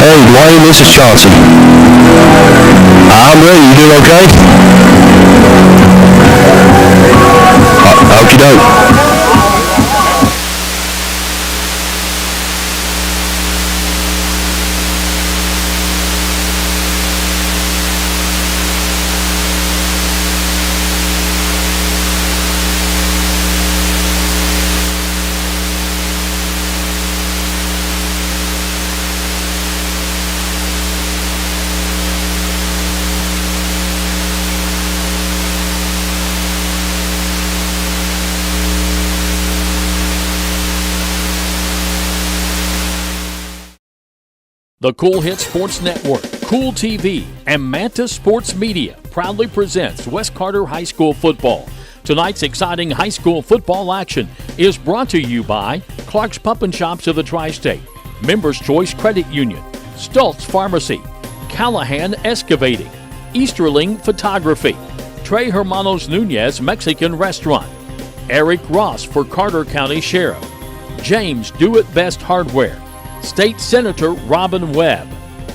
Hey, Dwayne, this is Chauncey. I'm ready. You doing okay? Okie doke. The Cool Hit Sports Network, Cool TV, and Manta Sports Media proudly presents West Carter High School football. Tonight's exciting high school football action is brought to you by Clark's Pump and Shops of the Tri-State, Members Choice Credit Union, Stultz Pharmacy, Callahan Excavating, Easterling Photography, Trey Hermanos Nunez Mexican Restaurant, Eric Ross for Carter County Sheriff, James Do It Best Hardware, State Senator Robin Webb,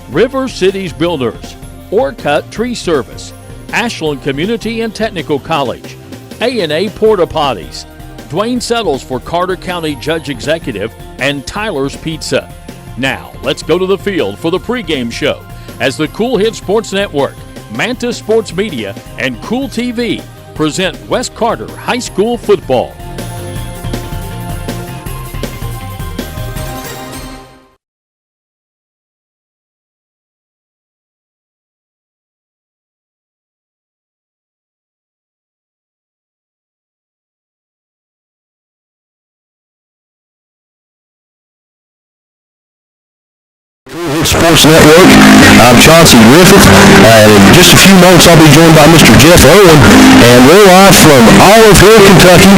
River Cities Builders, Orcut Tree Service, Ashland Community and Technical College, A&A Porta Potties, Dwayne Settles for Carter County Judge Executive, and Tyler's Pizza. Now, let's go to the field for the pregame show as the Cool Hit Sports Network, Manta Sports Media, and Cool TV present West Carter High School football. Sports Network. I'm Chauncey Griffith. In just a few moments, I'll be joined by Mr. Jeff Owen, and we're live from Olive Hill, Kentucky,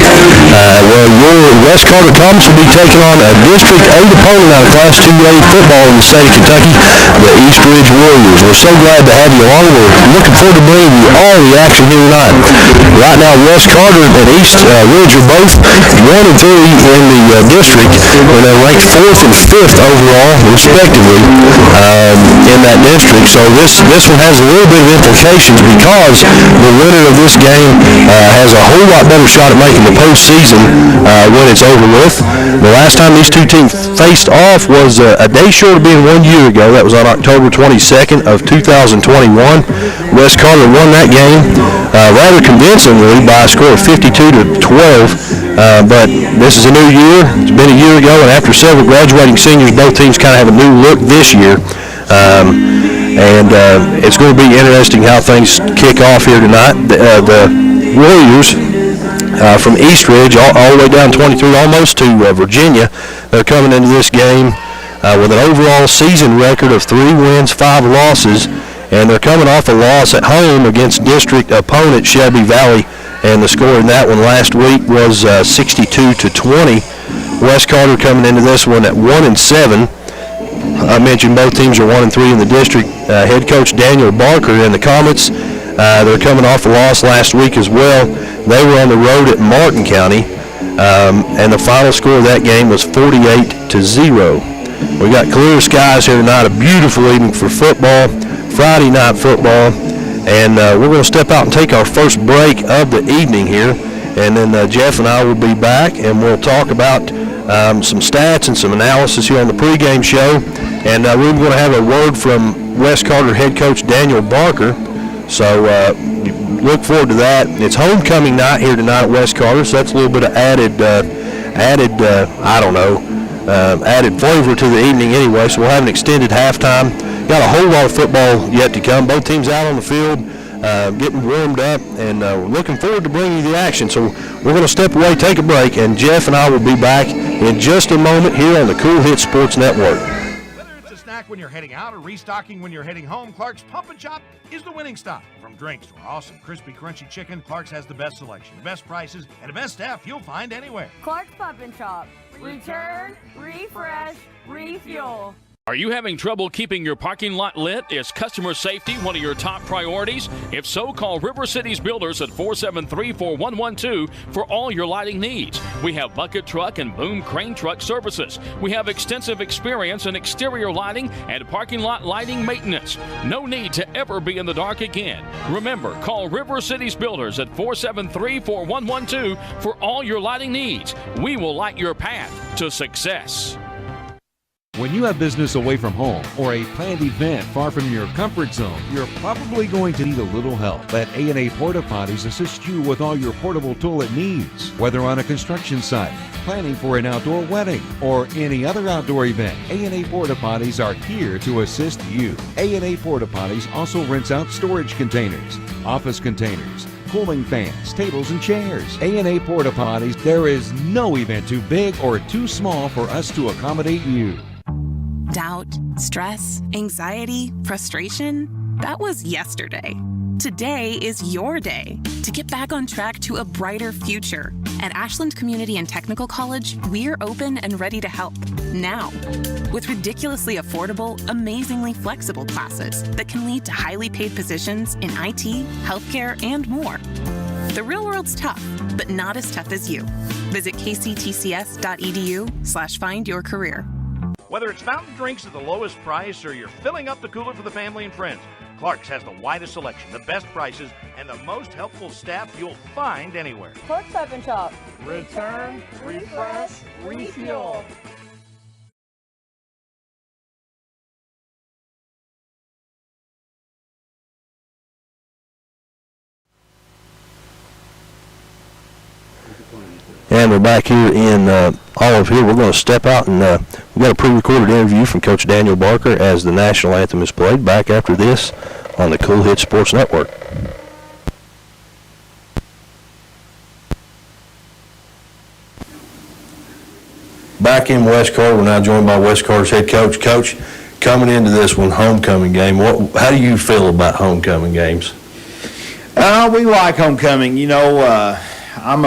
where your West Carter Comets will be taking on a District 8 opponent out of Class 2A football in the state of Kentucky, the East Ridge Warriors. We're so glad to have you along. We're looking forward to bringing you all the action here tonight. Right now, West Carter and East Ridge are both 1 and 3 in the district, where they're ranked 4th and 5th overall, respectively. In that district, so this one has a little bit of implications because the winner of this game has a whole lot better shot at making the postseason when it's over with. The last time these two teams faced off was a day short of being 1 year ago. That was on October 22nd of 2021. West Carter won that game rather convincingly by a score of 52-12. But this is a new year. It's been a year ago, and after several graduating seniors, both teams kind of have a new look this year. It's going to be interesting how things kick off here tonight. The Warriors from East Ridge all the way down 23 almost to Virginia, they're coming into this game with an overall season record of 3 wins, 5 losses, and they're coming off a loss at home against district opponent Shelby Valley, and the score in that one last week was 62-20. West Carter coming into this one at 1 and 7. I mentioned both teams are 1 and 3 in the district. Head coach Daniel Barker and the Comets, they're coming off a loss last week as well. They were on the road at Martin County, and the final score of that game was 48-0. We got clear skies here tonight, a beautiful evening for football, Friday night football, and we're going to step out and take our first break of the evening here, and then Jeff and I will be back, and we'll talk about some stats and some analysis here on the pregame show. And we're going to have a word from West Carter head coach Daniel Barker. So look forward to that. It's homecoming night here tonight at West Carter, so that's a little bit of added flavor to the evening anyway. So we'll have an extended halftime. Got a whole lot of football yet to come. Both teams out on the field, getting warmed up, and we're looking forward to bringing you the action. So we're going to step away, take a break, and Jeff and I will be back in just a moment here on the Cool Hit Sports Network. Whether it's a snack when you're heading out or restocking when you're heading home, Clark's Pump and Shop is the winning stop. From drinks to our awesome crispy, crunchy chicken, Clark's has the best selection, the best prices, and the best staff you'll find anywhere. Clark's Pump and Shop. Return, refresh, refuel. Are you having trouble keeping your parking lot lit? Is customer safety one of your top priorities? If so, call River Cities Builders at 473-4112 for all your lighting needs. We have bucket truck and boom crane truck services. We have extensive experience in exterior lighting and parking lot lighting maintenance. No need to ever be in the dark again. Remember, call River Cities Builders at 473-4112 for all your lighting needs. We will light your path to success. When you have business away from home or a planned event far from your comfort zone, you're probably going to need a little help. Let A&A Porta Potties assist you with all your portable toilet needs. Whether on a construction site, planning for an outdoor wedding, or any other outdoor event, A&A Porta Potties are here to assist you. A&A Porta Potties also rents out storage containers, office containers, cooling fans, tables, and chairs. A&A Porta Potties, there is no event too big or too small for us to accommodate you. Doubt, stress, anxiety, frustration, that was yesterday. Today is your day to get back on track to a brighter future. At Ashland Community and Technical College, we're open and ready to help now. With ridiculously affordable, amazingly flexible classes that can lead to highly paid positions in IT, healthcare, and more. The real world's tough, but not as tough as you. Visit kctcs.edu/findyourcareer. Whether it's fountain drinks at the lowest price or you're filling up the cooler for the family and friends, Clark's has the widest selection, the best prices, and the most helpful staff you'll find anywhere. Clark's Stop and Shop. Return, refresh, refuel. And we're back here in Olive Hill. We're going to step out and we've got a pre-recorded interview from Coach Daniel Barker as the national anthem is played. Back after this on the Cool Hit Sports Network. Back in West Carter, we're now joined by West Carter's head coach. Coach, coming into this one, homecoming game, how do you feel about homecoming games? We like homecoming. You know, I'm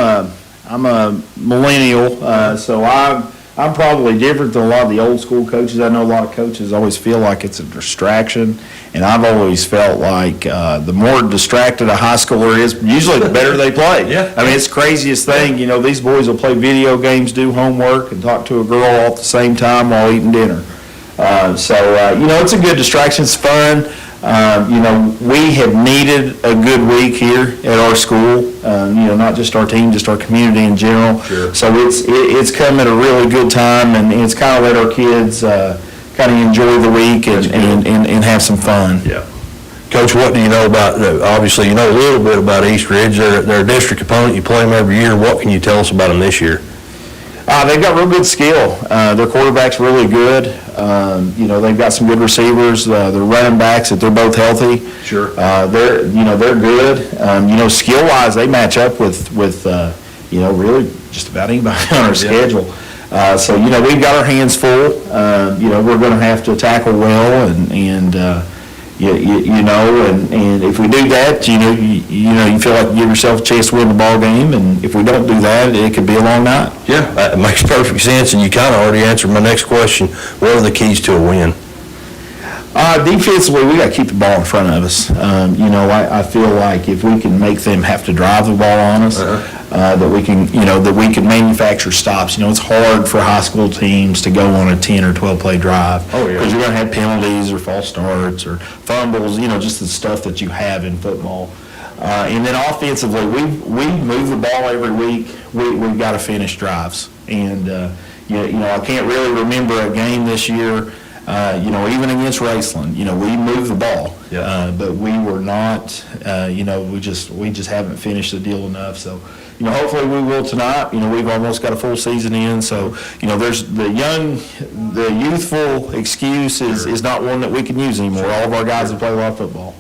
a millennial, so I'm probably different than a lot of the old school coaches. I know a lot of coaches always feel like it's a distraction, and I've always felt like the more distracted a high schooler is, usually the better they play. Yeah. I mean, it's the craziest thing. You know, these boys will play video games, do homework, and talk to a girl all at the same time while eating dinner. You know, it's a good distraction. It's fun. You know, we have needed a good week here at our school. You know, not just our team, just our community in general. Sure. So it's come at a really good time, and it's kind of let our kids kind of enjoy the week and have some fun. Yeah. Coach, what do you know about, obviously you know a little bit about East Ridge. They're a district opponent. You play them every year. What can you tell us about them this year? They've got real good skill. Their quarterback's really good. You know, they've got some good receivers. Their running backs, if they're both healthy. Sure. They're good. You know, skill-wise, they match up with you know, really just about anybody on our schedule. So, you know, we've got our hands full. You know, we're going to have to tackle well and you know, and if we do that, you know, you feel like you give yourself a chance to win the ball game, and if we don't do that, it could be a long night. Yeah, that makes perfect sense, and you kind of already answered my next question. What are the keys to a win? Defensively, we got to keep the ball in front of us. You know, I feel like if we can make them have to drive the ball on us, that we can, you know, that we can manufacture stops. You know, it's hard for high school teams to go on a 10 or 12 play drive. Oh, yeah. Because you're going to have penalties or false starts or fumbles. You know, just the stuff that you have in football. And then offensively, we move the ball every week. We've got to finish drives. And you know, I can't really remember a game this year. You know, even against Raceland, you know, we moved the ball, but we were not, you know, we just haven't finished the deal enough. So, you know, hopefully we will tonight. You know, we've almost got a full season in. So, you know, there's the youthful excuse is not one that we can use anymore. All of our guys have played a lot of football.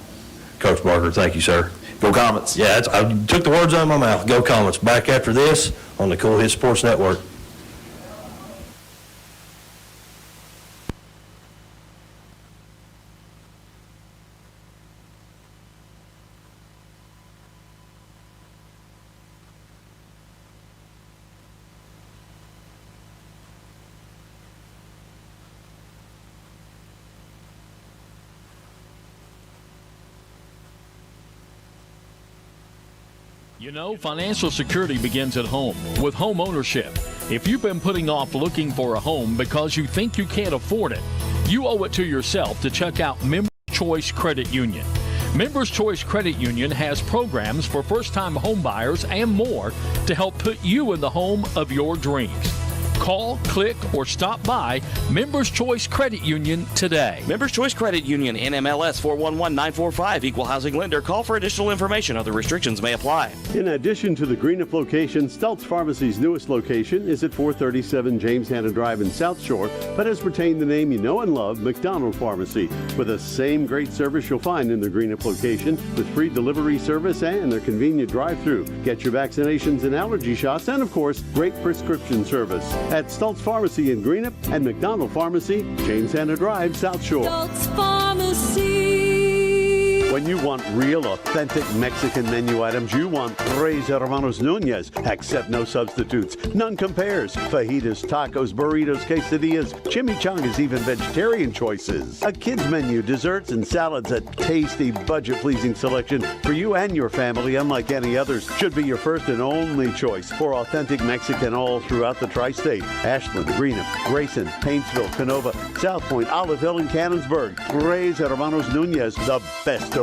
Coach Barker, thank you, sir. Go Comets. Yeah, I took the words out of my mouth. Go Comets. Back after this on the Cool Hit Sports Network. You know, financial security begins at home with home ownership. If you've been putting off looking for a home because you think you can't afford it, you owe it to yourself to check out Members Choice Credit Union. Members Choice Credit Union has programs for first-time home buyers and more to help put you in the home of your dreams. Call, click, or stop by Members Choice Credit Union today. Members Choice Credit Union, NMLS 411945, Equal Housing Lender. Call for additional information. Other restrictions may apply. In addition to the Greenup location, Stultz Pharmacy's newest location is at 437 James Hanna Drive in South Shore, but has retained the name you know and love, McDonald Pharmacy, with the same great service you'll find in the Greenup location, with free delivery service and their convenient drive-thru. Get your vaccinations and allergy shots, and of course, great prescription service at Stultz Pharmacy in Greenup and McDonald Pharmacy, James Hanna Drive, South Shore. Stultz Pharmacy. When you want real, authentic Mexican menu items, you want Tres Hermanos Nunez. Accept no substitutes. None compares. Fajitas, tacos, burritos, quesadillas, chimichangas, even vegetarian choices. A kids menu, desserts and salads, a tasty, budget-pleasing selection for you and your family, unlike any others. Should be your first and only choice for authentic Mexican all throughout the tri-state. Ashland, Greenup, Grayson, Paintsville, Canova, South Point, Olive Hill, and Cannonsburg. Tres Hermanos Nunez, the best around.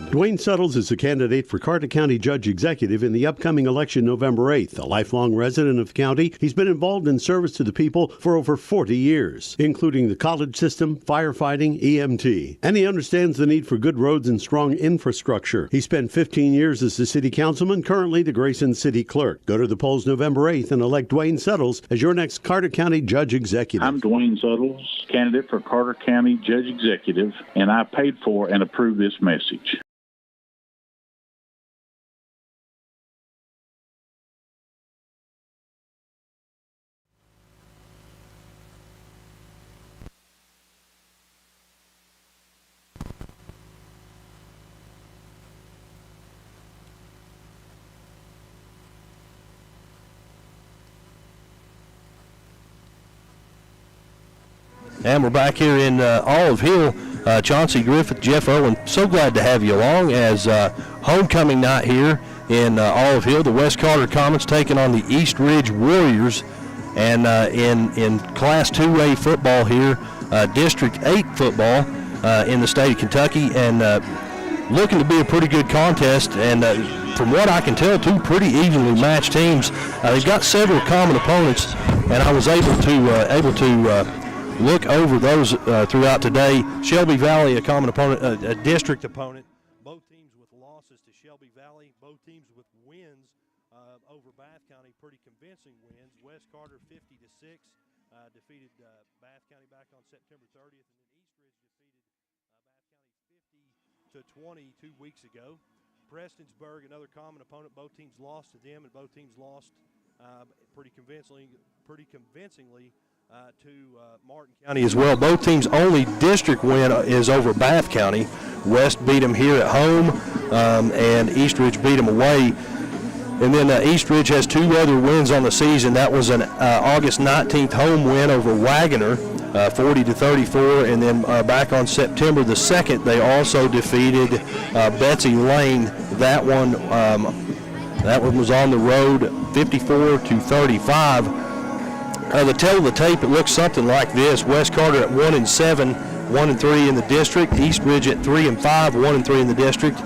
Dwayne Suttles is a candidate for Carter County Judge Executive in the upcoming election November 8th. A lifelong resident of the county, he's been involved in service to the people for over 40 years, including the college system, firefighting, EMT. And he understands the need for good roads and strong infrastructure. He spent 15 years as the city councilman, currently the Grayson City Clerk. Go to the polls November 8th and elect Dwayne Suttles as your next Carter County Judge Executive. I'm Dwayne Suttles, candidate for Carter County Judge Executive, and I paid for and approved this message. And we're back here in Olive Hill. Chauncey Griffith, Jeff Owen, so glad to have you along as homecoming night here in Olive Hill. The West Carter Comets taking on the East Ridge Warriors. And in Class 2A football here, District 8 football in the state of Kentucky, and looking to be a pretty good contest. And from what I can tell, two pretty evenly matched teams. They've got several common opponents, and I was able to look over those throughout today. Shelby Valley, a common opponent, a district opponent. Both teams with losses to Shelby Valley. Both teams with wins over Bath County, pretty convincing wins. West Carter 50-6 defeated Bath County back on September 30th, and then East Ridge defeated Bath County 50-20 2 weeks ago. Prestonsburg, another common opponent. Both teams lost to them, and both teams lost pretty convincingly to Martin County as well. Both teams' only district win is over Bath County. West beat them here at home, and East Ridge beat them away. And then East Ridge has two other wins on the season. That was an August 19th home win over Wagoner, 40-34, and then back on September the 2nd, they also defeated Betsy Lane. That one was on the road, 54-35. The tail of the tape, it looks something like this. West Carter at 1-7, 1-3 in the district. East Ridge at 3-5, 1-3 in the district.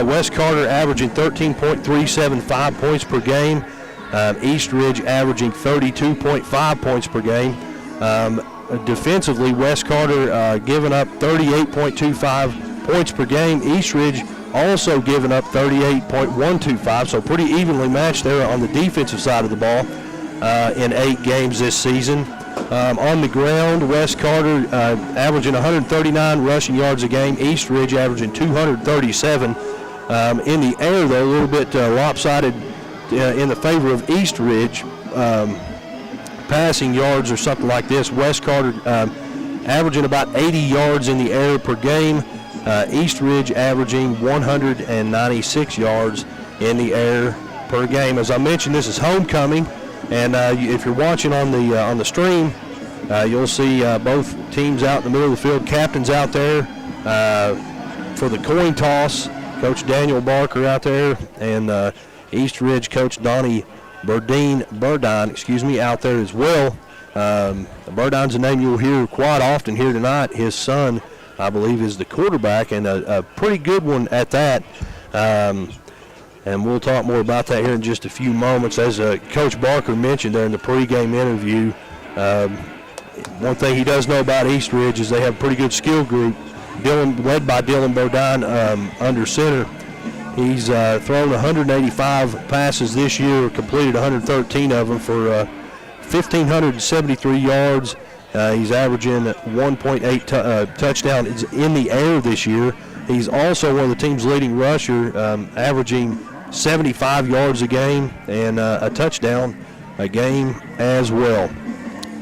West Carter averaging 13.375 points per game. East Ridge averaging 32.5 points per game. Defensively, West Carter giving up 38.25 points per game. East Ridge also giving up 38.125, so pretty evenly matched there on the defensive side of the ball. In 8 games this season. On the ground, West Carter averaging 139 rushing yards a game. East Ridge averaging 237. In the air, though, a little bit lopsided in the favor of East Ridge. Passing yards or something like this. West Carter averaging about 80 yards in the air per game. East Ridge averaging 196 yards in the air per game. As I mentioned, this is homecoming. And if you're watching on the stream, you'll see both teams out in the middle of the field, captains out there for the coin toss. Coach Daniel Barker out there, and East Ridge Coach Donnie Burdine out there as well. Burdine's a name you'll hear quite often here tonight. His son, I believe, is the quarterback, and a pretty good one at that. And we'll talk more about that here in just a few moments. As Coach Barker mentioned there in the pregame interview, one thing he does know about East Ridge is they have a pretty good skill group, led by Dylan Burdine under center. He's thrown 185 passes this year, completed 113 of them for 1,573 yards. He's averaging 1.8 touchdowns in the air this year. He's also one of the team's leading rusher, averaging 75 yards a game and a touchdown a game as well.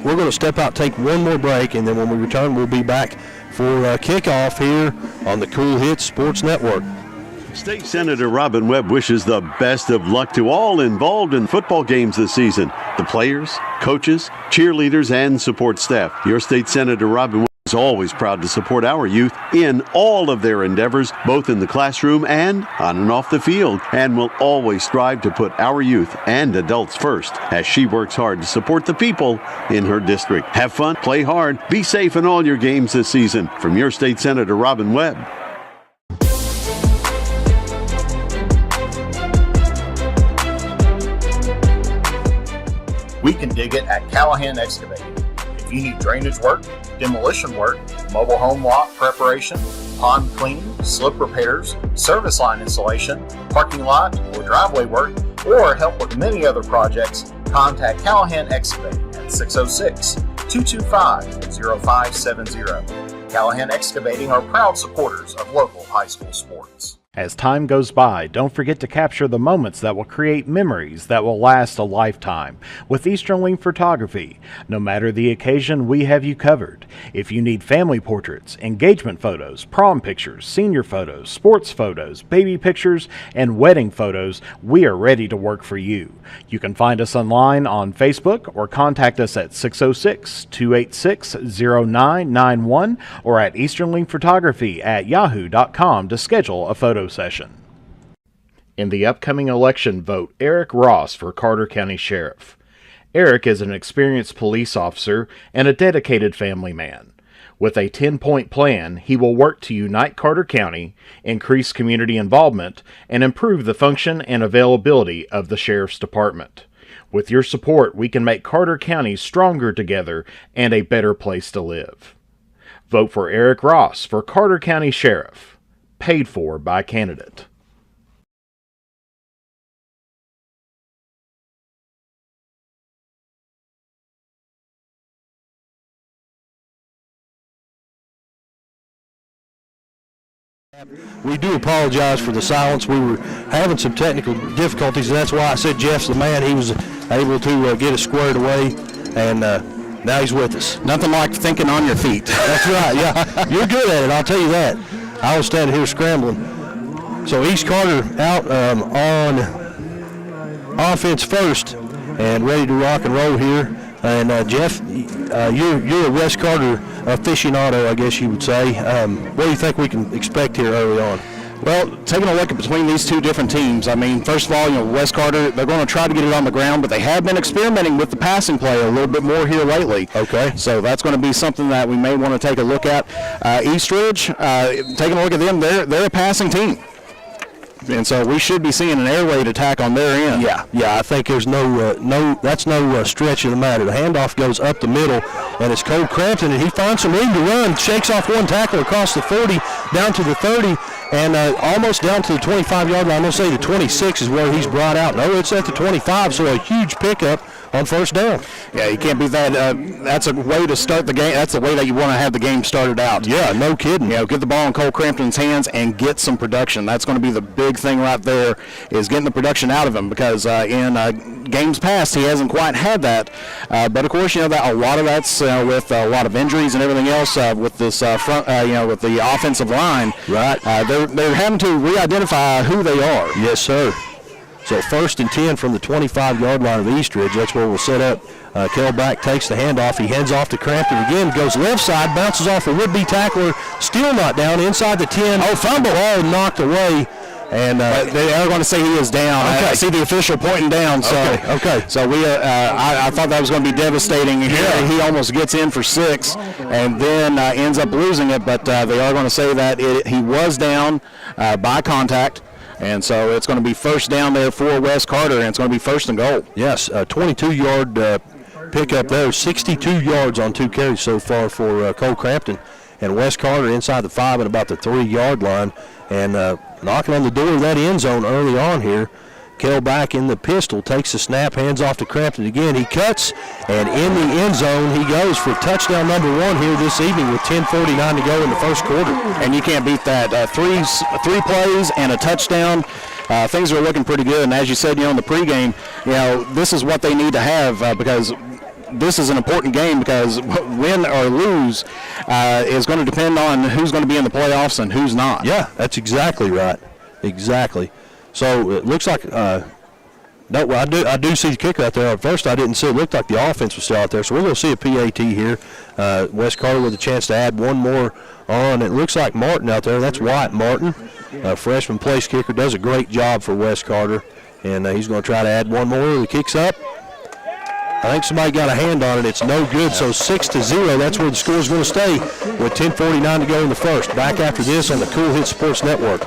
We're going to step out, take one more break, and then when we return, we'll be back for kickoff here on the Cool Hits Sports Network. State Senator Robin Webb wishes the best of luck to all involved in football games this season. The players, coaches, cheerleaders, and support staff. Your State Senator Robin Webb is always proud to support our youth in all of their endeavors, both in the classroom and on and off the field, and will always strive to put our youth and adults first as she works hard to support the people in her district. Have fun, play hard, be safe in all your games this season. From your State Senator Robin Webb. We can dig it at Callahan Excavating. If you need drainage work, demolition work, mobile home lot preparation, pond cleaning, slip repairs, service line installation, parking lot or driveway work, or help with many other projects, contact Callahan Excavating at 606-225-0570. Callahan Excavating are proud supporters of local high school sports. As time goes by, don't forget to capture the moments that will create memories that will last a lifetime with Easterling Photography. No matter the occasion, we have you covered. If you need family portraits, engagement photos, prom pictures, senior photos, sports photos, baby pictures, and wedding photos, we are ready to work for you. You can find us online on Facebook or contact us at 606-286-0991 or at easterlingphotography@yahoo.com to schedule a photo session. In the upcoming election, vote Eric Ross for Carter County Sheriff. Eric is an experienced police officer and a dedicated family man. With a 10-point plan, he will work to unite Carter County, increase community involvement, and improve the function and availability of the Sheriff's Department. With your support, we can make Carter County stronger together and a better place to live. Vote for Eric Ross for Carter County Sheriff. Paid for by candidate. We do apologize for the silence. We were having some technical difficulties, and that's why I said Jeff's the man. He was able to get us squared away, and now he's with us. Nothing like thinking on your feet. That's right, yeah. You're good at it, I'll tell you that. I was standing here scrambling. So East Carter out on offense first and ready to rock and roll here. And Jeff, you're a West Carter aficionado, I guess you would say. What do you think we can expect here early on? Well, taking a look at between these two different teams, I mean, first of all, West Carter, they're going to try to get it on the ground, but they have been experimenting with the passing play a little bit more here lately. Okay. So that's going to be something that we may want to take a look at. East Ridge, taking a look at them, they're a passing team. And so we should be seeing an air raid attack on their end. Yeah, I think there's that's no stretch of the matter. The handoff goes up the middle, and it's Cole Crampton, and he finds some room to run, shakes off one tackle across the 40, down to the 30, and almost down to the 25-yard line. I'm going to say the 26 is where he's brought out. No, it's at the 25, so a huge pickup on first down. Yeah, you can't beat that. That's a way to start the game. That's the way that you want to have the game started out. Yeah, no kidding. Get the ball in Cole Crampton's hands and get some production. That's going to be the big thing right there, is getting the production out of him, because in games past he hasn't quite had that. But of course, that a lot of that's with a lot of injuries and everything else with this front, with the offensive line. Right. They're having to re-identify who they are. Yes, sir. So 1st and 10 from the 25-yard line of East Ridge. That's where we'll set up. Kelback takes the handoff. He heads off to Crampton again, goes left side, bounces off a would-be tackler, still not down, inside the 10. Oh, fumble. Oh, knocked away And they are going to say he is down. Okay. I see the official pointing down. So, Okay. So I thought that was going to be devastating. Here he almost gets in for 6, and then ends up losing it. But they are going to say that he was down by contact, and so it's going to be first down there for Wes Carter, and it's going to be first and goal. Yes, a 22-yard pickup there, 62 yards on 2 carries so far for Cole Crampton. And Wes Carter inside the 5 at about the 3-yard line, and knocking on the door of that end zone early on here. Kell back in the pistol, takes the snap, hands off to Crampton again. He cuts, and in the end zone he goes for touchdown number 1 here this evening with 10:49 to go in the first quarter. And you can't beat that. Three plays and a touchdown. Things are looking pretty good. And as you said, in the pregame, this is what they need to have because this is an important game, because win or lose is going to depend on who's going to be in the playoffs and who's not. Yeah, that's exactly right. Exactly. So it looks like I do see the kicker out there. At first I didn't see it. It looked like the offense was still out there. So we're going to see a PAT here. Wes Carter with a chance to add one more on. It looks like Martin out there. That's Wyatt Martin, freshman place kicker. Does a great job for Wes Carter. And he's going to try to add one more. The kick's up. I think somebody got a hand on it. It's no good. So 6-0. That's where the score is going to stay with 10:49 to go in the first. Back after this on the Cool Hits Sports Network.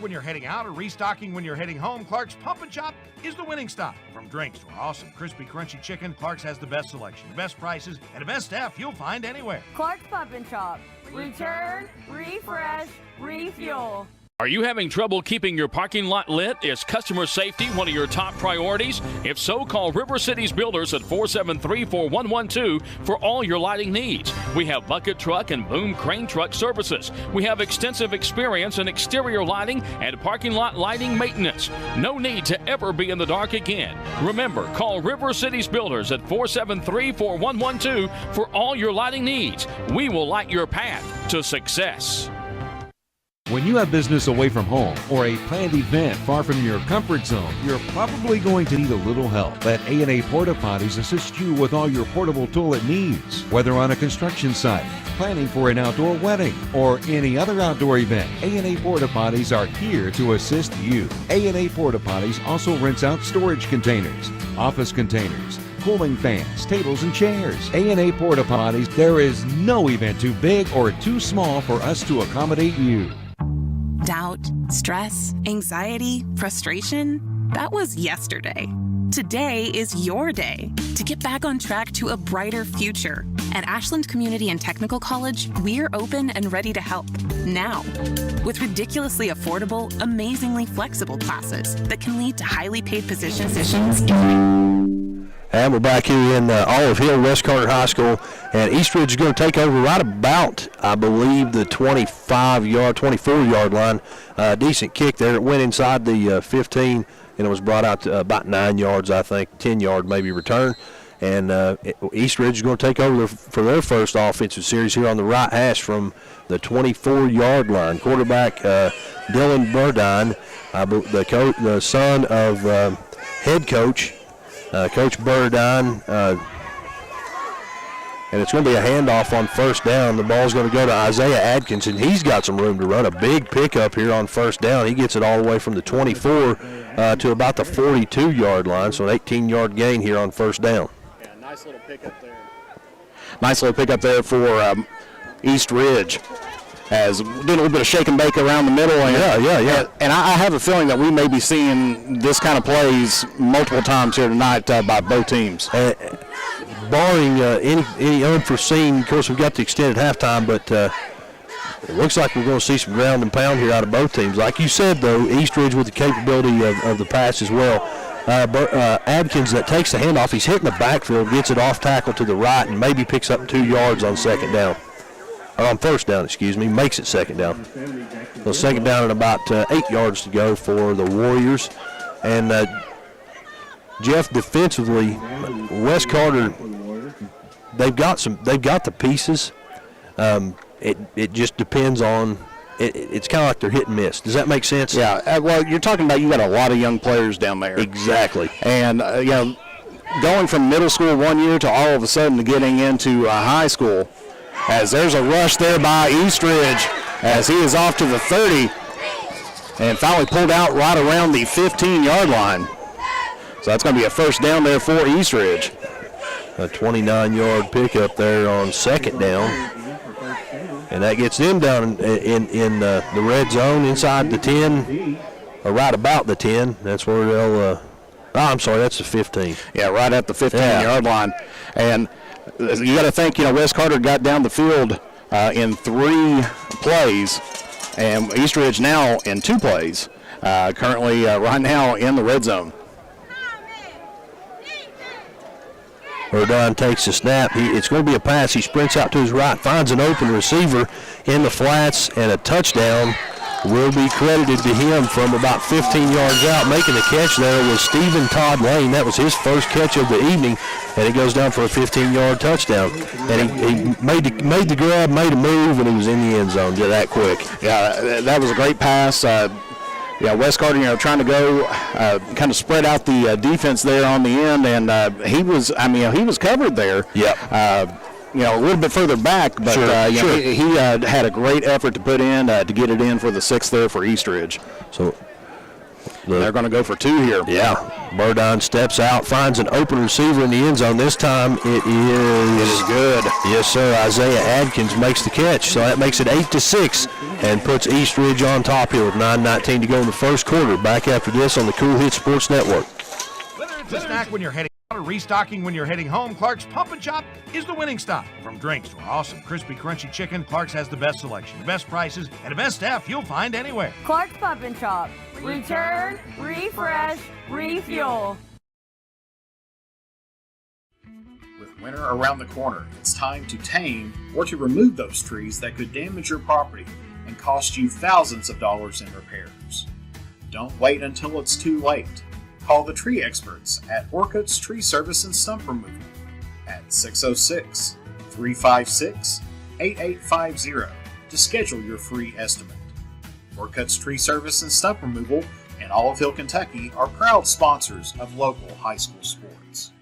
When you're heading out or restocking when you're heading home, Clark's Pump and Chop is the winning stop. From drinks to our awesome crispy crunchy chicken, Clark's has the best selection, the best prices, and the best staff you'll find anywhere. Clark's Pump and Chop. Return, refresh, refuel. Are you having trouble keeping your parking lot lit? Is customer safety one of your top priorities? If so, call River Cities Builders at 473-4112 for all your lighting needs. We have bucket truck and boom crane truck services. We have extensive experience in exterior lighting and parking lot lighting maintenance. No need to ever be in the dark again. Remember, call River Cities Builders at 473-4112 for all your lighting needs. We will light your path to success. When you have business away from home or a planned event far from your comfort zone, you're probably going to need a little help. Let A&A Porta Potties assist you with all your portable toilet needs. Whether on a construction site, planning for an outdoor wedding, or any other outdoor event, A&A Porta Potties are here to assist you. A&A Porta Potties also rents out storage containers, office containers, cooling fans, tables, and chairs. A&A Porta Potties, there is no event too big or too small for us to accommodate you. Doubt, stress, anxiety, frustration, that was yesterday. Today is your day to get back on track to a brighter future. At Ashland Community and Technical College, we're open and ready to help now. With ridiculously affordable, amazingly flexible classes that can lead to highly paid positions. And we're back here in Olive Hill, West Carter High School, and Eastridge is going to take over right about, I believe, the 24-yard line. Decent kick there. It went inside the 15, and it was brought out to about 9 yards, I think, 10-yard maybe return. And Eastridge is going to take over for their first offensive series here on the right hash from the 24-yard line. Quarterback Dylan Burdine, the son of head coach Coach Burdine, and it's going to be a handoff on first down. The ball's going to go to Isaiah Adkinson. He's got some room to run. A big pickup here on first down. He gets it all the way from the 24 to about the 42-yard line, so an 18-yard gain here on first down. Yeah, nice little pickup there. Nice little pickup there for East Ridge. As did a little bit of shake and bake around the middle. And, yeah. And I have a feeling that we may be seeing this kind of plays multiple times here tonight by both teams. Barring any unforeseen, of course, we've got the extended halftime, but it looks like we're going to see some ground and pound here out of both teams. Like you said, though, Eastridge with the capability of the pass as well. Adkins that takes the handoff. He's hitting the backfield, gets it off tackle to the right, and maybe picks up 2 yards on second down. Or on first down, makes it second down. So second down and about 8 yards to go for the Warriors. And Jeff, defensively, West Carter, they've got the pieces. It just depends on. It's kind of like they're hit and miss. Does that make sense? Yeah. Well, you're talking about you got a lot of young players down there. Exactly. And going from middle school 1 year to all of a sudden getting into high school. As there's a rush there by Eastridge as he is off to the 30. and finally pulled out right around the 15-yard line. So that's going to be a first down there for Eastridge. A 29-yard pickup there on second down. And that gets them down in the red zone inside the 10, or right about the 10. That's where they'll I'm sorry, that's the 15. Yeah, right at the 15-yard line. And you got to think, West Carter got down the field in 3 plays, and Eastridge now in 2 plays, currently right now in the red zone. Rodon takes the snap. It's going to be a pass. He sprints out to his right, finds an open receiver in the flats, and a touchdown will be credited to him from about 15 yards out. Making the catch there was Stephen Todd Lane. That was his first catch of the evening, and he goes down for a 15-yard touchdown. And he made the grab, made a move, and he was in the end zone that quick. Yeah, that was a great pass. West Carter, trying to go kind of spread out the defense there on the end, and he was covered there. Yeah. A little bit further back, but he had a great effort to put in to get it in for the 6th there for Eastridge. So they're going to go for 2 here. Yeah. Burdine steps out, finds an open receiver in the end zone. This time it is good. Yes, sir. Isaiah Adkins makes the catch. So that makes it 8-6 and puts Eastridge on top here with 9:19 to go in the first quarter. Back after this on the Cool Hit Sports Network. Whether it's a snack when you're heading out or restocking when you're heading home, Clark's Pump and Chop is the winning stop. From drinks to our awesome crispy, crunchy chicken, Clark's has the best selection, the best prices, and the best staff you'll find anywhere. Clark's Pump and Chop. Return, refresh, refuel. With winter around the corner, it's time to tame or to remove those trees that could damage your property and cost you thousands of dollars in repairs. Don't wait until it's too late. Call the tree experts at Orcutt's Tree Service and Stump Removal at 606-356-8850 to schedule your free estimate. Orcutt's Tree Service and Stump Removal in Olive Hill, Kentucky are proud sponsors of local high school sports.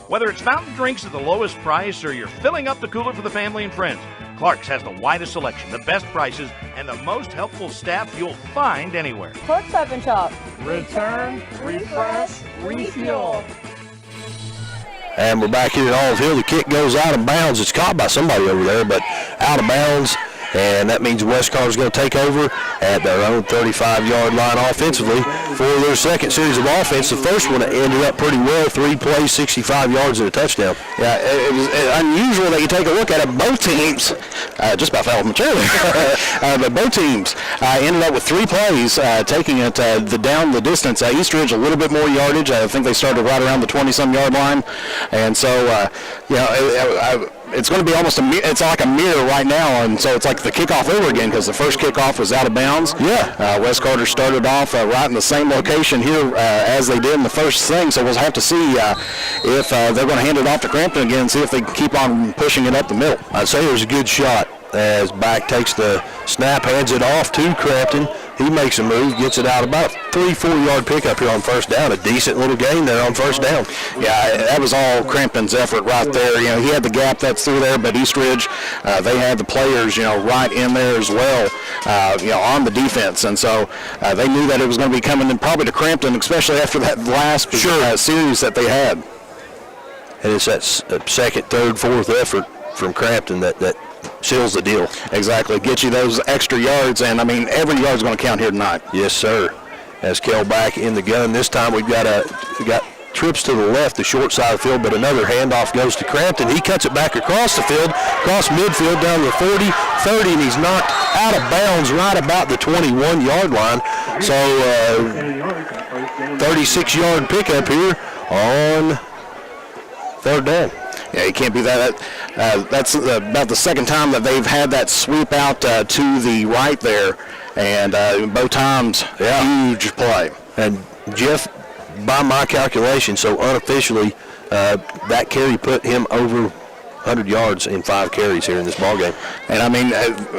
Whether it's fountain drinks at the lowest price or you're filling up the cooler for the family and friends, Clark's has the widest selection, the best prices, and the most helpful staff you'll find anywhere. Clark's Pump and Chop. Return, refresh, refuel. And we're back here at Olive Hill. The kick goes out of bounds. It's caught by somebody over there, but out of bounds. And that means West Carter's going to take over at their own 35-yard line offensively for their second series of offense. The first one ended up pretty well, 3 plays, 65 yards and a touchdown. Yeah, it was unusual that you take a look at it. Both teams, just about fell materially, but both teams ended up with 3 plays, taking it down the distance. Eastridge a little bit more yardage. I think they started right around the 20-some yard line. And so, it's going to be it's like a mirror right now, and so it's like the kickoff over again because the first kickoff was out of bounds. Yeah. West Carter started off right in the same location here as they did in the first thing, so we'll have to see if they're going to hand it off to Crampton again and see if they keep on pushing it up the middle. I'd say there's a good shot as Back takes the snap, hands it off to Crampton. He makes a move, gets it out about a 3-4 yard pickup here on first down. A decent little gain there on first down. Yeah, that was all Crampton's effort right there. He had the gap that's through there, but Eastridge, they had the players, right in there as well, on the defense. And so they knew that it was going to be coming in probably to Crampton, especially after that last series that they had. And it's that second, third, fourth effort from Crampton that seals the deal. Exactly. Get you those extra yards, and, every yard's going to count here tonight. Yes, sir. As Kell back in the gun. This time we got trips to the left, the short side of the field, but another handoff goes to Crampton. He cuts it back across the field, across midfield, down to the 40, 30, and he's knocked out of bounds right about the 21-yard line. So 36-yard pickup here on third down. Yeah, you can't be that. That's about the second time that they've had that sweep out to the right there, and both times, huge play. And Jeff, by my calculation, so unofficially, that carry put him over 100 yards in 5 carries here in this ballgame. And,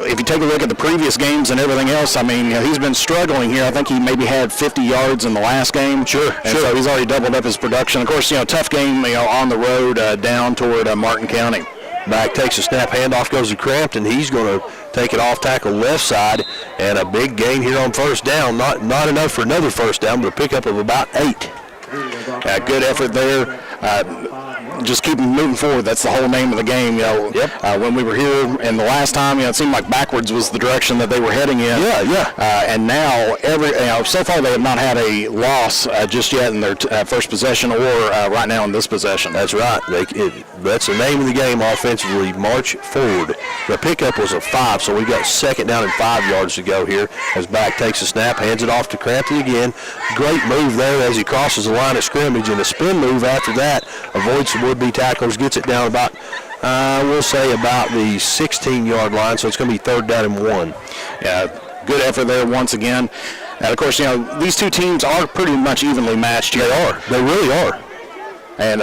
if you take a look at the previous games and everything else, he's been struggling here. I think he maybe had 50 yards in the last game. Sure. So he's already doubled up his production. Of course, tough game, on the road down toward Martin County. Back takes a snap, handoff goes to Crampton. He's going to take it off tackle left side, and a big gain here on first down. Not enough for another first down, but a pickup of about 8. Good effort there. Just keep moving forward. That's the whole name of the game. When we were here, and the last time, it seemed like backwards was the direction that they were heading in. And now, so far they have not had a loss just yet in their first possession or right now in this possession. That's right. That's the name of the game offensively. March forward. The pickup was a 5, so we got second down and 5 yards to go here. As back takes a snap, hands it off to Crampton again. Great move there as he crosses the line of scrimmage, and a spin move after that avoids the would-be tacklers, gets it down about, we'll say about the 16-yard line, so it's going to be 3rd down and 1. Yeah, good effort there once again. And of course, these two teams are pretty much evenly matched here. They are. They really are. And,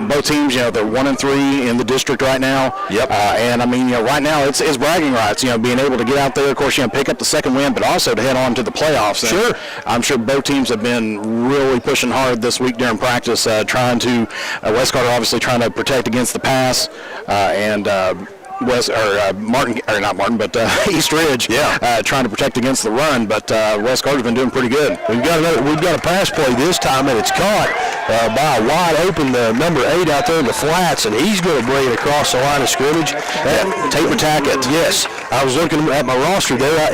both teams, they're 1-3 in the district right now. Yep. And, right now it's bragging rights, being able to get out there, of course, pick up the second win, but also to head on to the playoffs. Sure. And I'm sure both teams have been really pushing hard this week during practice, trying to, West Carter obviously trying to protect against the pass, and East Ridge, trying to protect against the run, but West Carter's been doing pretty good. We've got a pass play this time, and it's caught by a wide open number 8 out there in the flats, and he's going to bring it across the line of scrimmage. Tabor Tackett. Yes, I was looking at my roster there.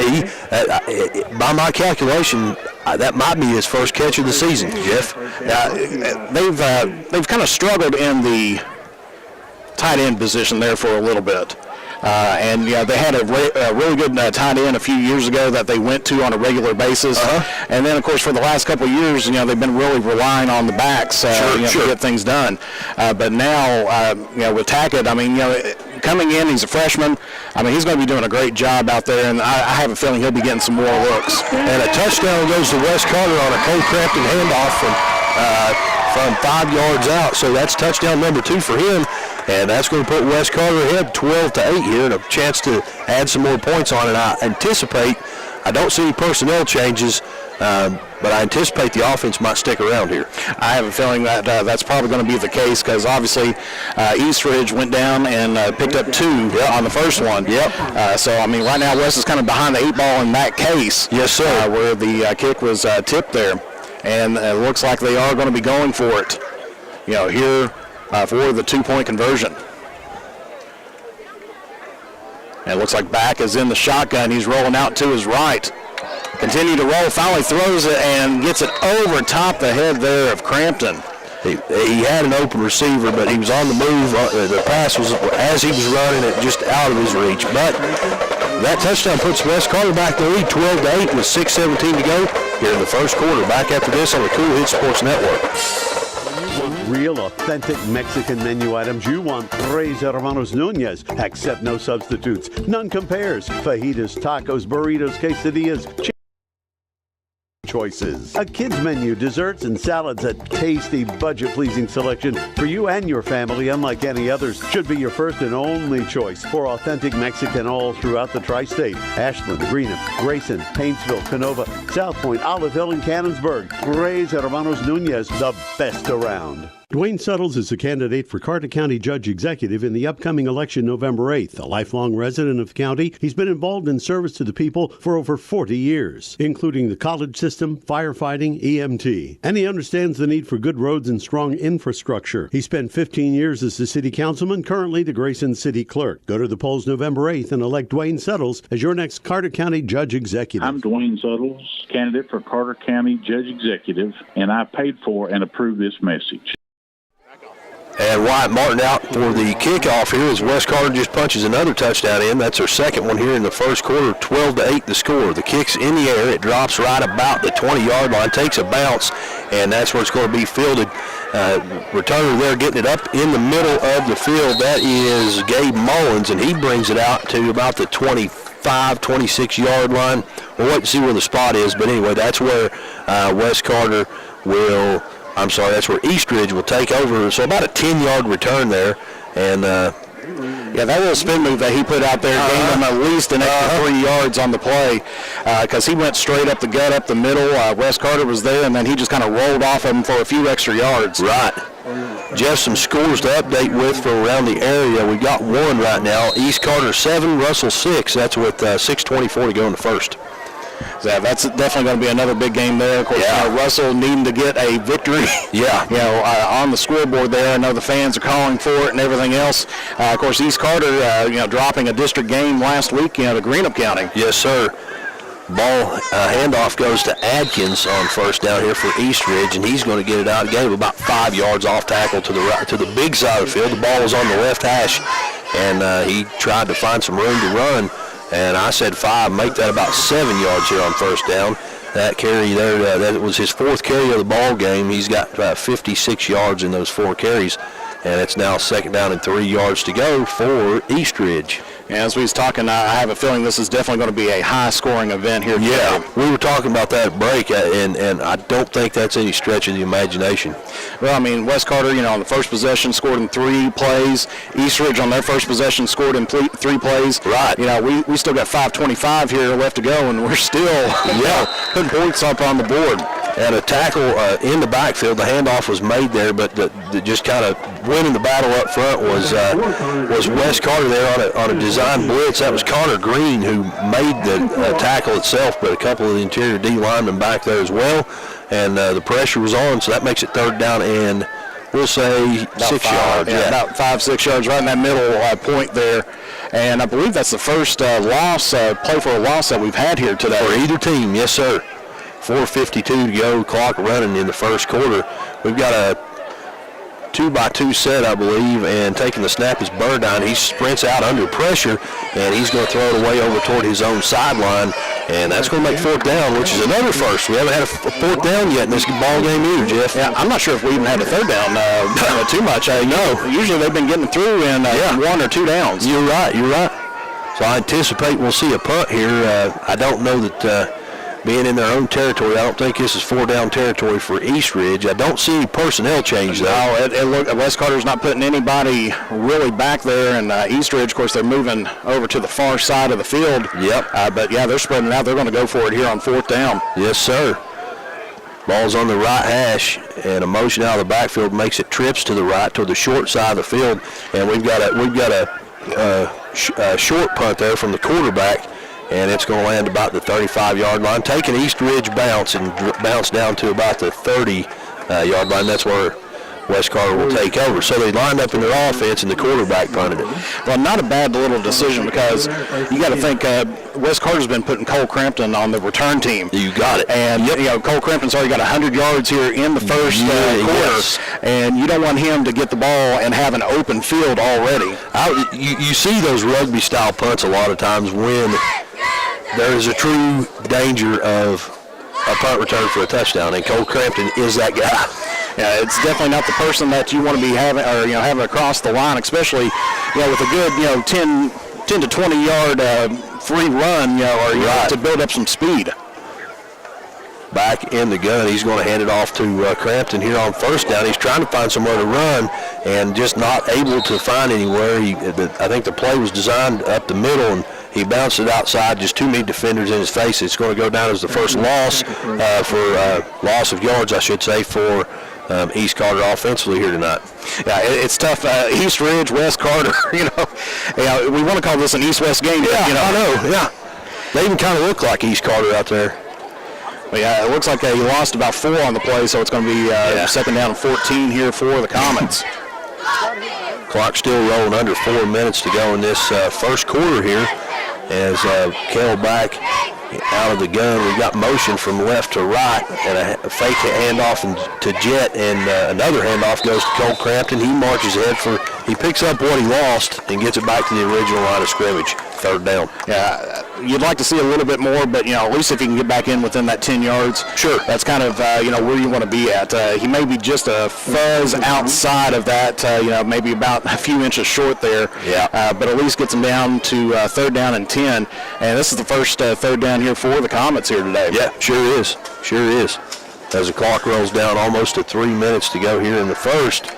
By my calculation, that might be his first catch of the season, Jeff. They've kind of struggled in the tight end position there for a little bit. And they had a really good tight end a few years ago that they went to on a regular basis. And then, of course, for the last couple of years, they've been really relying on the backs to get things done. But now, with Tackett, coming in, he's a freshman. He's going to be doing a great job out there, and I have a feeling he'll be getting some more looks. And a touchdown goes to West Carter on a Cole Crampton handoff from 5 yards out. So that's touchdown number 2 for him. And that's going to put West Carter ahead 12-8 here, and a chance to add some more points on it. I don't see any personnel changes, but I anticipate the offense might stick around here. I have a feeling that that's probably going to be the case because obviously East Ridge went down and picked up 2 on the first one. So, right now West is kind of behind the 8 ball in that case. Yes, sir. Where the kick was tipped there. And it looks like they are going to be going for it, here for the 2-point conversion. And it looks like Back is in the shotgun. He's rolling out to his right. Continue to roll, finally throws it and gets it over top the head there of Crampton. He had an open receiver, but he was on the move. The pass was, as he was running it, just out of his reach. But that touchdown puts West Carter back in the lead, 12-8 with 6:17 to go here in the first quarter. Back after this on the Cool Hit Sports Network. Real, authentic Mexican menu items. You want Tres Hermanos Nunez. Accept no substitutes. None compares. Fajitas, tacos, burritos, quesadillas, choices. A kids menu, desserts and salads, a tasty, budget-pleasing selection for you and your family, unlike any others. Should be your first and only choice for authentic Mexican all throughout the tri-state. Ashland, Greenham, Grayson, Paintsville, Canova, South Point, Olive Hill, and Cannonsburg. Tres Hermanos Nunez, the best around. Dwayne Suttles is a candidate for Carter County Judge Executive in the upcoming election November 8th. A lifelong resident of the county, he's been involved in service to the people for over 40 years, including the college system, firefighting, EMT. And he understands the need for good roads and strong infrastructure. He spent 15 years as the city councilman, currently the Grayson City Clerk. Go to the polls November 8th and elect Dwayne Suttles as your next Carter County Judge Executive. I'm Dwayne Suttles, candidate for Carter County Judge Executive, and I paid for and approved this message. And Wyatt Martin out for the kickoff here as West Carter just punches another touchdown in. That's their second one here in the first quarter, 12-8 the score. The kick's in the air. It drops right about the 20-yard line, takes a bounce, and that's where it's going to be fielded. Returner there getting it up in the middle of the field. That is Gabe Mullins, and he brings it out to about the 26-yard line. We'll wait to see where the spot is, but anyway, that's where West Carter will... that's where East Ridge will take over. So about a 10-yard return there. And, that little spin move that he put out there gained him at least an extra 3 yards on the play because he went straight up the gut, up the middle. West Carter was there, and then he just kind of rolled off him for a few extra yards. Right. Jeff, some scores to update with from around the area. We got one right now. East Carter 7, Russell 6. That's with 6:24 to go in the first. So that's definitely going to be another big game there. Of course, Russell needing to get a victory. On the scoreboard there. I know the fans are calling for it and everything else. Of course, East Carter, dropping a district game last week, to Greenup County. Yes, sir. Ball handoff goes to Adkins on first down here for East Ridge, and he's going to get it out. Gave about 5 yards off tackle to the right, to the big side of the field. The ball was on the left hash, and he tried to find some room to run. And I said 5, make that about 7 yards here on first down. That carry there, that was his 4th carry of the ball game. He's got 56 yards in those 4 carries, and it's now 2nd down and 3 yards to go for East Ridge. As we was talking, I have a feeling this is definitely going to be a high-scoring event here today. Yeah, we were talking about that at break, and I don't think that's any stretch of the imagination. Well, I mean, West Carter, on the first possession scored in 3 plays. East Ridge on their first possession scored in 3 plays. Right. We still got 5:25 here left to go, and we're still putting points up on the board. And a tackle in the backfield. The handoff was made there, but just kind of winning the battle up front was West Carter there on a design blitz. That was Connor Green who made the tackle itself, but a couple of the interior D linemen back there as well. And the pressure was on, so that makes it 3rd down and we'll say about 6 yards. yards. About 5-6 yards right in that middle point there. And I believe that's the first play for a loss that we've had here today. For either team, yes, sir. 4:52 to go, clock running in the first quarter. We've got a 2-by-2 set, I believe, and taking the snap is Burdine. He sprints out under pressure, and he's going to throw it away over toward his own sideline, and that's going to make 4th down, which is another first. We haven't had a 4th down yet in this ball game either, Jeff. Yeah, I'm not sure if we even had a 3rd down too much. I know. Usually they've been getting through in 1 or 2 downs. You're right. So I anticipate we'll see a punt here. I don't know that being in their own territory, I don't think this is 4-down territory for East Ridge. I don't see any personnel change, though. No, West Carter's not putting anybody really back there, and East Ridge, of course, they're moving over to the far side of the field. Yep. But, they're spreading out. They're going to go for it here on 4th down. Yes, sir. Ball's on the right hash, and a motion out of the backfield makes it trips to the right, toward the short side of the field, and we've got a short punt there from the quarterback. And it's going to land about the 35-yard line. Taking East Ridge bounce and bounce down to about the 30-yard line. That's where West Carter will take over. So they lined up in their offense, and the quarterback punted it. Well, not a bad little decision because you got to think West Carter's been putting Cole Crampton on the return team. You got it. And, Cole Crampton's already got 100 yards here in the first quarter. Yes. And you don't want him to get the ball and have an open field already. You see those rugby-style punts a lot of times when there is a true danger of a punt return for a touchdown, and Cole Crampton is that guy. Yeah, it's definitely not the person that you want to be having, or having across the line, especially with a good 10 to 20 yard free run, to build up some speed. Back in the gun, he's going to hand it off to Crampton here on first down. He's trying to find somewhere to run and just not able to find anywhere. I think the play was designed up the middle, and he bounced it outside, just 2 meat defenders in his face. It's going to go down as the first loss loss of yards, I should say, for East Carter offensively here tonight. Yeah, it's tough. East Ridge, West Carter, we want to call this an East-West game. Yeah, I know, yeah. They even kind of look like East Carter out there. But yeah, it looks like he lost about 4 on the play, so it's going to be 2nd down and 14 here for the Comets. Clock still rolling, under 4 minutes to go in this first quarter here. As Kell back out of the gun, we got motion from left to right, and a fake handoff to Jet, and another handoff goes to Cole Crampton. He marches ahead he picks up what he lost and gets it back to the original line of scrimmage. 3rd down. Yeah, you'd like to see a little bit more, but at least if he can get back in within that 10 yards, sure. That's kind of where you want to be at. He may be just a fuzz outside of that, maybe about a few inches short there. Yeah. But at least gets him down to 3rd down and 10, and this is the first 3rd down here for the Comets here today. Yeah, sure is. As the clock rolls down, almost to 3 minutes to go here in the first,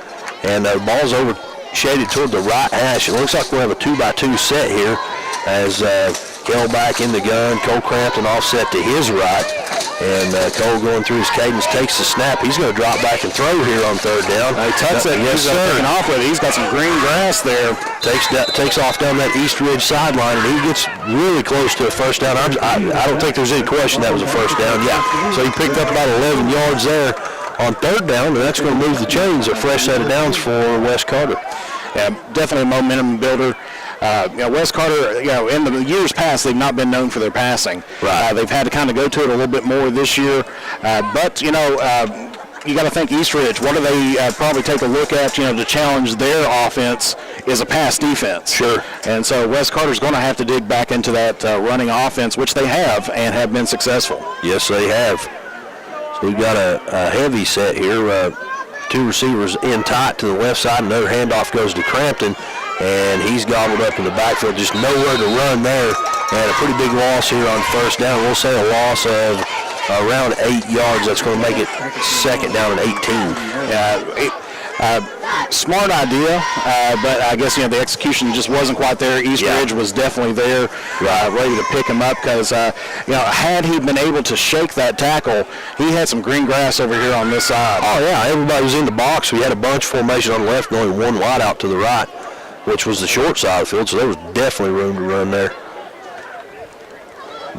and the ball's over shaded toward the right hash. It looks like we'll have a 2-by-2 set here as Held back in the gun. Cole Crampton offset to his right. And Cole going through his cadence, takes the snap. He's going to drop back and throw here on third down. He tucks it. Yes, He's taking off with it. He's got some green grass there. Takes off down that East Ridge sideline, and he gets really close to a first down. I don't think there's any question that was a first down. Yeah. So he picked up about 11 yards there on third down, and that's going to move the chains. A fresh set of downs for Wes Carter. Yeah, definitely a momentum builder. Wes Carter, in the years past, they've not been known for their passing. Right. They've had to kind of go to it a little bit more this year. But you got to think East Ridge. What do they probably take a look at, to challenge their offense is a pass defense. Sure. And so Wes Carter's going to have to dig back into that running offense, which they have and have been successful. Yes, they have. So we've got a heavy set here. Two receivers in tight to the left side. Another handoff goes to Crampton, and he's gobbled up in the backfield. Just nowhere to run there, and a pretty big loss here on first down. We'll say a loss of around 8 yards. That's going to make it second down and 18. Smart idea, but I guess the execution just wasn't quite there. East Ridge was definitely there, ready to pick him up because had he been able to shake that tackle, he had some green grass over here on this side. Oh yeah, everybody was in the box. We had a bunch formation on the left and only one wide out to the right, which was the short side of the field. So there was definitely room to run there.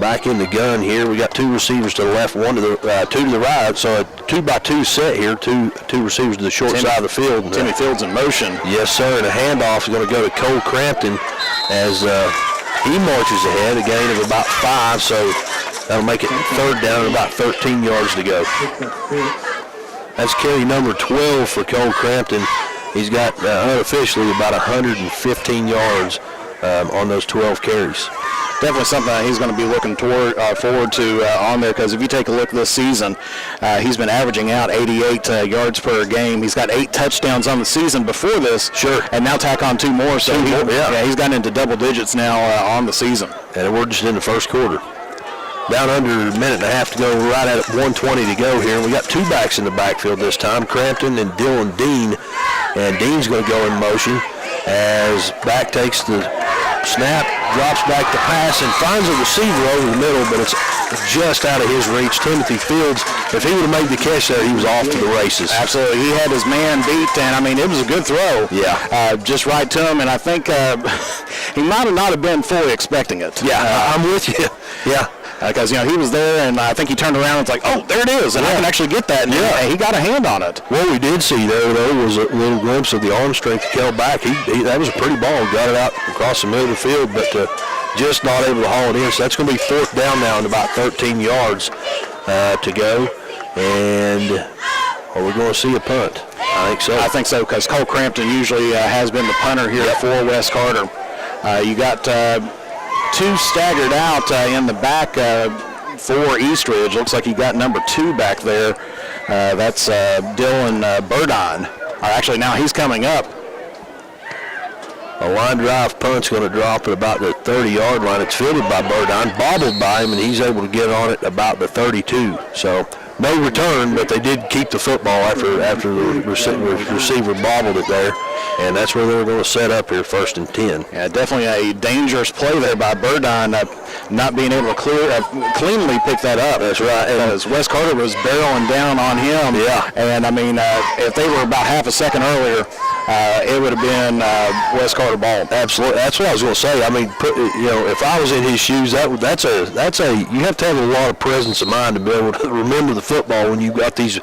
Back in the gun here, we got two receivers to the left, one to the two to the right. So a 2-by-2 set here, two receivers to the short side of the field. Timmy Fields in motion. Yes, sir. And a handoff is going to go to Cole Crampton as he marches ahead, a gain of about 5. So that'll make it third down and about 13 yards to go. That's carry number 12 for Cole Crampton. He's got unofficially about 115 yards on those 12 carries. Definitely something that he's going to be looking forward to on there, because if you take a look this season, he's been averaging out 88 yards per game. He's got 8 touchdowns on the season before this. Sure. And now tack on 2 more. So he's gotten into double digits now on the season. And we're just in the first quarter. Down under a minute and a half to go, right at 1:20 to go here. And we got 2 backs in the backfield this time, Crampton and Dylan Dean. And Dean's going to go in motion as back takes the snap, drops back the pass, and finds a receiver over the middle, but it's just out of his reach. Timothy Fields, if he would have made the catch there, he was off to the races. Absolutely. He had his man beat, and, it was a good throw. Yeah. Just right to him, and I think he might not have been fully expecting it. Yeah, I'm with you. Yeah. Because, he was there, and I think he turned around and it's like, oh, there it is, and I can actually get that. And he got a hand on it. What we did see there, though, was a little glimpse of the arm strength of Kel back. That was a pretty ball. Got it out across the middle of the field, but just not able to haul it in. So that's going to be fourth down now and about 13 yards to go. And are we going to see a punt? I think so. I think so, because Cole Crampton usually has been the punter here for Wes Carter. You got 2 staggered out in the back for East Ridge. Looks like you got number 2 back there. That's Dylan Burdine. Actually, now he's coming up. A line drive punt's going to drop at about the 30-yard line. It's fielded by Burdine, bobbled by him, and he's able to get on it about the 32. So no return, but they did keep the football after the receiver bobbled it there. And that's where they were going to set up here, 1st and 10. Yeah, definitely a dangerous play there by Burdine, not being able to cleanly pick that up. That's right. As Wes Carter was barreling down on him. Yeah. And, if they were about half a second earlier, it would have been Wes Carter ball. Absolutely. That's what I was going to say. If I was in his shoes, that's a you have to have a lot of presence of mind to be able to remember the football when you've got these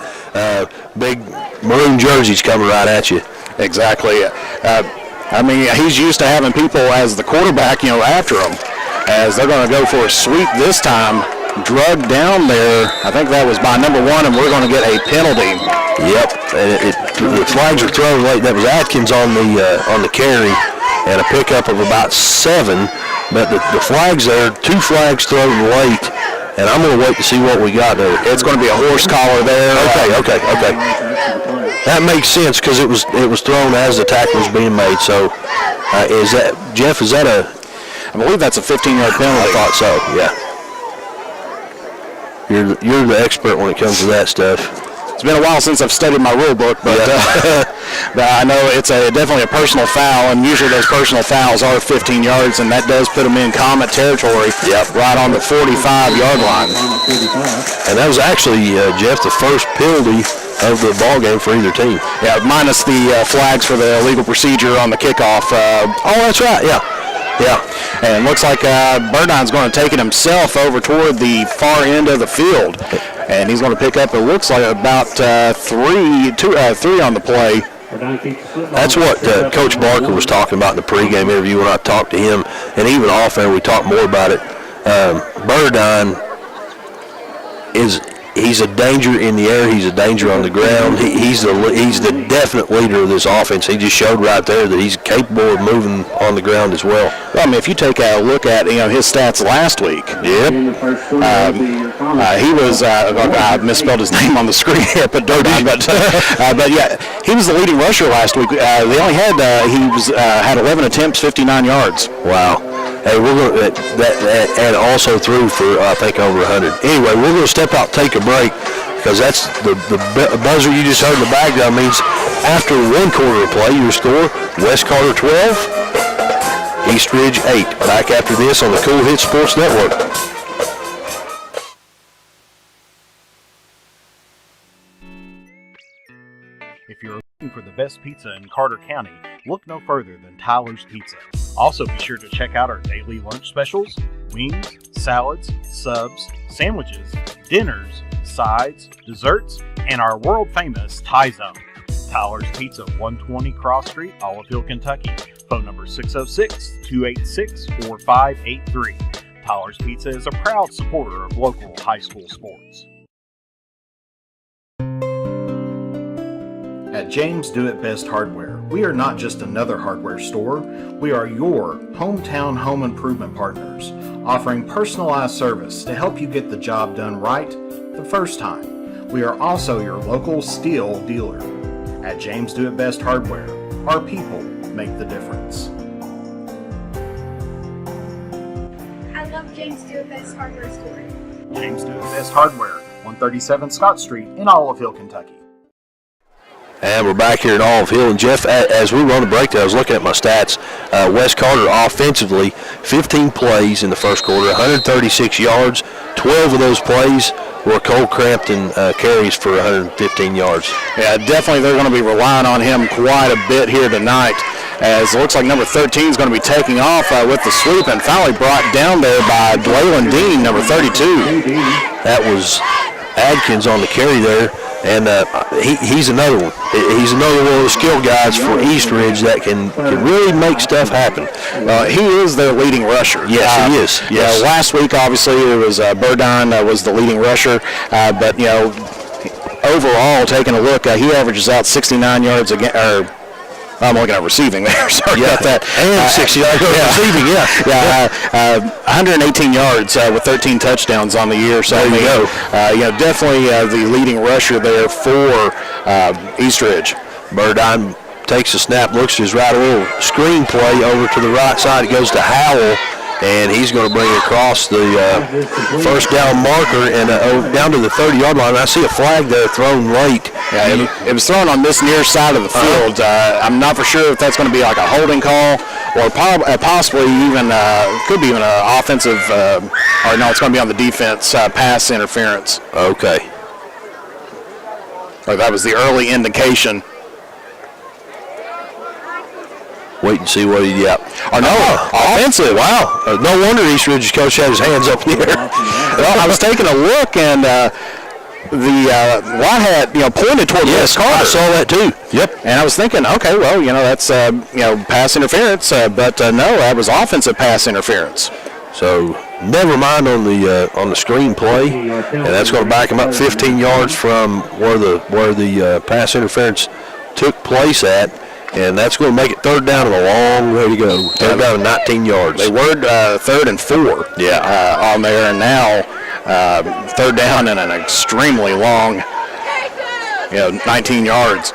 big maroon jerseys coming right at you. Exactly. He's used to having people as the quarterback, after him, as they're going to go for a sweep this time. Drugged down there. I think that was by number 1, and we're going to get a penalty. Yep. The flags are thrown late. That was Atkins on the carry, and a pickup of about 7. But the flags there, 2 flags thrown late, and I'm going to wait to see what we got there. It's going to be a horse collar there. Okay. That makes sense because it was thrown as the tackle was being made. So, is that Jeff? Is that I believe that's a 15-yard penalty. I thought so. Yeah. You're the expert when it comes to that stuff. It's been a while since I've studied my rule book, but, but I know it's definitely a personal foul, and usually those personal fouls are 15 yards, and that does put them in Comet territory, right on the 45-yard line. And that was actually, Jeff, the first penalty of the ball game for either team. Yeah, minus the flags for the illegal procedure on the kickoff. Oh, that's right, yeah. And it looks like Burdine's going to take it himself over toward the far end of the field. And he's going to pick up, it looks like, about three on the play. That's what Coach Barker was talking about in the pregame interview when I talked to him. And even off air, we talked more about it. Burdine he's a danger in the air. He's a danger on the ground. He's the definite leader of this offense. He just showed right there that he's capable of moving on the ground as well. Well, I mean, if you take a look at his stats last week, he was I misspelled his name on the screen here, but yeah, he was the leading rusher last week. They only had had 11 attempts, 59 yards. Wow. Hey, we're going to and also threw for I think over 100. Anyway, we're going to step out, take a break, because that's the buzzer you just heard in the background means after one quarter of play, your score: West Carter 12, East Ridge 8. Back after this on the Cool Hits Sports Network. If you're looking for the best pizza in Carter County, look no further than Tyler's Pizza. Also, be sure to check out our daily lunch specials: wings, salads, subs, sandwiches, dinners, sides, desserts, and our world-famous Thai Zone. Tyler's Pizza, 120 Cross Street, Olive Hill, Kentucky. Phone number 606-286-4583. Tyler's Pizza is a proud supporter of local high school sports. At James Do It Best Hardware, we are not just another hardware store, we are your hometown home improvement partners, offering personalized service to help you get the job done right the first time. We are also your local steel dealer. At James Do It Best Hardware, our people make the difference. I love James Do It Best Hardware store. James Do It Best Hardware, 137 Scott Street in Olive Hill, Kentucky. And we're back here in Olive Hill. And, Jeff, as we run the break there, I was looking at my stats. West Carter offensively, 15 plays in the first quarter, 136 yards. 12 of those plays were Cole Crampton carries for 115 yards. Yeah, definitely they're going to be relying on him quite a bit here tonight, as it looks like number 13 is going to be taking off with the sweep and finally brought down there by Dwaylon Dean, number 32. That was Adkins on the carry there. And he's another one. He's another one of the skill guys for East Ridge that can really make stuff happen. He is their leading rusher. Yes, he is. Yes. Last week, obviously, it was Burdine was the leading rusher. But, overall, taking a look, he averages out 69 yards again. I'm looking at receiving there. Sorry about that. And 60 yards receiving, 118 yards with 13 touchdowns on the year. So there you go. Definitely the leading rusher there for East Ridge. Burdine takes a snap, looks to his right, a little screen play over to the right side. It goes to Howell, and he's going to bring it across the first down marker and down to the 30-yard line. I see a flag there thrown late. Yeah, it was thrown on this near side of the field. I'm not for sure if that's going to be like a holding call or possibly even could be even an offensive or no, it's going to be on the defense pass interference. Okay. Or that was the early indication. Wait and see what he offensive. Wow. No wonder East Ridge's coach had his hands up in the air. Well, I was taking a look, and the white hat, pointed toward West Carter. I saw that too. Yep. And I was thinking, okay, well, that's pass interference, but no, that was offensive pass interference. So never mind on the screen play, and that's going to back him up 15 yards from where the pass interference took place at. And that's going to make it third down and a long way to go. Third down and 19 yards. They were third and 4 on there, and now third down and an extremely long 19 yards.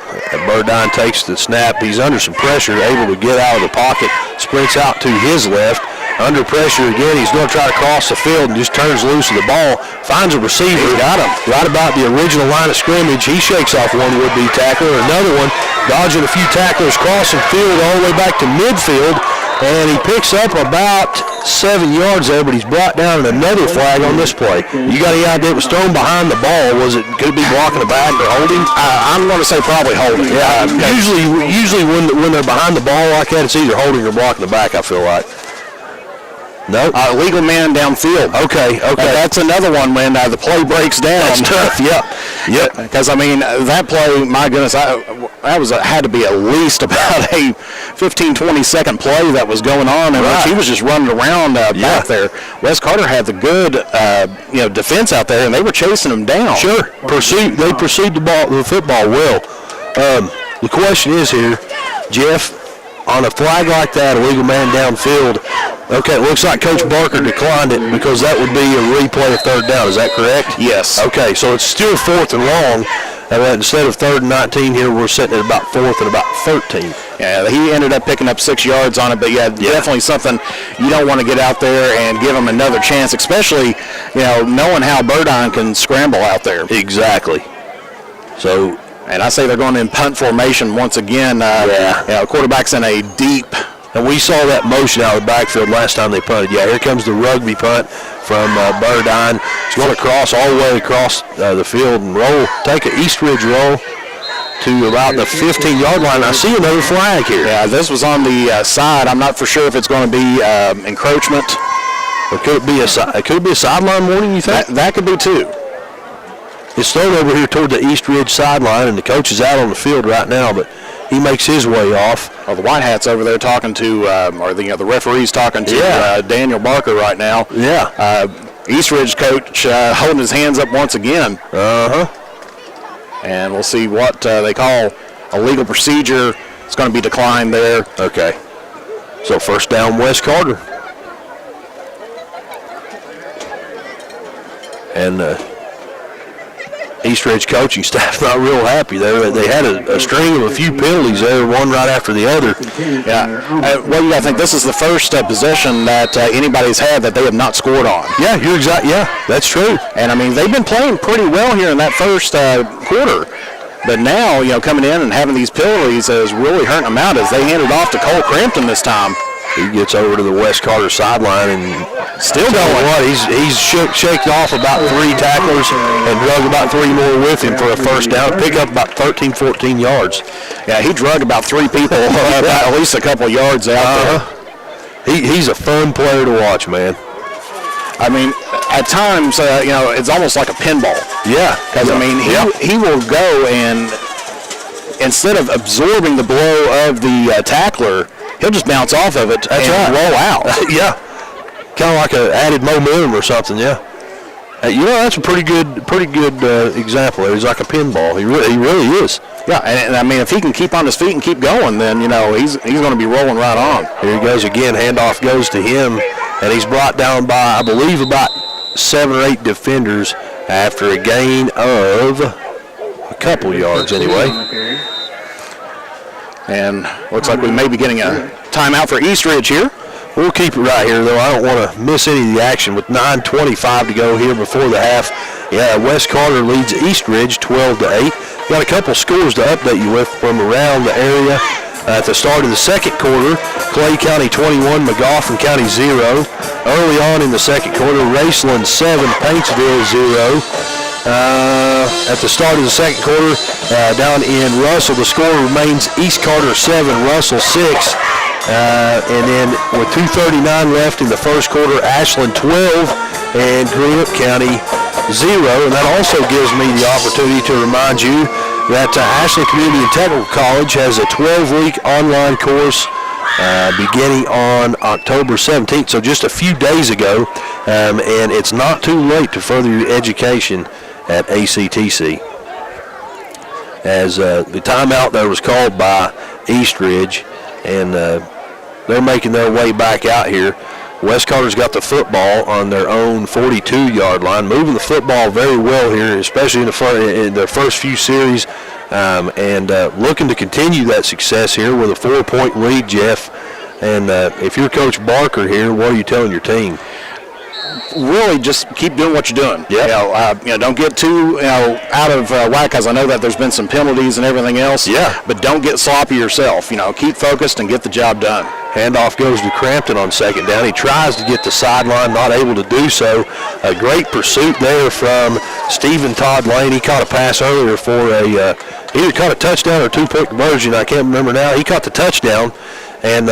Burdine takes the snap. He's under some pressure, able to get out of the pocket, sprints out to his left, under pressure again. He's going to try to cross the field and just turns loose of the ball. Finds a receiver. He's got him right about the original line of scrimmage. He shakes off one would-be tackler. Another one dodging a few tacklers, crossing field all the way back to midfield. And he picks up about 7 yards there, but he's brought down another flag on this play. You got any idea it was thrown behind the ball? Could it be blocking the back or holding? I'm going to say probably holding. Yeah, usually when they're behind the ball like that, it's either holding or blocking the back, I feel like. No? Legal man downfield. Okay. That's another one when the play breaks down. That's tough, yep. Because, I mean, that play, my goodness, had to be at least about a 15, 20-second play that was going on, in which he was just running around back there. Wes Carter had the good, defense out there, and they were chasing him down. Sure. They pursued the football well. The question is here, Jeff, on a flag like that, a legal man downfield, okay, it looks like Coach Barker declined it because that would be a replay of third down. Is that correct? Yes. Okay, so it's still 4th and long. Instead of 3rd and 19 here, we're sitting at about 4th and about 13. Yeah, he ended up picking up 6 yards on it, but definitely something you don't want to get out there and give him another chance, especially, knowing how Burdine can scramble out there. Exactly. So, and I say they're going in punt formation once again. Quarterback's in a deep. And we saw that motion out of the backfield last time they punted. Yeah, here comes the rugby punt from Burdine. He's going to cross all the way across the field and take an East Ridge roll to about the 15-yard line. I see another flag here. Yeah, this was on the side. I'm not for sure if it's going to be encroachment. Or could it be a sideline warning, you think? That could be too. It's thrown over here toward the East Ridge sideline, and the coach is out on the field right now, but he makes his way off. Oh, the White Hat's over there talking to, the referee's talking to Daniel Barker right now. Yeah. East Ridge coach holding his hands up once again. Uh-huh. And we'll see what they call a legal procedure. It's going to be declined there. Okay. So first down, Wes Carter. And East Ridge coaching staff not real happy. They had a string of a few penalties there, one right after the other. Yeah. I think this is the first possession that anybody's had that they have not scored on. Yeah, you're exactly. Yeah, that's true. And I mean, they've been playing pretty well here in that first quarter. But now, coming in and having these penalties is really hurting them out as they hand it off to Cole Crampton this time. He gets over to the Wes Carter sideline and still going. He's shaken off about 3 tacklers and drug about 3 more with him for a first down. Pick up about 13, 14 yards. Yeah, he drug about 3 people at least a couple yards out there. He's a fun player to watch, man. I mean, at times, it's almost like a pinball. Yeah. Because, he will go and instead of absorbing the blow of the tackler, he'll just bounce off of it and roll out. Yeah. Kind of like an added momentum or something, yeah. That's a pretty good example. He's like a pinball. He really is. Yeah, and I mean, if he can keep on his feet and keep going, then, he's going to be rolling right on. Here he goes again. Handoff goes to him, and he's brought down by, I believe, about 7 or 8 defenders after a gain of a couple yards anyway. And looks like we may be getting a timeout for East Ridge here. We'll keep it right here, though. I don't want to miss any of the action with 9:25 to go here before the half. Yeah, Wes Carter leads East Ridge 12-8. Got a couple scores to update you with from around the area. At the start of the second quarter, Clay County 21, McGoffin County 0. Early on in the second quarter, Raceland 7, Paintsville 0. At the start of the second quarter, down in Russell, the score remains East Carter 7, Russell 6. And then with 2:39 left in the first quarter, Ashland 12 and Greenup County 0. And that also gives me the opportunity to remind you that Ashland Community and Technical College has a 12-week online course beginning on October 17th, so just a few days ago. And it's not too late to further your education at ACTC. As the timeout there was called by East Ridge, and they're making their way back out here. Wes Carter's got the football on their own 42-yard line, moving the football very well here, especially in their first few series, and looking to continue that success here with a 4-point lead, Jeff. And if you're Coach Barker here, what are you telling your team? Really just keep doing what you're doing. Don't get too out of whack, because I know that there's been some penalties and everything else. Yeah. But don't get sloppy yourself. Keep focused and get the job done. Handoff goes to Crampton on second down. He tries to get the sideline, not able to do so. A great pursuit there from Stephen Todd Lane. He caught a pass earlier for either caught a touchdown or a 2-point conversion. I can't remember now. He caught the touchdown and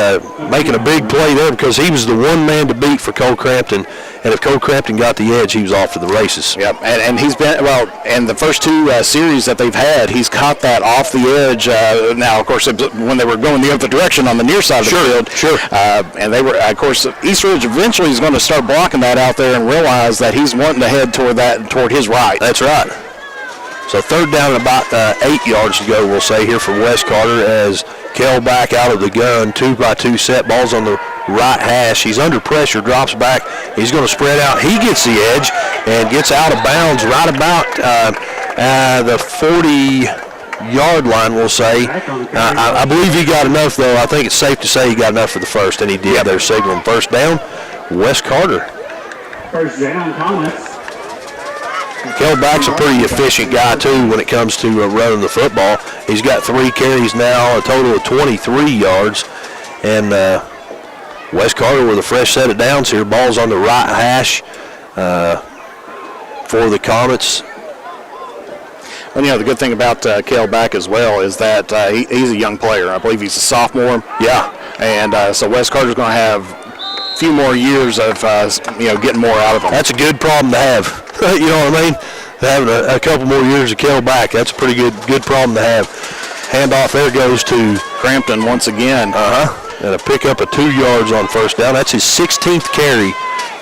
making a big play there because he was the one man to beat for Cole Crampton. And if Cole Crampton got the edge, he was off to the races. Yep, and he's been, in the first two series that they've had, he's caught that off the edge. Now, of course, when they were going the other direction on the near side of the field. Sure. And they were, of course, East Ridge eventually is going to start blocking that out there and realize that he's wanting to head toward his right. That's right. So third down and about 8 yards to go, we'll say, here for West Carter as Kell back out of the gun, 2-by-2 set, ball's on the right hash. He's under pressure, drops back. He's going to spread out. He gets the edge and gets out of bounds right about the 40-yard line, we'll say. I believe he got enough, though. I think it's safe to say he got enough for the first, and he did. They're signaling first down, West Carter. First down, Thomas. Kell Back's a pretty efficient guy, too, when it comes to running the football. He's got 3 carries now, a total of 23 yards. And West Carter with a fresh set of downs here. Ball's on the right hash for the Comets. Well, the good thing about Kell Back as well is that he's a young player. I believe he's a sophomore. Yeah. And so West Carter's going to have a few more years of, getting more out of him. That's a good problem to have. You know what I mean? Having a couple more years of Kell Back, that's a pretty good problem to have. Handoff there goes to Crampton once again. And a pickup of 2 yards on first down. That's his 16th carry,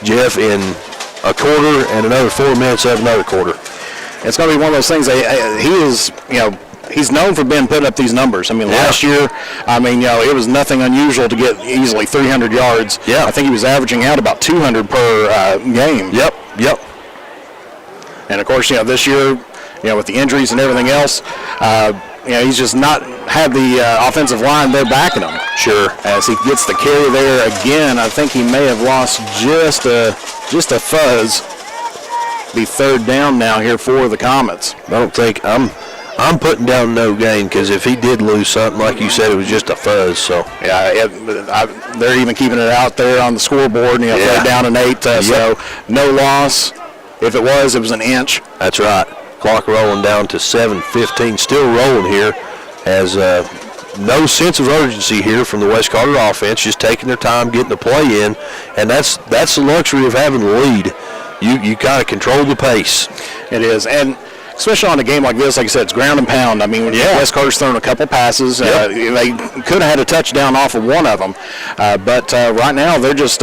Jeff, in a quarter and another 4 minutes of another quarter. It's going to be one of those things. He is, he's known for putting up these numbers. I mean, last year, it was nothing unusual to get easily 300 yards. Yeah. I think he was averaging out about 200 per game. Yep. And, of course, this year, with the injuries and everything else, he's just not had the offensive line there backing him. Sure. As he gets the carry there again, I think he may have lost just a fuzz. Be third down now here for the Comets. I don't think I'm putting down no gain because if he did lose something, like you said, it was just a fuzz. So yeah, they're even keeping it out there on the scoreboard. Third down and 8. So no loss. If it was an inch. That's right. Clock rolling down to 7:15. Still rolling here. Has no sense of urgency here from the West Carter offense. Just taking their time, getting the play in, and that's the luxury of having the lead. You kind of control the pace. It is, and especially on a game like this, like I said, it's ground and pound. I mean, when West Carter's thrown a couple passes, they could have had a touchdown off of one of them, but right now they're just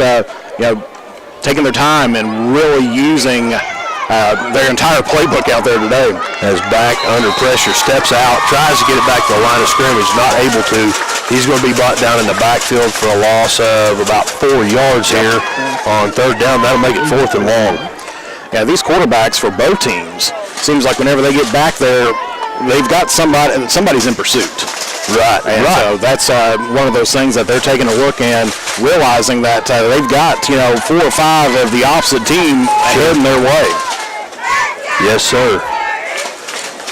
taking their time and really using their entire playbook out there today. As Back under pressure, steps out, tries to get it back to the line of scrimmage, not able to. He's going to be brought down in the backfield for a loss of about 4 yards here on third down. That'll make it 4th and long. Yeah, these quarterbacks for both teams, seems like whenever they get back there, they've got somebody's in pursuit. Right, and so that's one of those things that they're taking a look and realizing that they've got 4 or 5 of the opposite team heading their way. Yes, sir.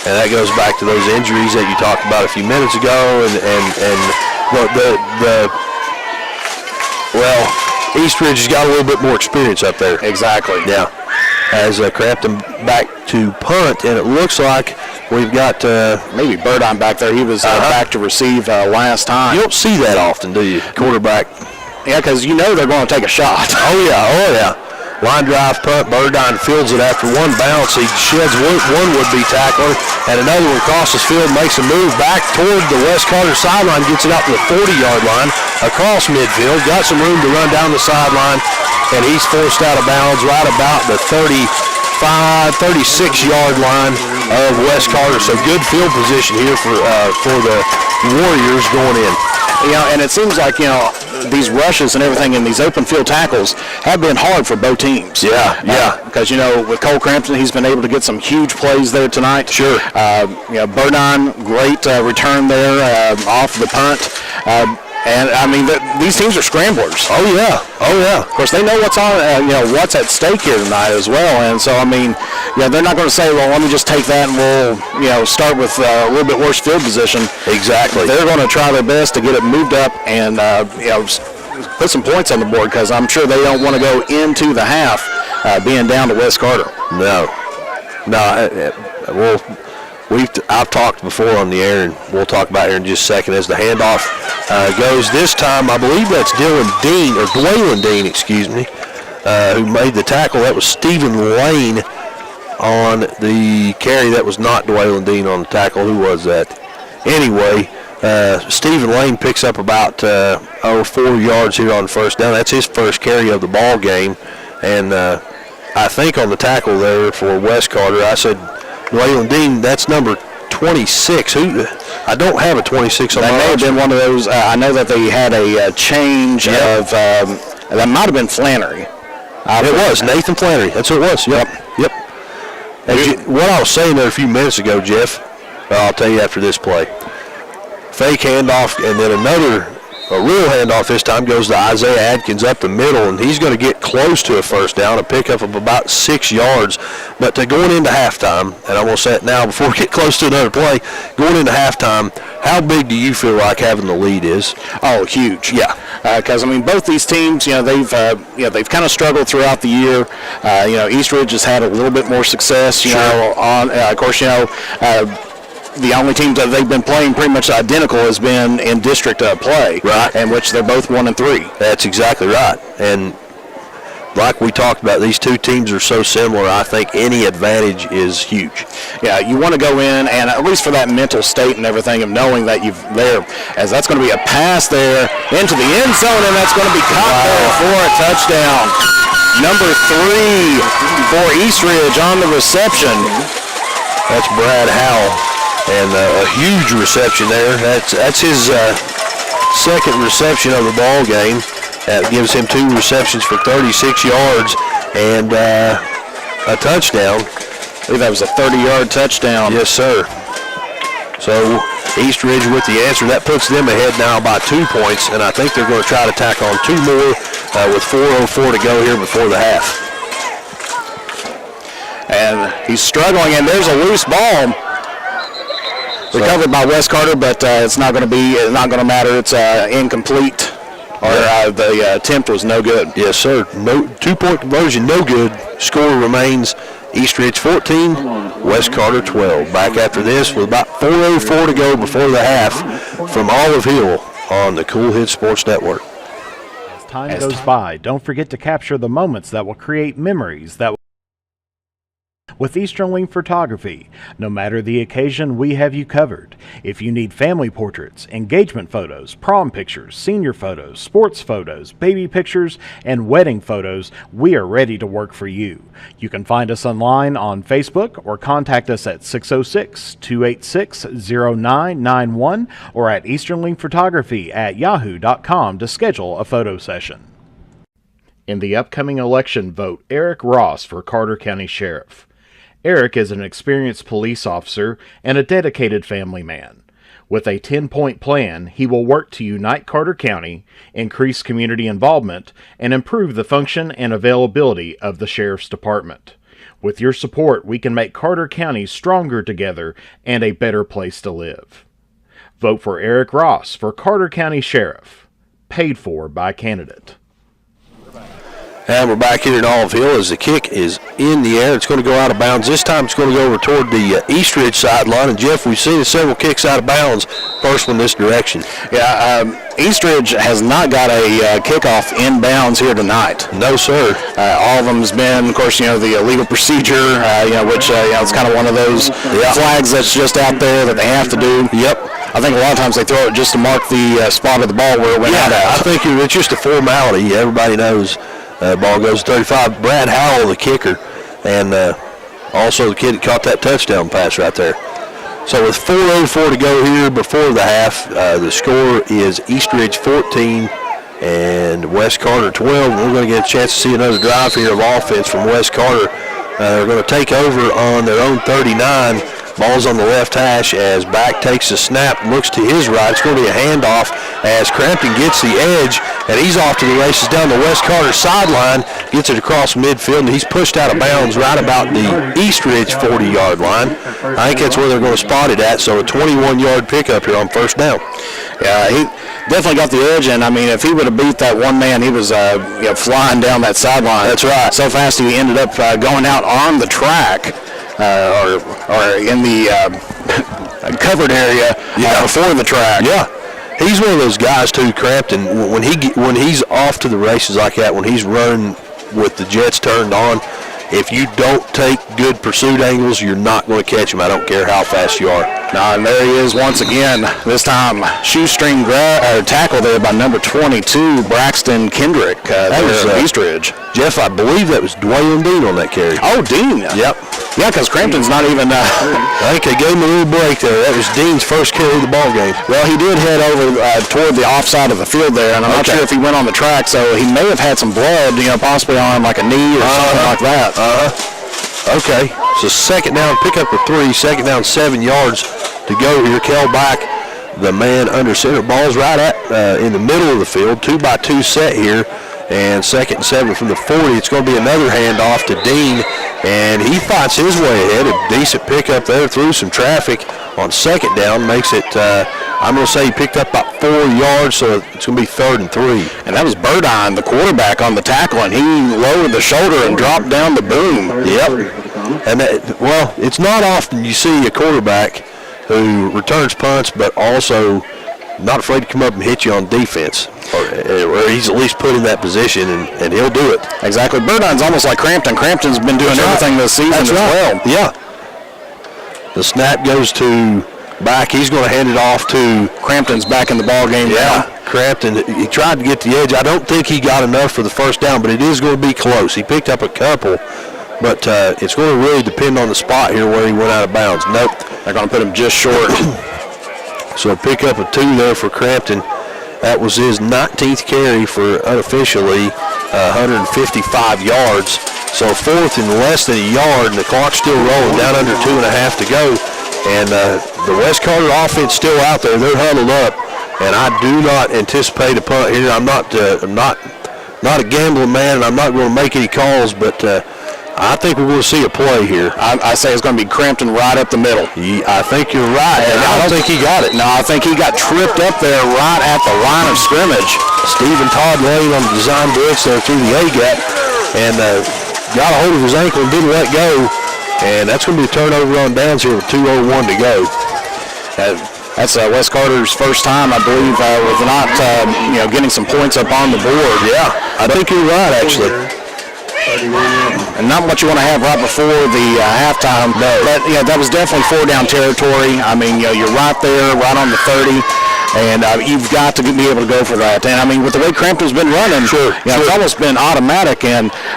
And that goes back to those injuries that you talked about a few minutes ago, East Ridge has got a little bit more experience up there. Exactly. Yeah. As Crampton back to punt, and it looks like we've got maybe Burdine back there. He was back to receive last time. You don't see that often, do you? Quarterback. Yeah, because they're going to take a shot. Oh yeah. Line drive punt. Burdine fields it after one bounce. He sheds one would-be tackler, and another one crosses field, makes a move back toward the West Carter sideline, gets it out to the 40-yard line, across midfield, got some room to run down the sideline, and he's forced out of bounds right about the 36-yard line of West Carter. So good field position here for the Warriors going in. And it seems like, these rushes and everything and these open field tackles have been hard for both teams. Yeah. Because, with Cole Crampton, he's been able to get some huge plays there tonight. Sure. Burdine, great return there off the punt. And I mean, these teams are scramblers. Oh yeah. Of course, they know what's on, what's at stake here tonight as well. And so, I mean, they're not going to say, well, let me just take that and we'll, start with a little bit worse field position. Exactly. They're going to try their best to get it moved up and, put some points on the board, because I'm sure they don't want to go into the half being down to West Carter. No. I've talked before on the air, and we'll talk about it here in just a second as the handoff goes. This time, I believe that's Dwaylen Dean, who made the tackle. That was Stephen Lane on the carry. That was not Dwaylen Dean on the tackle. Who was that? Anyway, Stephen Lane picks up about 4 yards here on first down. That's his first carry of the ball game. And I think on the tackle there for West Carter, I said Dwaylen Dean, that's number 26. I don't have a 26 on my That may have been one of those. I know that they had a change of, that might have been Flannery. It was Nathan Flannery. That's what it was. Yep. What I was saying there a few minutes ago, Jeff, I'll tell you after this play. Fake handoff, and then a real handoff this time goes to Isaiah Adkins up the middle, and he's going to get close to a first down, a pickup of about 6 yards. But going into halftime, and I'm going to say it now before we get close to another play, going into halftime, how big do you feel like having the lead is? Oh, huge. Yeah. Because, both these teams, they've kind of struggled throughout the year. East Ridge has had a little bit more success, of course, the only teams that they've been playing pretty much identical has been in district play, right? In which they're both 1-3. That's exactly right. And like we talked about, these two teams are so similar. I think any advantage is huge. Yeah, you want to go in, and at least for that mental state and everything of knowing that you've there, as that's going to be a pass there into the end zone, and that's going to be caught there for a touchdown. Number 3 for East Ridge on the reception. That's Brad Howell. And a huge reception there. That's his second reception of the ball game. That gives him 2 receptions for 36 yards and a touchdown. I believe that was a 30-yard touchdown. Yes, sir. So East Ridge with the answer. That puts them ahead now by 2 points, and I think they're going to try to tack on 2 more with 4:04 to go here before the half. And he's struggling, and there's a loose ball. Recovered by West Carter, but it's not going to matter. It's incomplete, or the attempt was no good. Yes, sir. No 2-point conversion, no good. Score remains East Ridge 14, West Carter 12. Back after this with about 4:04 to go before the half from Olive Hill on the Cool Hits Sports Network. As time goes by, don't forget to capture the moments that will create memories that with Eastern Wing Photography. No matter the occasion, we have you covered. If you need family portraits, engagement photos, prom pictures, senior photos, sports photos, baby pictures, and wedding photos, we are ready to work for you. You can find us online on Facebook or contact us at 606-286-0991 or at easternwingphotography@yahoo.com to schedule a photo session. In the upcoming election, vote Eric Ross for Carter County Sheriff. Eric is an experienced police officer and a dedicated family man. With a 10-point plan, he will work to unite Carter County, increase community involvement, and improve the function and availability of the Sheriff's Department. With your support, we can make Carter County stronger together and a better place to live. Vote for Eric Ross for Carter County Sheriff. Paid for by candidate. And we're back here in Olive Hill as the kick is in the air. It's going to go out of bounds. This time it's going to go over toward the East Ridge sideline. And, Jeff, we've seen several kicks out of bounds. First one this direction. Yeah, East Ridge has not got a kickoff in bounds here tonight. No, sir. All of them has been, of course, the illegal procedure, which it's kind of one of those flags that's just out there that they have to do. Yep. I think a lot of times they throw it just to mark the spot of the ball where it went out. I think it's just a formality. Everybody knows. Ball goes to 35. Brad Howell, the kicker, and also the kid that caught that touchdown pass right there. So with 4:04 to go here before the half, the score is East Ridge 14 and West Carter 12. We're going to get a chance to see another drive here of offense from West Carter. They're going to take over on their own 39. Ball's on the left hash as back takes the snap, looks to his right. It's going to be a handoff as Crampton gets the edge, and he's off to the races down the West Carter sideline, gets it across midfield, and he's pushed out of bounds right about the East Ridge 40-yard line. I think that's where they're going to spot it at, so a 21-yard pickup here on first down. Yeah, he definitely got the edge, and I mean, if he would have beat that one man, he was flying down that sideline. That's right. So fast he ended up going out on the track or in the covered area before the track. Yeah. He's one of those guys too, Crampton. When he's off to the races like that, when he's running with the jets turned on, if you don't take good pursuit angles, you're not going to catch him. I don't care how fast you are. Now, and there he is once again. This time, shoestring tackle there by number 22, Braxton Kendrick. That was East Ridge. Jeff, I believe that was Dwayne Dean on that carry. Oh, Dean. Yep. Yeah, because Crampton's not even. I think they gave him a little break there. That was Dean's first carry of the ball game. Well, he did head over toward the offside of the field there, and I'm not sure if he went on the track, so he may have had some blood, possibly on like a knee or something like that. Okay, so second down, pick up a 3, second down, 7 yards to go here. Kel back, the man under center. Ball's right at in the middle of the field, 2-by-2 set here, and 2nd and 7 from the 40. It's going to be another handoff to Dean, and he fights his way ahead. A decent pickup there through some traffic on second down, makes it, I'm going to say he picked up about 4 yards, so it's going to be 3rd and 3. And that was Burdine, the quarterback, on the tackle, and he lowered the shoulder and dropped down the boom. Yep. And it's not often you see a quarterback who returns punts, but also not afraid to come up and hit you on defense, or he's at least put in that position, and he'll do it. Exactly. Burdine's almost like Crampton. Crampton's been doing everything this season as well. Yeah. The snap goes to back. He's going to hand it off to Crampton's back in the ball game. Yeah. Crampton, he tried to get the edge. I don't think he got enough for the first down, but it is going to be close. He picked up a couple, but it's going to really depend on the spot here where he went out of bounds. Nope. They're going to put him just short. So pick up a 2 there for Crampton. That was his 19th carry for unofficially 155 yards. So 4th and less than a yard, and the clock's still rolling, down under 2.5 to go. And the West Carter offense still out there. They're huddled up, and I do not anticipate a punt here. I'm not a gambling man, and I'm not going to make any calls, but I think we're going to see a play here. I say it's going to be Crampton right up the middle. I think you're right. And I don't think he got it. No, I think he got tripped up there right at the line of scrimmage. Stephen Todd laying on the design blitz there through the A-gap, and got a hold of his ankle and didn't let go. And that's going to be a turnover on downs here with 2:01 to go. That's West Carter's first time, I believe, with not getting some points up on the board. Yeah, I think you're right, actually. And not what you want to have right before the halftime. No. But that was definitely 4-down territory. I mean, you're right there, right on the 30. And you've got to be able to go for that. And, I mean, with the way Crampton's been running, it's almost been automatic.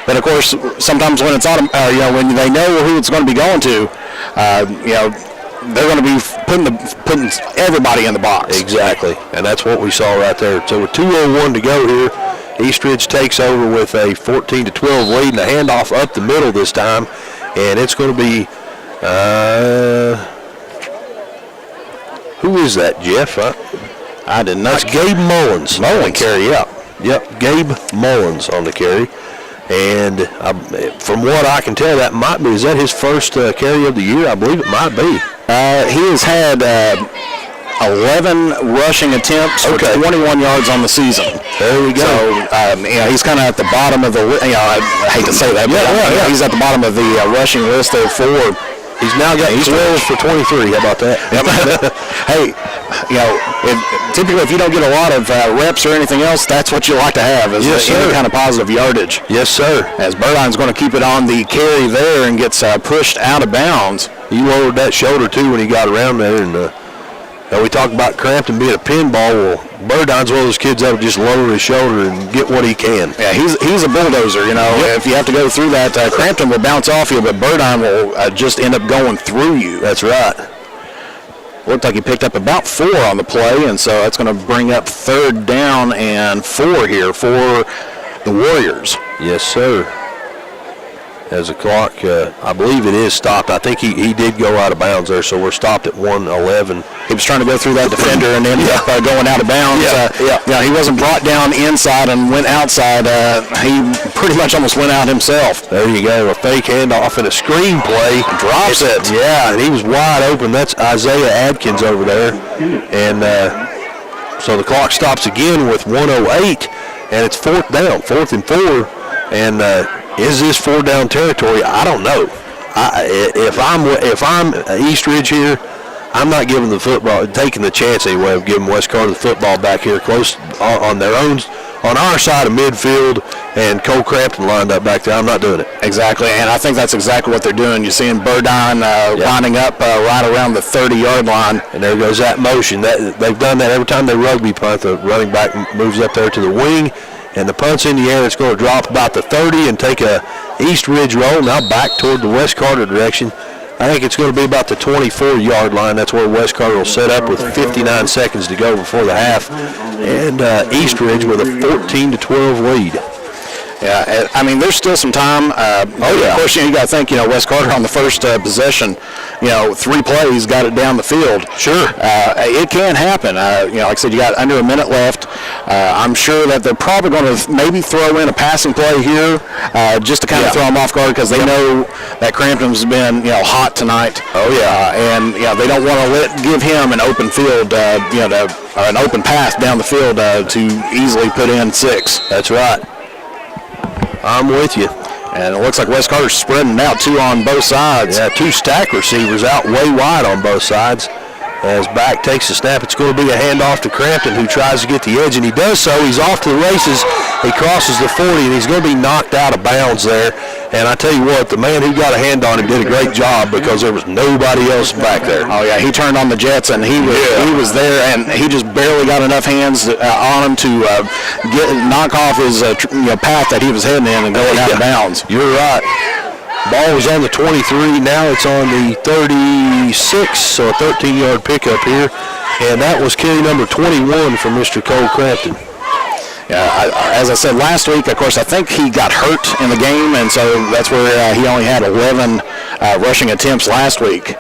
But, of course, sometimes when it's when they know who it's going to be going to, they're going to be putting everybody in the box. Exactly. And that's what we saw right there. So with 2:01 to go here, East Ridge takes over with a 14-12 lead and a handoff up the middle this time. And it's going to be who is that, Jeff? I did not. That's Gabe Mullins. Mullins carry, yep, Gabe Mullins on the carry. And from what I can tell, that might be, is that his first carry of the year? I believe it might be. He has had 11 rushing attempts for 21 yards on the season. There we go. So, he's kind of at the bottom of the, I hate to say that, but he's at the bottom of the rushing list there for. He's now got 12 for 23. How about that? Hey, typically if you don't get a lot of reps or anything else, that's what you like to have is any kind of positive yardage. Yes, sir. As Burdine's going to keep it on the carry there and gets pushed out of bounds. He lowered that shoulder, too, when he got around there. And we talk about Crampton being a pinball. Well, Burdine's one of those kids that will just lower his shoulder and get what he can. Yeah, he's a bulldozer, Yep. If you have to go through that, Crampton will bounce off you, but Burdine will just end up going through you. That's right. Looked like he picked up about 4 on the play, and so that's going to bring up 3rd down and 4 here for the Warriors. Yes, sir. as the clock, I believe it is stopped. I think he did go out of bounds there, so we're stopped at 1:11. He was trying to go through that defender and ended up going out of bounds. He wasn't brought down inside and went outside. He pretty much almost went out himself. There you go, a fake handoff and a screen play. Drops it. Yeah, and he was wide open. That's Isaiah Adkins over there. And so the clock stops again with 1:08, and it's 4th down, 4th and 4. And is this 4-down territory? I don't know. If I'm East Ridge here, I'm not giving the football, taking the chance anyway of giving West Carter the football back here close on their own, on our side of midfield, and Cole Crampton lined up back there. I'm not doing it. Exactly, and I think that's exactly what they're doing. You're seeing Burdine lining up right around the 30-yard line. And there goes that motion. They've done that every time they rugby punt. The running back moves up there to the wing, and the punt's in the air. It's going to drop about the 30 and take a East Ridge roll, now back toward the West Carter direction. I think it's going to be about the 24-yard line. That's where West Carter will set up with 59 seconds to go before the half. And East Ridge with a 14-12 lead. Yeah, I mean, there's still some time. Of course, you got to think, West Carter on the first possession, 3 plays, got it down the field. Sure. It can happen. Like I said, you got under a minute left. I'm sure that they're probably going to maybe throw in a passing play here just to kind of throw them off guard because they know that Crampton's been, hot tonight. Oh, yeah. And, they don't want to give him an open field, or an open pass down the field to easily put in 6. That's right. I'm with you. And it looks like West Carter's spreading out 2 on both sides. Yeah, 2 stack receivers out way wide on both sides. As back takes the snap, it's going to be a handoff to Crampton, who tries to get the edge, and he does so. He's off to the races. He crosses the 40, and he's going to be knocked out of bounds there. And I tell you what, the man who got a hand on him did a great job because there was nobody else back there. Oh, yeah, he turned on the Jets, and he was there, and he just barely got enough hands on him to knock off his path that he was heading in and going out of bounds. You're right. Ball was on the 23, now it's on the 36, so a 13-yard pickup here. And that was carry number 21 for Mr. Cole Crampton. Yeah, as I said last week, of course, I think he got hurt in the game, and so that's where he only had 11 rushing attempts last week.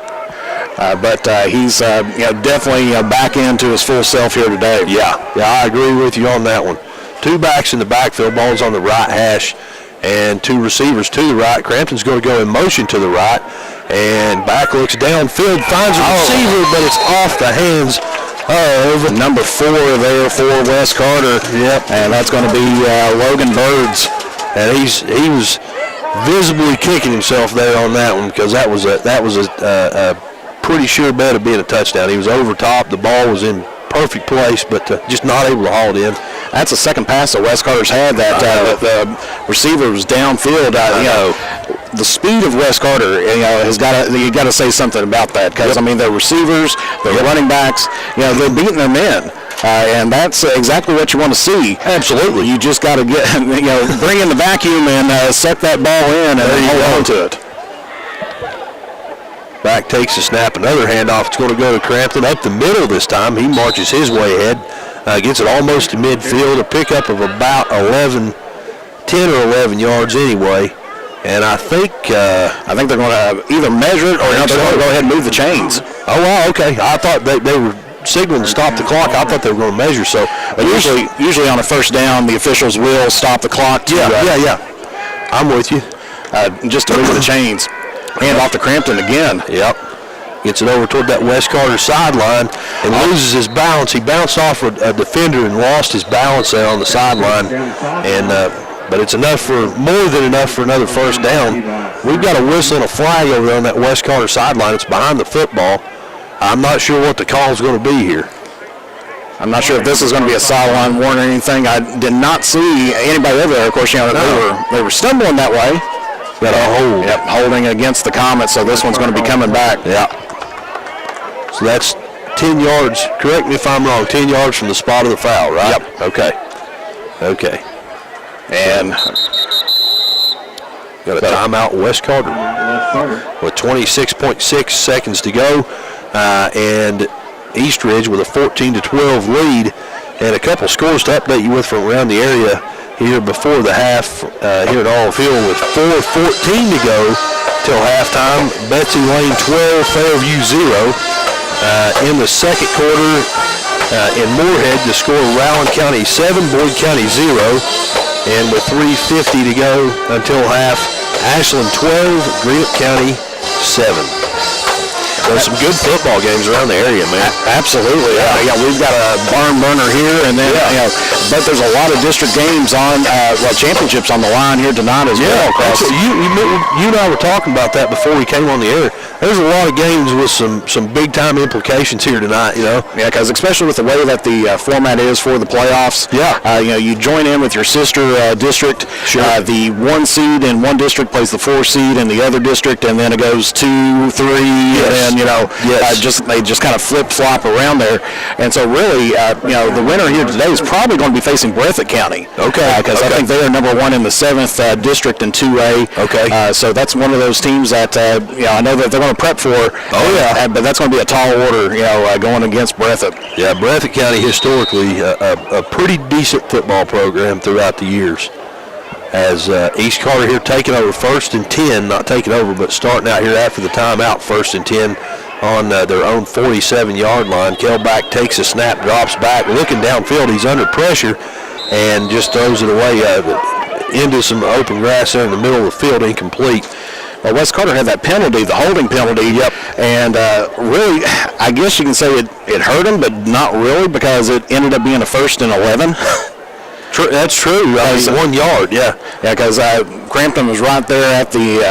But he's definitely back into his full self here today. Yeah, I agree with you on that one. 2 backs in the backfield, ball's on the right hash, and 2 receivers to the right. Crampton's going to go in motion to the right, and back looks downfield, finds a receiver, but it's off the hands of number 4 there for West Carter. Yep. And that's going to be Logan Birds. And he was visibly kicking himself there on that one because that was a pretty sure bet of being a touchdown. He was over top. The ball was in perfect place, but just not able to haul it in. That's the second pass that West Carter's had that the receiver was downfield. The speed of West Carter, has got to, you got to say something about that because I mean their receivers, their running backs, they're beating their men. And that's exactly what you want to see. Absolutely. You just got to get, bring in the vacuum and set that ball in and hold on to it. Back takes the snap, another handoff. It's going to go to Crampton up the middle this time. He marches his way ahead, gets it almost to midfield, a pickup of about 10 or 11 yards anyway. And I think they're going to either measure it or they're going to go ahead and move the chains. Oh, wow, okay. I thought they were signaling to stop the clock. I thought they were going to measure. So usually on a first down, the officials will stop the clock. Yeah. I'm with you. Just to move the chains. Hand off to Crampton again. Yep. Gets it over toward that West Carter sideline and loses his balance. He bounced off a defender and lost his balance there on the sideline. And but it's more than enough for another first down. We've got a whistle and a flag over there on that West Carter sideline. It's behind the football. I'm not sure what the call is going to be here. I'm not sure if this is going to be a sideline warning or anything. I did not see anybody over there. Of course, they were stumbling that way. Got a hold. Yep, holding against the Comets, so this one's going to be coming back. Yeah. So that's 10 yards. Correct me if I'm wrong. 10 yards from the spot of the foul, right? Yep. Okay. And got a timeout, West Carter, with 26.6 seconds to go, and East Ridge with a 14-12 lead, and a couple scores to update you with from around the area. here before the half here at All Field with 4:14 to go till halftime. Betsy Lane 12, Fairview 0. In the second quarter, in Moorhead, the score Rowan County 7, Boyd County 0. And with 3:50 to go until half, Ashland 12, Greenup County 7. There's some good football games around the area, man. Absolutely. Yeah, we've got a barn burner here, and then but there's a lot of district games on, championships on the line here tonight as well. You and I were talking about that before we came on the air. There's a lot of games with some big time implications here tonight. Yeah, because especially with the way that the format is for the playoffs. You join in with your sister district. Sure. The 1 seed in one district plays the 4 seed in the other district, and then it goes 2, 3, and then they just kind of flip-flop around there. And so really, the winner here today is probably going to be facing Breathitt County. Okay. Because I think they are number 1 in the 7th district in 2A. Okay. So that's one of those teams that, I know that they're going to prep for. But that's going to be a tall order, going against Breathitt. Yeah, Breathitt County historically a pretty decent football program throughout the years. As East Carter here taking over 1st and 10, not taking over, but starting out here after the timeout, 1st and 10 on their own 47-yard line. Kelback takes a snap, drops back, looking downfield. He's under pressure and just throws it away into some open grass there in the middle of the field, incomplete. Well, West Carter had that penalty, the holding penalty. Yep. And really, I guess you can say it hurt him, but not really, because it ended up being a 1st and 11. That's true. 1 yard, yeah. Yeah, because Crampton was right there at the,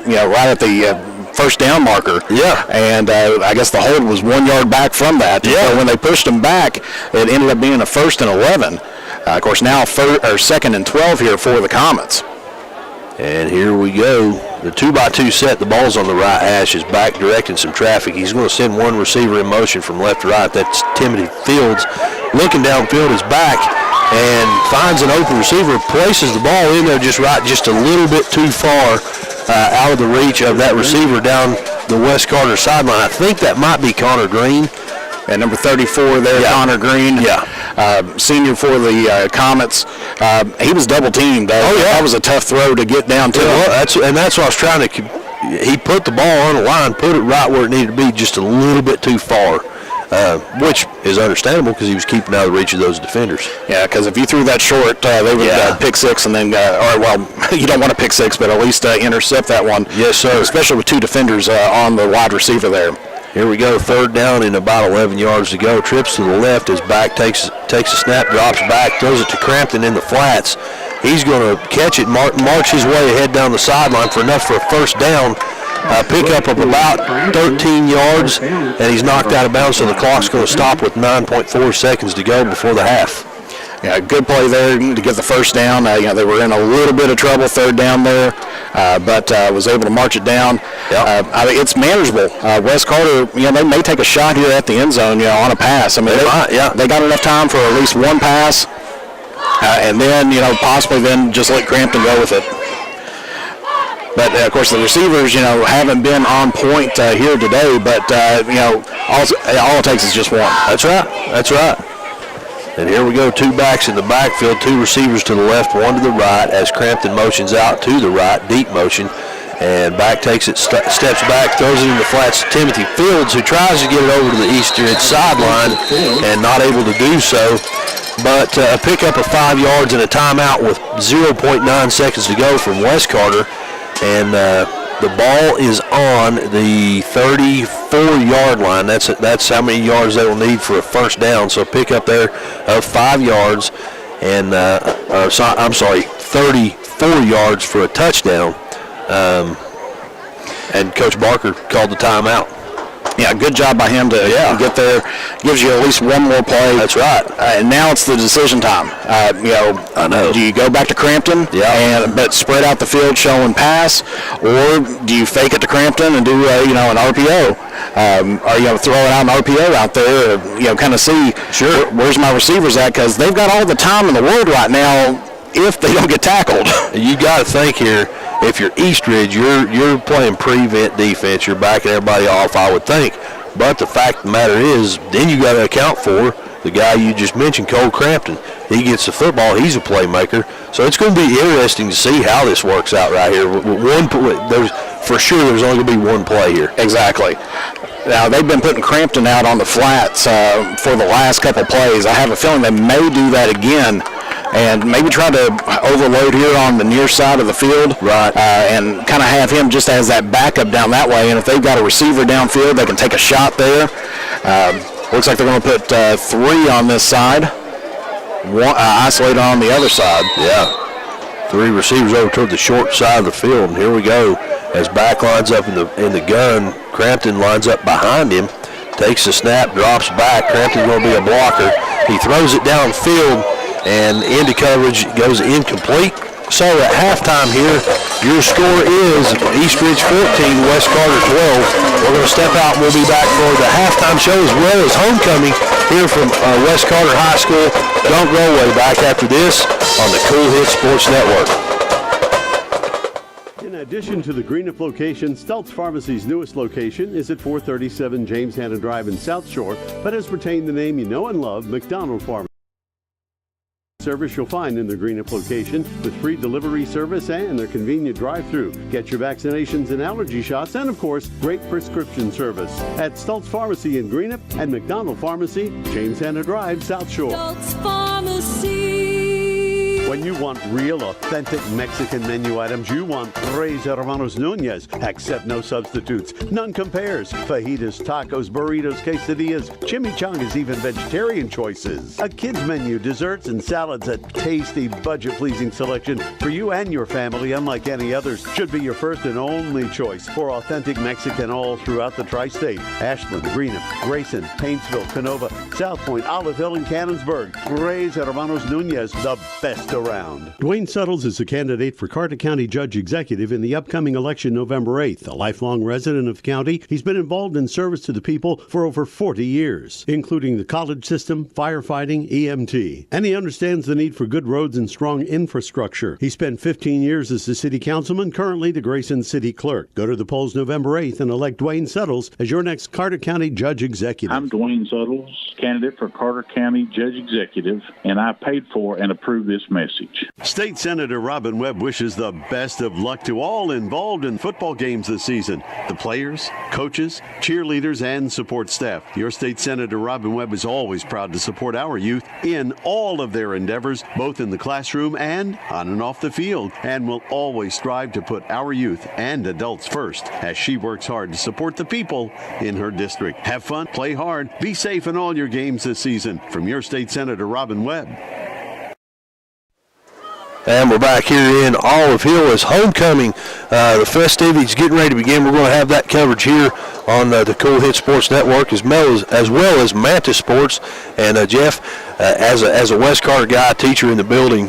right at the first down marker. Yeah. And I guess the hold was 1 yard back from that. Yeah. So when they pushed him back, it ended up being a 1st and 11. Of course, now 2nd and 12 here for the Comets. And here we go. The 2x2 set. The ball's on the right hash. Is back directing some traffic. He's going to send one receiver in motion from left to right. That's Timothy Fields. Looking downfield, is back and finds an open receiver. Places the ball in there just a little bit too far out of the reach of that receiver down the West Carter sideline. I think that might be Connor Green. And number 34 there, Connor Green. Senior for the Comets. He was double teamed. That was a tough throw to get down to. That's what I was trying to. He put the ball on the line, put it right where it needed to be, just a little bit too far, which is understandable because he was keeping out of the reach of those defenders. Yeah, because if you threw that short, they would pick six and then, you don't want to pick six, but at least intercept that one. Yes, sir. Especially with 2 defenders on the wide receiver there. Here we go, 3rd down and about 11 yards to go. Trips to the left as back takes a snap, drops back, throws it to Crampton in the flats. He's going to catch it, march his way ahead down the sideline for enough for a 1st down. Pickup of about 13 yards, and he's knocked out of bounds, so the clock's going to stop with 9.4 seconds to go before the half. Yeah, good play there to get the 1st down. They were in a little bit of trouble 3rd down there, but was able to march it down. It's manageable. West Carter, they may take a shot here at the end zone, on a pass. I mean, they got enough time for at least one pass, and then, possibly then just let Crampton go with it. But, of course, the receivers, haven't been on point here today, but, all it takes is just one. That's right. And here we go, 2 backs in the backfield, 2 receivers to the left, 1 to the right as Crampton motions out to the right, deep motion. And back takes it, steps back, throws it in the flats to Timothy Fields, who tries to get it over to the eastern sideline and not able to do so. But a pickup of 5 yards and a timeout with 0.9 seconds to go from West Carter. And the ball is on the 34-yard line. That's how many yards they will need for a 1st down. So pick up there of 5 yards and 34 yards for a touchdown. And Coach Barker called the timeout. Yeah, good job by him to get there. Gives you at least one more play. That's right. And now it's the decision time. I know. Do you go back to Crampton but spread out the field showing pass, or do you fake it to Crampton and do an RPO? Or throw it out an RPO out there, or kind of see where's my receivers at, because they've got all the time in the world right now if they don't get tackled. You got to think here. If you're Eastridge, you're playing prevent defense. You're backing everybody off, I would think. But the fact of the matter is, then you got to account for the guy you just mentioned, Cole Crampton. He gets the football. He's a playmaker. So it's going to be interesting to see how this works out right here. For sure, there's only going to be one play here. Exactly. Now, they've been putting Crampton out on the flats for the last couple plays. I have a feeling they may do that again and maybe try to overload here on the near side of the field. Right. And kind of have him just as that backup down that way. And if they've got a receiver downfield, they can take a shot there. Looks like they're going to put 3 on this side, one isolated on the other side. Yeah. 3 receivers over toward the short side of the field. And here we go. As back lines up in the gun, Crampton lines up behind him, takes the snap, drops back. Crampton's going to be a blocker. He throws it downfield, and into coverage goes incomplete. So at halftime here, your score is Eastridge 14, West Carter 12. We're going to step out and we'll be back for the halftime show as well as homecoming here from West Carter High School. Don't go away. Back after this on the Cool Hit Sports Network. In addition to the Greenup location, Stultz Pharmacy's newest location is at 437 James Hanna Drive in South Shore, but has retained the name you know and love, McDonald Pharmacy. Service you'll find in the Greenup location with free delivery service and their convenient drive-through. Get your vaccinations and allergy shots and, of course, great prescription service at Stultz Pharmacy in Greenup and McDonald Pharmacy, James Hanna Drive, South Shore. Stultz Pharmacy. When you want real, authentic Mexican menu items, you want Tres Hermanos Nunez. Accept no substitutes. None compares. Fajitas, tacos, burritos, quesadillas, chimichangas, even vegetarian choices. A kids menu, desserts and salads, a tasty, budget-pleasing selection for you and your family, unlike any others. Should be your first and only choice for authentic Mexican all throughout the tri-state. Ashland, Greenup, Grayson, Paintsville, Canova, South Point, Olive Hill, and Cannonsburg. Tres Hermanos Nunez, the best around. Dwayne Suttles is a candidate for Carter County Judge Executive in the upcoming election November 8th. A lifelong resident of the county, he's been involved in service to the people for over 40 years, including the college system, firefighting, EMT. And he understands the need for good roads and strong infrastructure. He spent 15 years as the city councilman, currently the Grayson City Clerk. Go to the polls November 8th and elect Dwayne Suttles as your next Carter County Judge Executive. I'm Dwayne Suttles, candidate for Carter County Judge Executive, and I paid for and approved this message. State Senator Robin Webb wishes the best of luck to all involved in football games this season. The players, coaches, cheerleaders, and support staff. Your State Senator Robin Webb is always proud to support our youth in all of their endeavors, both in the classroom and on and off the field, and will always strive to put our youth and adults first as she works hard to support the people in her district. Have fun, play hard, be safe in all your games this season. From your State Senator Robin Webb. And we're back here in Olive Hill as homecoming. The festivities getting ready to begin. We're going to have that coverage here on the Cool Hit Sports Network as well as Mantis Sports. And Jeff, as a West Carter guy, teacher in the building,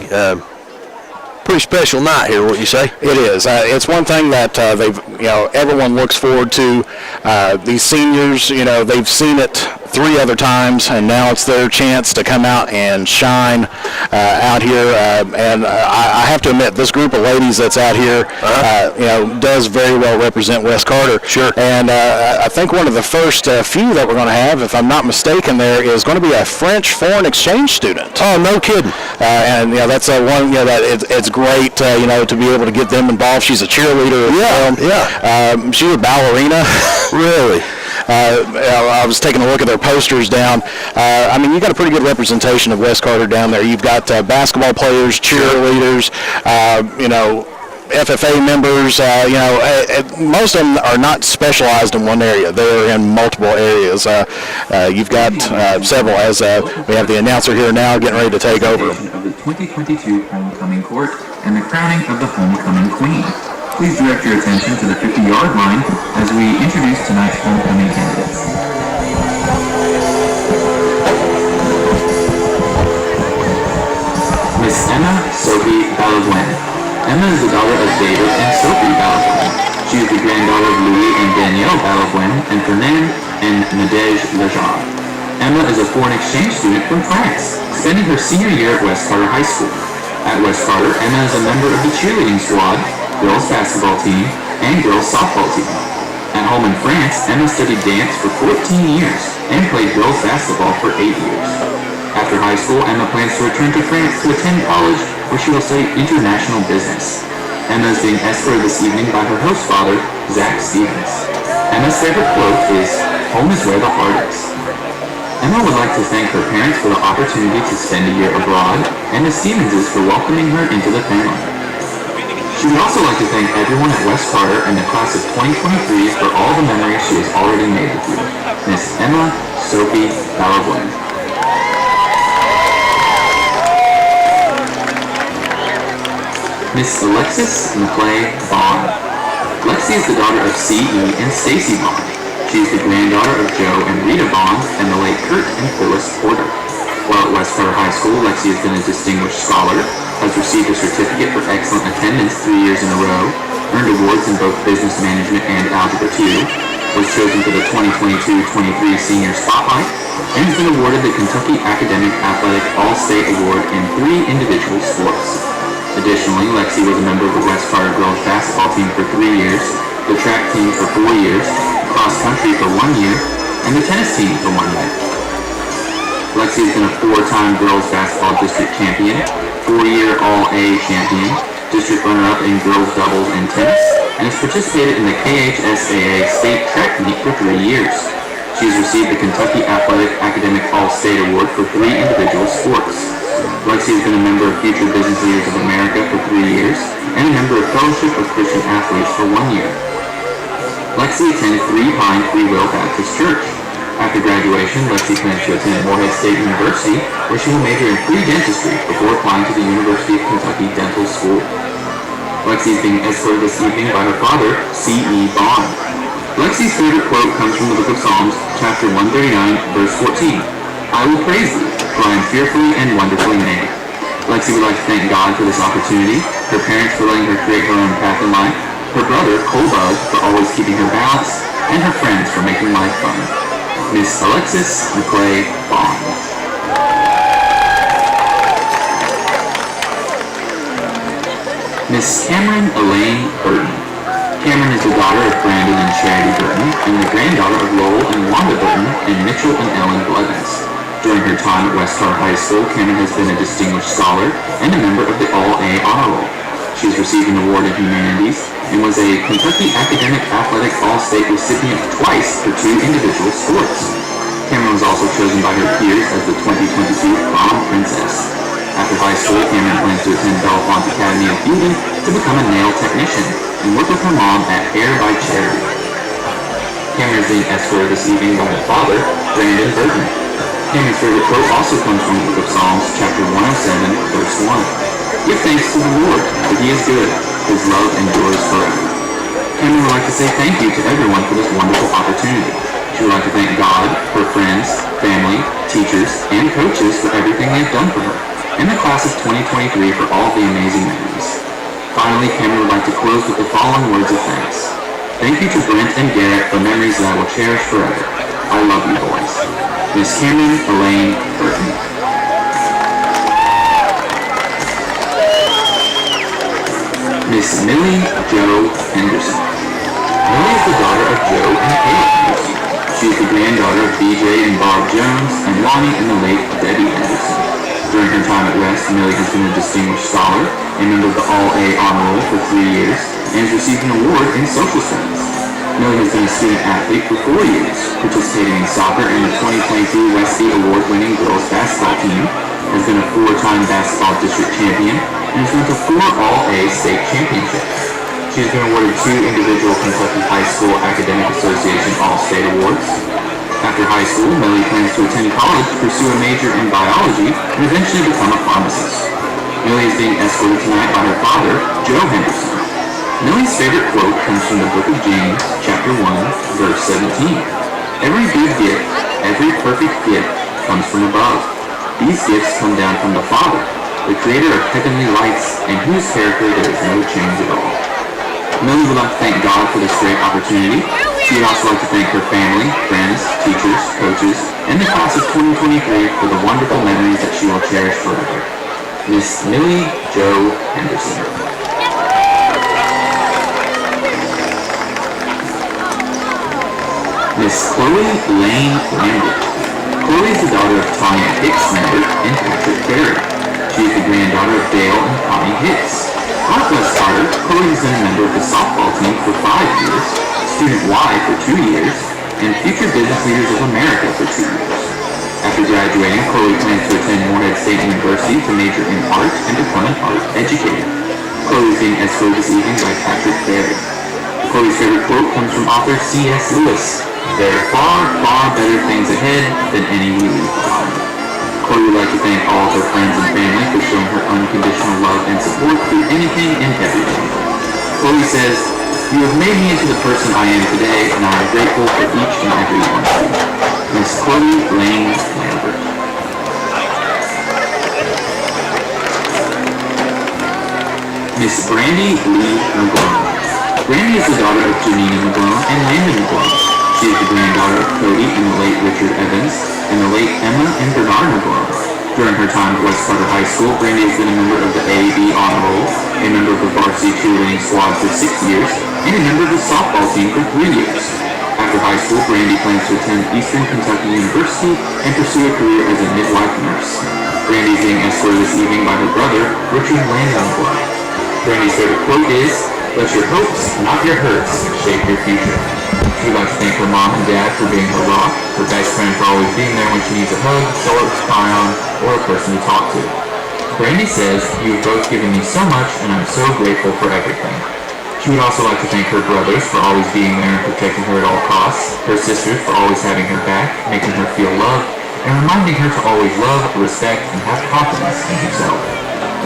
pretty special night here, wouldn't you say? It is. It's one thing that everyone looks forward to. These seniors, they've seen it 3 other times, and now it's their chance to come out and shine out here. And I have to admit, this group of ladies that's out here, does very well represent West Carter. Sure. And I think one of the first few that we're going to have, if I'm not mistaken, there is going to be a French foreign exchange student. Oh, no kidding. And that's one. That it's great. To be able to get them involved. She's a cheerleader. Yeah. She's a ballerina. Really. I was taking a look at their posters down. You got a pretty good representation of West Carter down there. You've got basketball players, cheerleaders, FFA members. Most of them are not specialized in one area. They're in multiple areas. You've got several, as we have the announcer here now getting ready to take over. Of the 2022 Homecoming Court and the crowning of the Homecoming Queen. Please direct your attention to the 50-yard line as we introduce tonight's homecoming candidates. Miss Emma Sophie Balaguen. Emma is the daughter of David and Sophie Balaguen. She is the granddaughter of Louis and Danielle Balaguen and Fernand and Nadege Lejar. Emma is a foreign exchange student from France, spending her senior year at West Carter High School. At West Carter, Emma is a member of the cheerleading squad, girls basketball team, and girls softball team. At home in France, Emma studied dance for 14 years and played girls basketball for 8 years. After high school, Emma plans to return to France to attend college, where she will study international business. Emma is being escorted this evening by her host father, Zach Stevens. Emma's favorite quote is, "Home is where the heart is." Emma would like to thank her parents for the opportunity to spend a year abroad, and the Stevenses for welcoming her into the family. She would also like to thank everyone at West Carter and the class of 2023 for all the memories she has already made with you. Miss Emma Sophie Balavoine. Miss Alexis McClay Bond. Lexi is the daughter of C.E. and Stacy Bond. She is the granddaughter of Joe and Rita Bond and the late Kurt and Phyllis Porter. While at West Carter High School, Lexi has been a distinguished scholar, has received a certificate for excellent attendance 3 years in a row, earned awards in both business management and Algebra 2, was chosen for the 2022-23 Senior Spotlight, and has been awarded the Kentucky Academic Athletic All-State Award in 3 individual sports. Additionally, Lexi was a member of the West Carter girls basketball team for 3 years, the track team for 4 years, cross country for 1 year, and the tennis team for 1 year. Lexi has been a 4-time girls basketball district champion, 4-year All-A champion, district runner-up in girls doubles and tennis, and has participated in the KHSAA state track meet for 3 years. She has received the Kentucky Athletic Academic All-State Award for 3 individual sports. Lexi has been a member of Future Business Leaders of America for 3 years, and a member of Fellowship of Christian Athletes for 1 year. Lexi attended Three Pine Free Will Baptist Church. After graduation, Lexi plans to attend Morehead State University, where she will major in pre-dentistry before applying to the University of Kentucky Dental School. Lexi is being escorted this evening by her father, C.E. Bond. Lexi's favorite quote comes from the book of Psalms, chapter 139, verse 14. "I will praise thee, for I am fearfully and wonderfully made." Lexi would like to thank God for this opportunity, her parents for letting her create her own path in life, her brother, Cole Bug, for always keeping her balanced, and her friends for making life fun. Miss Alexis McClay Bond. Miss Cameron Elaine Burton. Cameron is the daughter of Brandon and Charity Burton, and the granddaughter of Lowell and Wanda Burton, and Mitchell and Ellen Blevins. During her time at West Carter High School, Cameron has been a distinguished scholar and a member of the All-A Honor Roll. She has received an award in humanities and was a Kentucky Academic Athletic All-State recipient twice for 2 individual sports. Cameron was also chosen by her peers as the 2022 Prom Princess. After high school, Cameron plans to attend Bellefonte Academy of Beauty to become a nail technician and work with her mom at Hair by Charity. Cameron is being escorted this evening by her father, Brandon Burton. Cameron's favorite quote also comes from the book of Psalms, chapter 107, verse 1. "Give thanks to the Lord, for he is good. His love endures forever." Cameron would like to say thank you to everyone for this wonderful opportunity. She would like to thank God, her friends, family, teachers, and coaches for everything they have done for her, and the class of 2023 for all the amazing memories. Finally, Cameron would like to close with the following words of thanks. "Thank you to Brent and Garrett for memories that I will cherish forever. I love you boys." Miss Cameron Elaine Burton. Miss Millie Jo Henderson. Millie is the daughter of Joe and Kate Henderson. She is the granddaughter of BJ and Bob Jones and Lonnie and the late Debbie Henderson. During her time at West, Millie has been a distinguished scholar, a member of the All-A Honor Roll for 3 years, and has received an award in social studies. Millie has been a student athlete for 4 years, participating in soccer and the 2022 Westie Award-winning girls basketball team, has been a 4-time basketball district champion, and has been to 4 All-A state championships. She has been awarded 2 individual Kentucky High School Academic Association All-State Awards. After high school, Millie plans to attend college to pursue a major in biology and eventually become a pharmacist. Millie is being escorted tonight by her father, Joe Henderson. Millie's favorite quote comes from the book of James, chapter 1, verse 17. "Every good gift, every perfect gift comes from above. These gifts come down from the Father, the creator of heavenly lights, in whose character there is no change at all." Millie would like to thank God for this great opportunity. She would also like to thank her family, friends, teachers, coaches, and the class of 2023 for the wonderful memories that she will cherish forever. Miss Millie Jo Henderson. Miss Chloe Lane Lambert. Chloe is the daughter of Tanya Hicks Lambert and Patrick Berry. She is the granddaughter of Dale and Connie Hicks. Like Wes Carter, Chloe has been a member of the softball team for 5 years, Student Y for 2 years, and Future Business Leaders of America for 2 years. After graduating, Chloe plans to attend Morehead State University to major in art and become an art educator. Chloe is being escorted this evening by Patrick Berry. Chloe's favorite quote comes from author C.S. Lewis: "There are far, far better things ahead than any we leave behind." Chloe would like to thank all of her friends and family for showing her unconditional love and support through anything and everything. Chloe says, "You have made me into the person I am today, and I am grateful for each and every one of you." Miss Chloe Lane Lambert. Miss Brandy Lee McGlone. Brandy is the daughter of Janina McGlone and Landon McGlone. She is the granddaughter of Cody and the late Richard Evans, and the late Emma and Bernard McGlone. During her time at West Carter High School, Brandy has been a member of the AAB Honor Roll, a member of the varsity cheerleading squad for 6 years, and a member of the softball team for 3 years. After high school, Brandy plans to attend Eastern Kentucky University and pursue a career as a midwife nurse. Brandy is being escorted this evening by her brother, Richard Landon McGlone. Brandy's favorite quote is, "Let your hopes, not your hurts, shape your future." She would like to thank her mom and dad for being her rock, her best friend for always being there when she needs a hug, shoulder to cry on, or a person to talk to. Brandy says, "You have both given me so much, and I'm so grateful for everything." She would also like to thank her brothers for always being there and protecting her at all costs, her sisters for always having her back, making her feel loved, and reminding her to always love, respect, and have confidence in herself.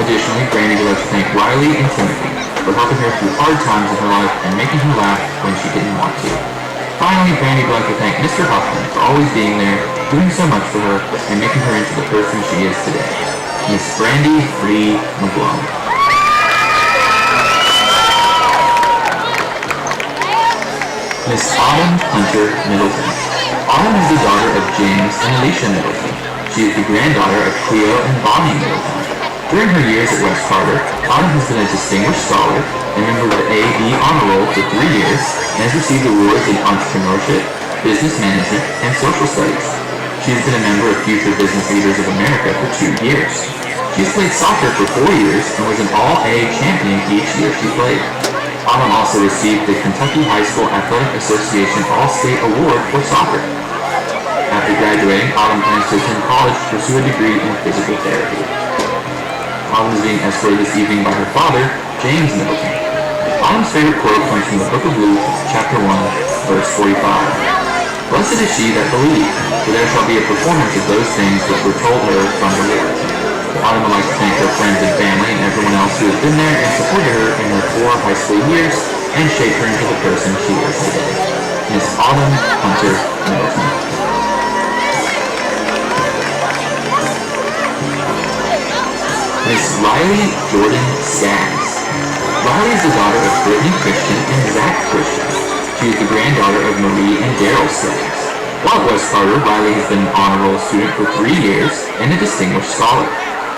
Additionally, Brandy would like to thank Riley and Timothy for helping her through hard times in her life and making her laugh when she didn't want to. Finally, Brandy would like to thank Mr. Huffman for always being there, doing so much for her, and making her into the person she is today. Miss Brandy Lee McGlone. Miss Autumn Hunter Middleton. Autumn is the daughter of James and Alicia Middleton. She is the granddaughter of Cleo and Bonnie Middleton. During her years at West Carter, Autumn has been a distinguished scholar, a member of the AAB Honor Roll for 3 years, and has received awards in entrepreneurship, business management, and social studies. She has been a member of Future Business Leaders of America for 2 years. She has played soccer for 4 years and was an All-A champion each year she played. Autumn also received the Kentucky High School Athletic Association All-State Award for soccer. After graduating, Autumn plans to attend college to pursue a degree in physical therapy. Autumn is being escorted this evening by her father, James Middleton. Autumn's favorite quote comes from the book of Luke, chapter 1, verse 45. "Blessed is she that believed, for there shall be a performance of those things which were told her from the Lord." Autumn would like to thank her friends and family and everyone else who has been there and supported her in her 4 high school years and shaped her into the person she is today. Miss Autumn Hunter Middleton. Miss Riley Jordan Skaggs. Riley is the daughter of Brittany Christian and Zach Christian. She is the granddaughter of Marie and Daryl Skaggs. While at West Carter, Riley has been an honor roll student for 3 years and a distinguished scholar.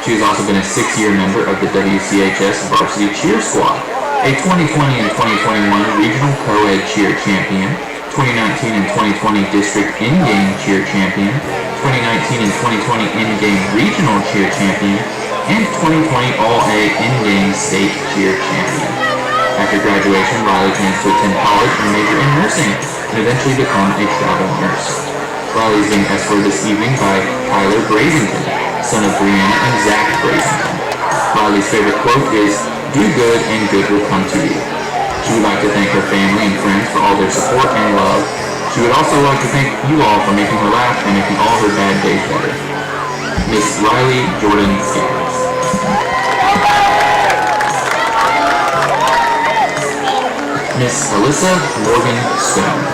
She has also been a 6-year member of the WCHS Varsity Cheer Squad, a 2020 and 2021 Regional Co-Ed Cheer Champion, 2019 and 2020 District In-Game Cheer Champion, 2019 and 2020 In-Game Regional Cheer Champion, and 2020 All-A In-Game State Cheer Champion. After graduation, Riley plans to attend college and major in nursing, and eventually become a travel nurse. Riley is being escorted this evening by Tyler Brazington, son of Brianna and Zach Brazington. Riley's favorite quote is, "Do good and good will come to you." She would like to thank her family and friends for all their support and love. She would also like to thank you all for making her laugh and making all her bad days better. Miss Riley Jordan Skaggs. Miss Alyssa Morgan Stone.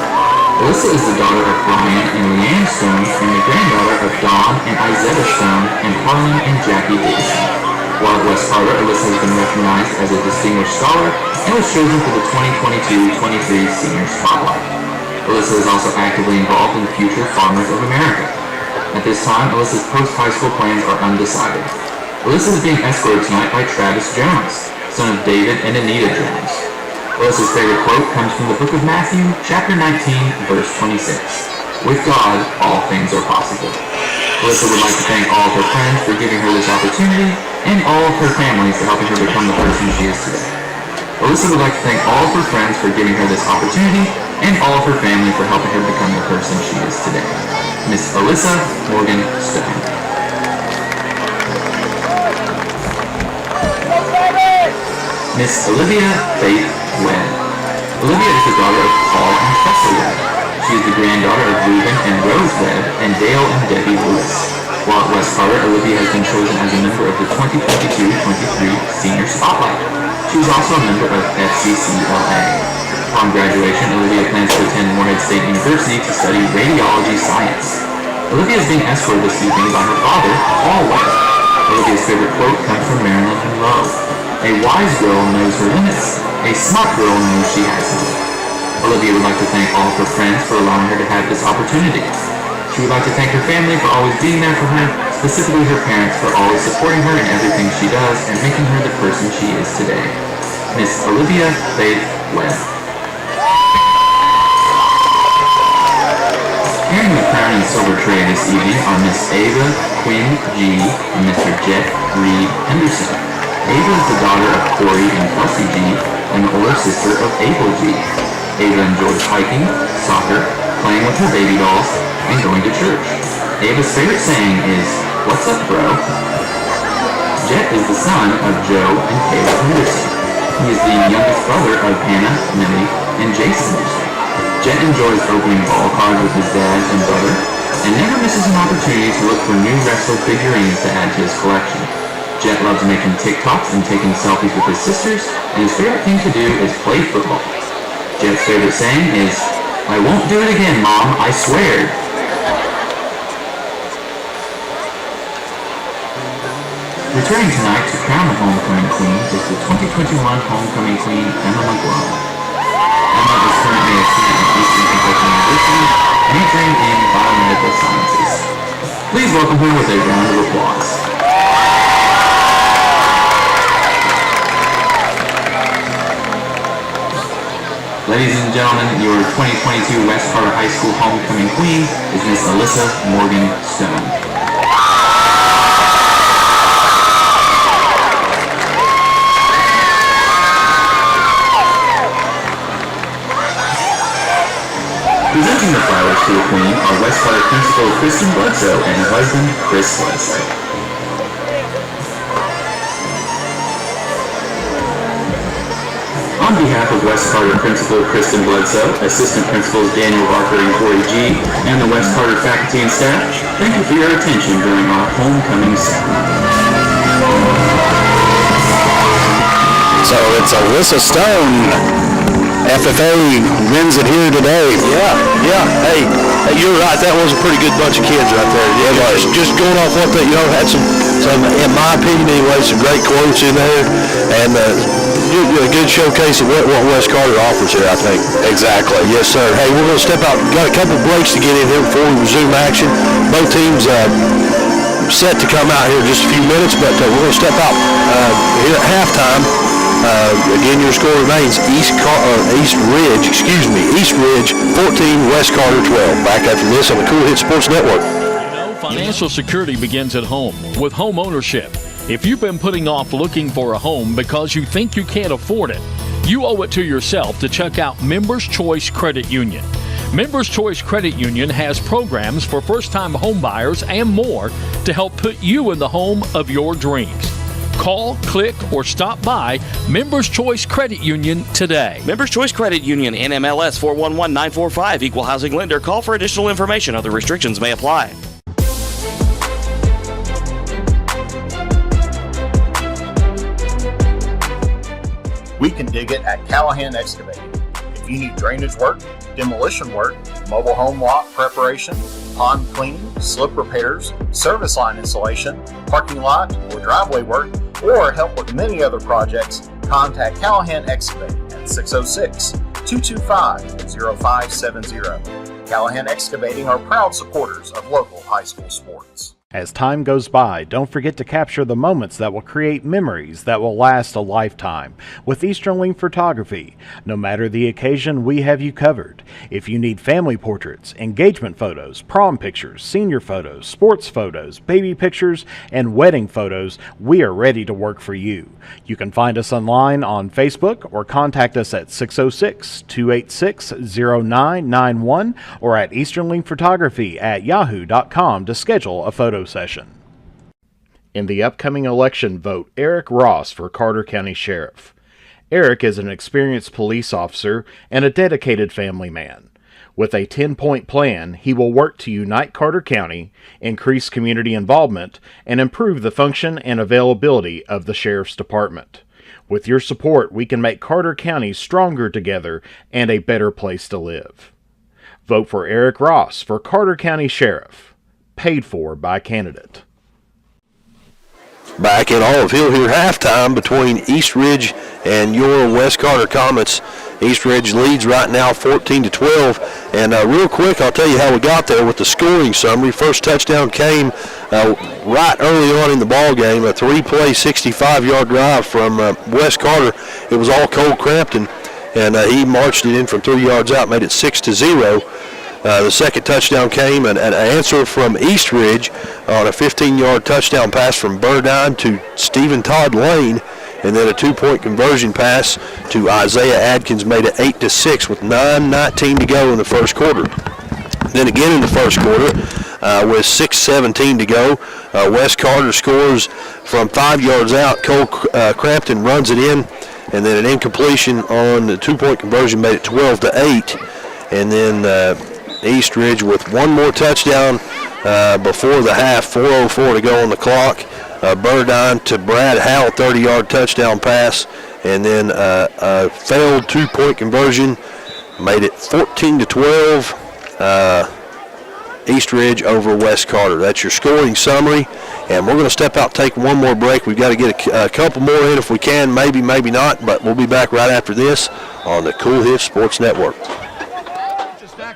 Alyssa is the daughter of Brian and Leanne Stone and the granddaughter of Don and Izetta Stone and Harlan and Jackie Davidson. While at West Carter, Alyssa has been recognized as a distinguished scholar and was chosen for the 2022-23 Senior Spotlight. Alyssa is also actively involved in Future Farmers of America. At this time, Alyssa's post-high school plans are undecided. Alyssa is being escorted tonight by Travis Jones, son of David and Anita Jones. Alyssa's favorite quote comes from the book of Matthew, chapter 19, verse 26. "With God, all things are possible." Alyssa would like to thank all of her friends for giving her this opportunity and all of her family for helping her become the person she is today. Alyssa would like to thank all of her friends for giving her this opportunity and all of her family for helping her become the person she is today. Miss Alyssa Morgan Stone. Miss Olivia Faith Webb. Olivia is the daughter of Paul and Tessa Webb. She is the granddaughter of Reuben and Rose Webb and Dale and Debbie Lewis. While at West Carter, Olivia has been chosen as a member of the 2022-23 Senior Spotlight. She is also a member of FCCLA. Upon graduation, Olivia plans to attend Morehead State University to study radiology science. Olivia is being escorted this evening by her father, Paul Webb. Olivia's favorite quote comes from Marilyn Monroe. A wise girl knows her limits. A smart girl knows she has none. Olivia would like to thank all of her friends for allowing her to have this opportunity. She would like to thank her family for always being there for her, specifically her parents for always supporting her in everything she does and making her the person she is today. Miss Olivia Faith Webb. Carrying the crown and silver tray this evening are Miss Ava Quinn G. and Mr. Jeff Reed Henderson. Ava is the daughter of Corey and Kelsey G. and the older sister of Abel G. Ava enjoys hiking, soccer, playing with her baby dolls, and going to church. Ava's favorite saying is, "What's up, bro?" Jet is the son of Joe and Kayla Henderson. He is the youngest brother of Hannah, Millie, and Jason Henderson. Jet enjoys opening ball cards with his dad and brother, and never misses an opportunity to look for new wrestler figurines to add to his collection. Jet loves making TikToks and taking selfies with his sisters, and his favorite thing to do is play football. Jet's favorite saying is, "I won't do it again, Mom, I swear." Returning tonight to crown the homecoming queen is the 2021 homecoming queen, Emma McGlone. Emma is currently a student at Eastern Kentucky University, majoring in biomedical sciences. Please welcome her with a round of applause. Ladies and gentlemen, your 2022 West Carter High School homecoming queen is Miss Alyssa Morgan Stone. Presenting the flowers to the queen are West Carter Principal Kristen Bledsoe and her husband, Chris Bledsoe. On behalf of West Carter Principal Kristen Bledsoe, Assistant Principals Daniel Barker and Corey G., and the West Carter faculty and staff, thank you for your attention during our homecoming ceremony. So it's Alyssa Stone. FFA wins it here today. Yeah. Hey, you're right. That was a pretty good bunch of kids right there. Yeah, just going off what they, had some, in my opinion anyway, some great quotes in there, and a good showcase of what West Carter offers here, I think. Exactly. Yes, sir. Hey, we're going to step out. Got a couple of breaks to get in here before we resume action. Both teams set to come out here in just a few minutes, but we're going to step out here at halftime. Again, your score remains East Ridge 14, West Carter 12. Back after this on the Cool Hit Sports Network. Financial security begins at home with home ownership. If you've been putting off looking for a home because you think you can't afford it, you owe it to yourself to check out Members Choice Credit Union. Members Choice Credit Union has programs for first-time home buyers and more to help put you in the home of your dreams. Call, click, or stop by Members Choice Credit Union today. Members Choice Credit Union, NMLS 411945, Equal Housing Lender. Call for additional information. Other restrictions may apply. We can dig it at Callahan Excavating. If you need drainage work, demolition work, mobile home lot preparation, pond cleaning, slip repairs, service line installation, parking lot or driveway work, or help with many other projects, contact Callahan Excavating at 606-225-0570. Callahan Excavating are proud supporters of local high school sports. As time goes by, don't forget to capture the moments that will create memories that will last a lifetime with Easterling Photography. No matter the occasion, we have you covered. If you need family portraits, engagement photos, prom pictures, senior photos, sports photos, baby pictures, and wedding photos, we are ready to work for you. You can find us online on Facebook or contact us at 606-286-0991 or at easterlingphotography@yahoo.com to schedule a photo session. In the upcoming election, vote Eric Ross for Carter County Sheriff. Eric is an experienced police officer and a dedicated family man. With a 10-point plan, he will work to unite Carter County, increase community involvement, and improve the function and availability of the Sheriff's Department. With your support, we can make Carter County stronger together and a better place to live. Vote for Eric Ross for Carter County Sheriff. Paid for by candidate. Back in Olive Hill here, halftime between East Ridge and your West Carter Comets. East Ridge leads right now 14-12. And real quick, I'll tell you how we got there with the scoring summary. First touchdown came right early on in the ball game, a 3-play, 65-yard drive from West Carter. It was all Cole Crampton, and he marched it in from 3 yards out, made it 6-0. The second touchdown came, an answer from East Ridge on a 15-yard touchdown pass from Burdine to Stephen Todd Lane, and then a 2-point conversion pass to Isaiah Adkins made it 8-6 with 9:19 to go in the first quarter. Then again in the first quarter, with 6:17 to go, West Carter scores from 5 yards out. Cole Crampton runs it in, and then an incompletion on the 2-point conversion made it 12-8, and then East Ridge with one more touchdown before the half, 4:04 to go on the clock. Burdine to Brad Howell, 30-yard touchdown pass, and then a failed 2-point conversion made it 14-12. East Ridge over West Carter. That's your scoring summary, and we're going to step out, take one more break. We've got to get a couple more in if we can, maybe not, but we'll be back right after this on the Cool Hits Sports Network.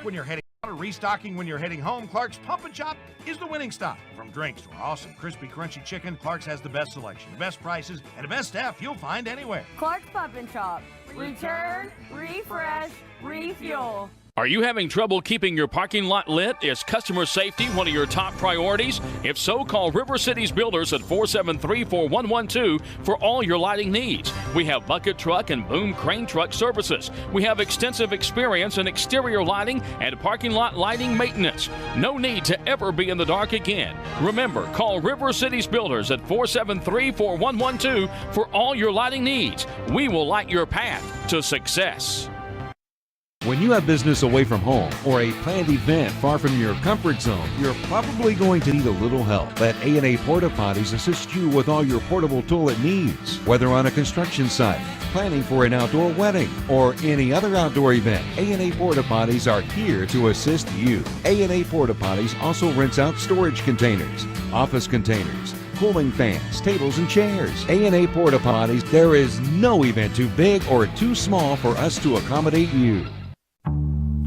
When you're heading out or restocking when you're heading home, Clark's Pump and Chop is the winning stop. From drinks to our awesome crispy crunchy chicken, Clark's has the best selection, the best prices, and the best staff you'll find anywhere. Clark's Pump and Chop. Return, refresh, refuel. Are you having trouble keeping your parking lot lit? Is customer safety one of your top priorities? If so, call River Cities Builders at 473-4112 for all your lighting needs. We have bucket truck and boom crane truck services. We have extensive experience in exterior lighting and parking lot lighting maintenance. No need to ever be in the dark again. Remember, call River Cities Builders at 473-4112 for all your lighting needs. We will light your path to success. When you have business away from home or a planned event far from your comfort zone, you're probably going to need a little help. Let A&A Porta Potties assist you with all your portable toilet needs. Whether on a construction site, planning for an outdoor wedding, or any other outdoor event, A&A Porta Potties are here to assist you. A&A Porta Potties also rents out storage containers, office containers, cooling fans, tables, and chairs. A&A Porta Potties, there is no event too big or too small for us to accommodate you.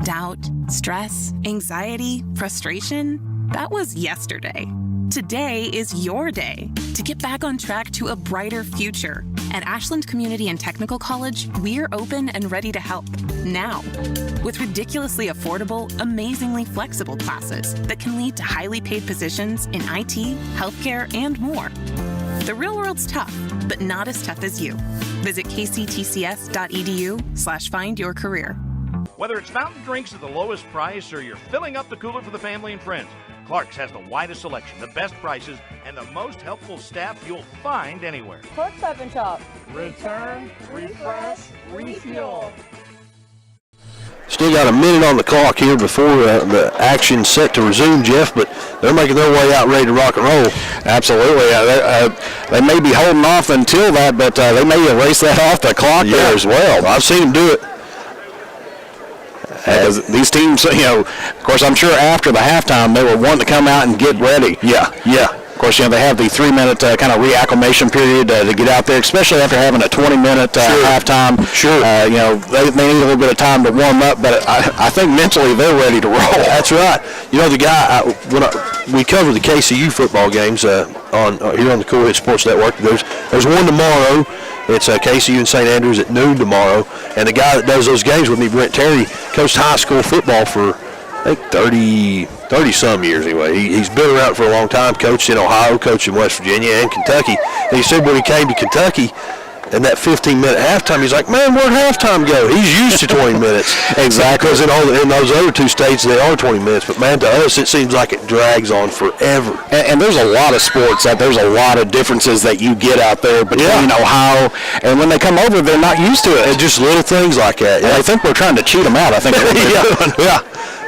Doubt, stress, anxiety, frustration, that was yesterday. Today is your day to get back on track to a brighter future. At Ashland Community and Technical College, we're open and ready to help now. With ridiculously affordable, amazingly flexible classes that can lead to highly paid positions in IT, healthcare, and more. The real world's tough, but not as tough as you. Visit kctcs.edu/findyourcareer. Whether it's fountain drinks at the lowest price or you're filling up the cooler for the family and friends, Clark's has the widest selection, the best prices, and the most helpful staff you'll find anywhere. Clark's Pump and Chop. Return, refresh, refuel. Still got a minute on the clock here before the action's set to resume, Jeff, but they're making their way out ready to rock and roll. Absolutely. They may be holding off until that, but they may erase that off the clock there as well. I've seen them do it. As these teams, of course, I'm sure after the halftime they were wanting to come out and get ready. Yeah. Of course, they have the 3-minute kind of reacclimation period to get out there, especially after having a 20-minute halftime. Sure. They need a little bit of time to warm up, but I think mentally they're ready to roll. That's right. The guy, we cover the KCU football games on here on the Cool Hits Sports Network. There's one tomorrow. It's KCU and St. Andrews at noon tomorrow. And the guy that does those games with me, Brent Terry, coached high school football for, I think, 30-some years anyway. He's been around for a long time, coached in Ohio, coached in West Virginia and Kentucky. And he said when he came to Kentucky, in that 15-minute halftime, he's like, man, where'd halftime go? He's used to 20 minutes. Exactly. Because in those other two states, they are 20 minutes. But, man, to us, it seems like it drags on forever. And there's a lot of sports that there's a lot of differences that you get out there between Ohio, and when they come over, they're not used to it. And just little things like that. Yeah. I think we're trying to cheat them out. I think that's what they're doing. Yeah.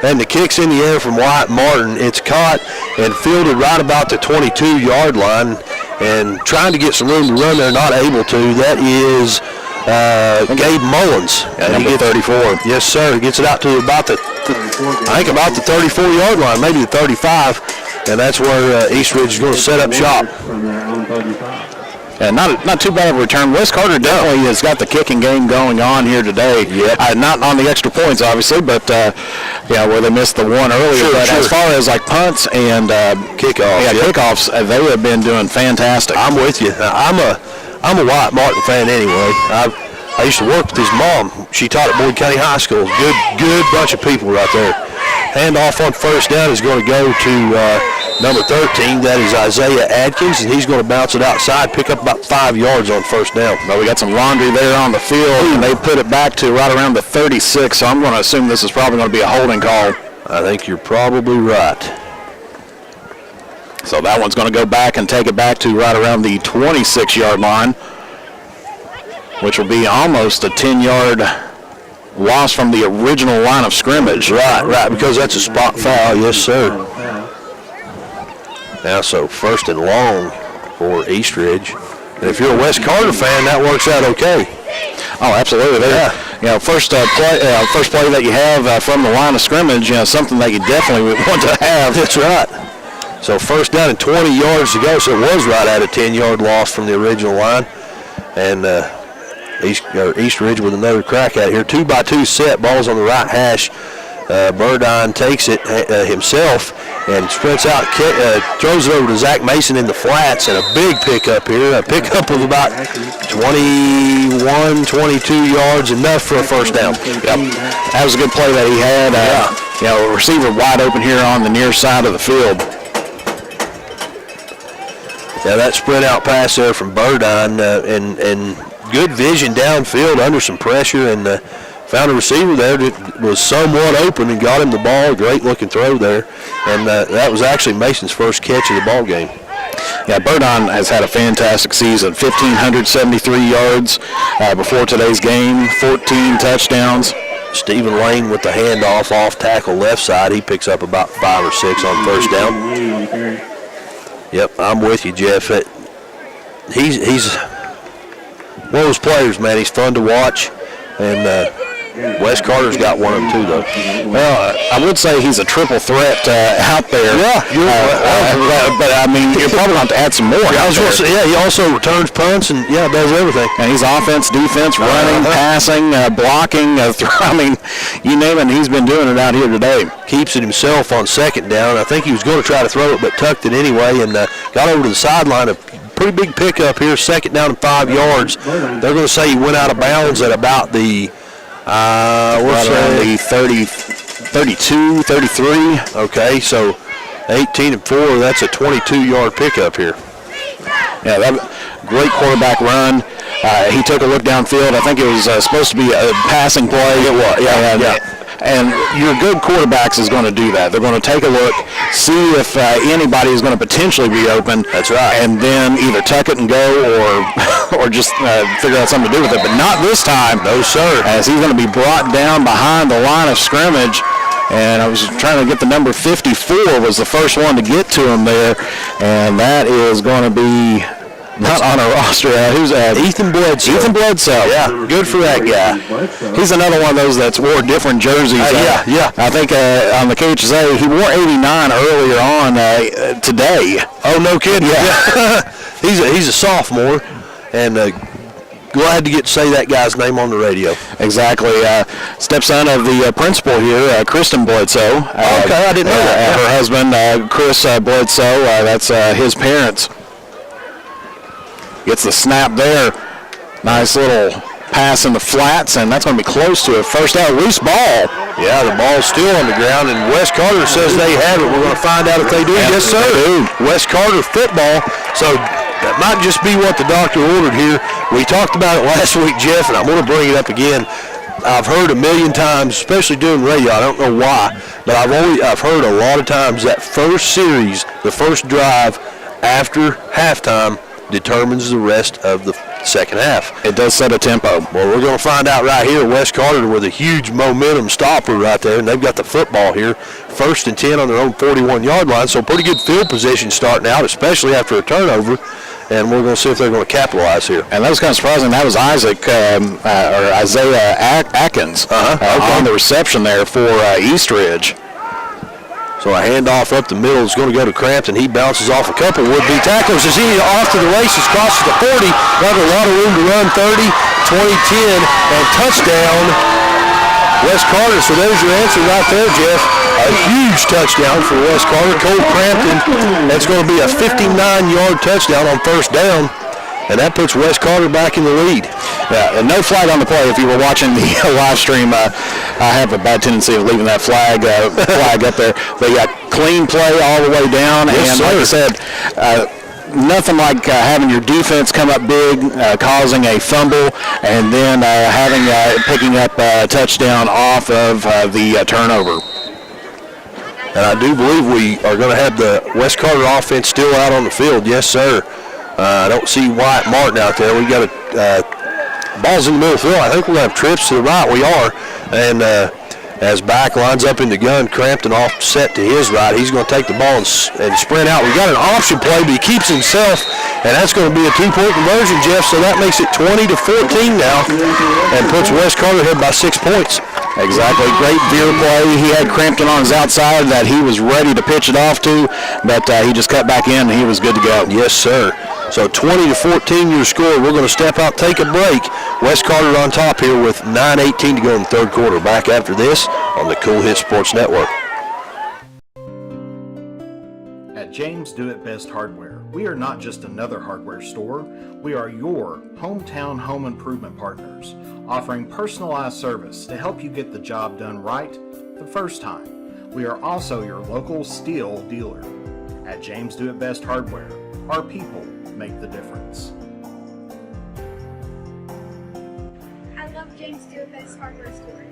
And the kick's in the air from Wyatt Martin. It's caught and fielded right about the 22-yard line, and trying to get some room to run there, not able to. That is Gabe Mullins. Number 34. Yes, sir. He gets it out to about the 34-yard line, maybe the 35, and that's where Eastridge is going to set up shop. And not too bad of a return. Wes Carter definitely has got the kicking game going on here today. Yep. Not on the extra points, obviously, but where they missed the one earlier. Sure, but as far as like punts and kickoffs, kickoffs, they have been doing fantastic. I'm with you. I'm a Wyatt Martin fan anyway. I used to work with his mom. She taught at Boyd County High School. Good bunch of people right there. Handoff on first down is going to go to number 13. That is Isaiah Adkins, and he's going to bounce it outside, pick up about 5 yards on first down. Well, we got some laundry there on the field, and they put it back to right around the 36, so I'm going to assume this is probably going to be a holding call. I think you're probably right. So that one's going to go back and take it back to right around the 26-yard line, which will be almost a 10-yard loss from the original line of scrimmage. Right, because that's a spot foul. Yes, sir. Now, so first and long for Eastridge. And if you're a Wes Carter fan, that works out okay. Oh, absolutely. First play that you have from the line of scrimmage, something that you definitely would want to have. That's right. So first down and 20 yards to go, so it was right at a 10-yard loss from the original line. And Eastridge with another crack at it here. 2-by-2 set, ball's on the right hash. Burdine takes it himself and sprints out, throws it over to Zach Mason in the flats, and a big pickup here. A pickup of about 21, 22 yards, enough for a first down. Yep. That was a good play that he had. A receiver wide open here on the near side of the field. Now that sprint out pass there from Burdine and good vision downfield under some pressure, and found a receiver there that was somewhat open and got him the ball. Great looking throw there, and that was actually Mason's first catch of the ball game. Yeah, Burdine has had a fantastic season. 1,573 yards before today's game, 14 touchdowns. Stephen Lane with the handoff off tackle left side. He picks up about 5 or 6 on first down. Yep, I'm with you, Jeff. He's one of those players, man. He's fun to watch, and Wes Carter's got one of them too, though. Well, I would say he's a triple threat out there. Yeah, but I mean, you're probably going to have to add some more. Yeah, he also returns punts and does everything. And he's offense, defense, running, passing, blocking. I mean, you name it, he's been doing it out here today. Keeps it himself on second down. I think he was going to try to throw it, but tucked it anyway, and got over to the sideline. A pretty big pickup here, second down and 5 yards. They're going to say he went out of bounds at about the around the 30, 32, 33. Okay, so 18 and 4. That's a 22-yard pickup here. Yeah, that great quarterback run. He took a look downfield. I think it was supposed to be a passing play. It was. Yeah. And your good quarterbacks is going to do that. They're going to take a look, see if anybody is going to potentially be open. That's right. And then either tuck it and go or just figure out something to do with it. But not this time. No, sir. As he's going to be brought down behind the line of scrimmage. And I was trying to get the number 54 was the first one to get to him there. And that is going to be not on a roster. Who's Ethan Bledsoe. Ethan Bledsoe. Yeah, good for that guy. He's another one of those that's wore different jerseys. Yeah. I think on the KHSA, he wore 89 earlier on today. Oh, no kidding. Yeah. He's a sophomore, and glad to get to say that guy's name on the radio. Exactly. Stepson of the principal here, Kristen Bledsoe. Okay, I didn't know that. Her husband, Chris Bledsoe, that's his parents. Gets the snap there. Nice little pass in the flats, and that's going to be close to a first down. Loose ball. Yeah, the ball's still on the ground, and Wes Carter says they have it. We're going to find out if they do. Yes, sir. Wes Carter football. So that might just be what the doctor ordered here. We talked about it last week, Jeff, and I'm going to bring it up again. I've heard a million times, especially doing radio, I don't know why, but I've heard a lot of times that first series, the first drive after halftime, determines the rest of the second half. It does set a tempo. Well, we're going to find out right here. Wes Carter with a huge momentum stopper right there, and they've got the football here. 1st and 10 on their own 41-yard line, so pretty good field position starting out, especially after a turnover, and we're going to see if they're going to capitalize here. And that was kind of surprising. That was Isaiah Atkins on the reception there for Eastridge. So a handoff up the middle is going to go to Crampton. He bounces off a couple would-be tacklers as he off to the races, crosses the 40. Got a lot of room to run, 30, 20, 10, and touchdown, Wes Carter. So there's your answer right there, Jeff. A huge touchdown for Wes Carter. Cole Crampton, that's going to be a 59-yard touchdown on first down. And that puts Wes Carter back in the lead. Yeah, and no flag on the play. If you were watching the live stream, I have a bad tendency of leaving that flag up there. But yeah, clean play all the way down. Yes, and sir. like I said, nothing like having your defense come up big, causing a fumble, and then picking up a touchdown off of the turnover. And I do believe we are going to have the Wes Carter offense still out on the field. Yes, sir. I don't see Wyatt Martin out there. We got balls in the middle of the field. I think we're going to have trips to the right. We are. And as back lines up in the gun, Crampton offset to his right. He's going to take the ball and sprint out. We got an option play, but he keeps himself, and that's going to be a 2-point conversion, Jeff. So that makes it 20-14 now, and puts Wes Carter ahead by 6 points. Exactly. Great veer play. He had Crampton on his outside that he was ready to pitch it off to, but he just cut back in and he was good to go. Yes, sir. So 20-14 your score. We're going to step out, take a break. Wes Carter on top here with 9:18 to go in the third quarter. Back after this on the Cool Hit Sports Network. At James Do It Best Hardware, we are not just another hardware store. We are your hometown home improvement partners, offering personalized service to help you get the job done right the first time. We are also your local steel dealer. At James Do It Best Hardware, our people make the difference. I love James Do It Best Hardware Store.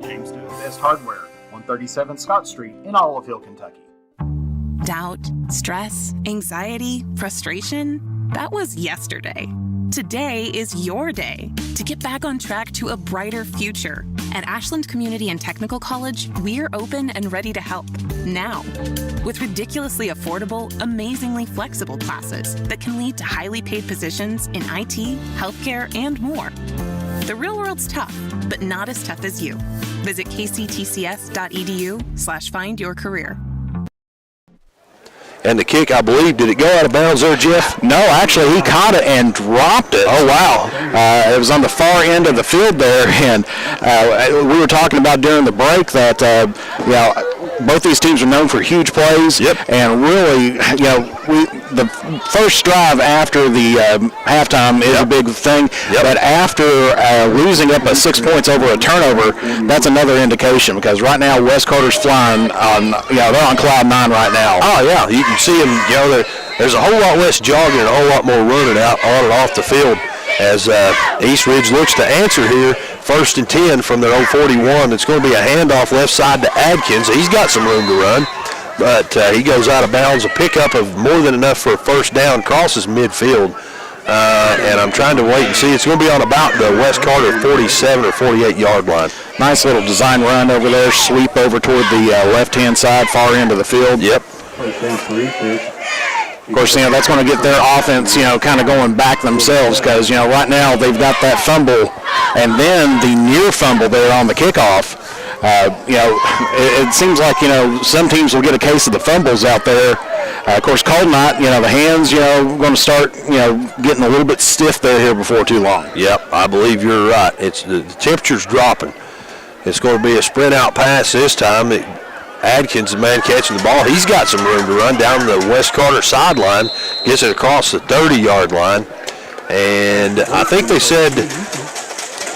James Do It Best Hardware, 137 Scott Street in Olive Hill, Kentucky. Doubt, stress, anxiety, frustration, that was yesterday. Today is your day to get back on track to a brighter future. At Ashland Community and Technical College, we're open and ready to help now. With ridiculously affordable, amazingly flexible classes that can lead to highly paid positions in IT, healthcare, and more. The real world's tough, but not as tough as you. Visit kctcs.edu/findyourcareer. And the kick, I believe, did it go out of bounds there, Jeff? No, actually, he caught it and dropped it. Oh, wow. It was on the far end of the field there, and we were talking about during the break that, both these teams are known for huge plays. Yep. And really, the first drive after the halftime is a big thing. Yep. But after losing up 6 points over a turnover, that's another indication, because right now Wes Carter's flying on, they're on cloud 9 right now. Oh, yeah. You can see them, there's a whole lot less jogging and a whole lot more running out on and off the field as Eastridge looks to answer here. 1st and 10 from their own 41. It's going to be a handoff left side to Adkins. He's got some room to run, but he goes out of bounds. A pickup of more than enough for a first down, crosses midfield. And I'm trying to wait and see. It's going to be on about the Wes Carter 47 or 48-yard line. Nice little design run over there, sweep over toward the left-hand side, far end of the field. Yep. Of course, that's going to get their offense, kind of going back themselves, because, right now they've got that fumble and then the near fumble there on the kickoff. It seems like, some teams will get a case of the fumbles out there Of course, cold night, the hands, going to start, getting a little bit stiff there here before too long. Yep, I believe you're right. It's the temperature's dropping. It's going to be a sprint out pass this time. Adkins, the man catching the ball, he's got some room to run down the West Carter sideline, gets it across the 30-yard line, and I think they said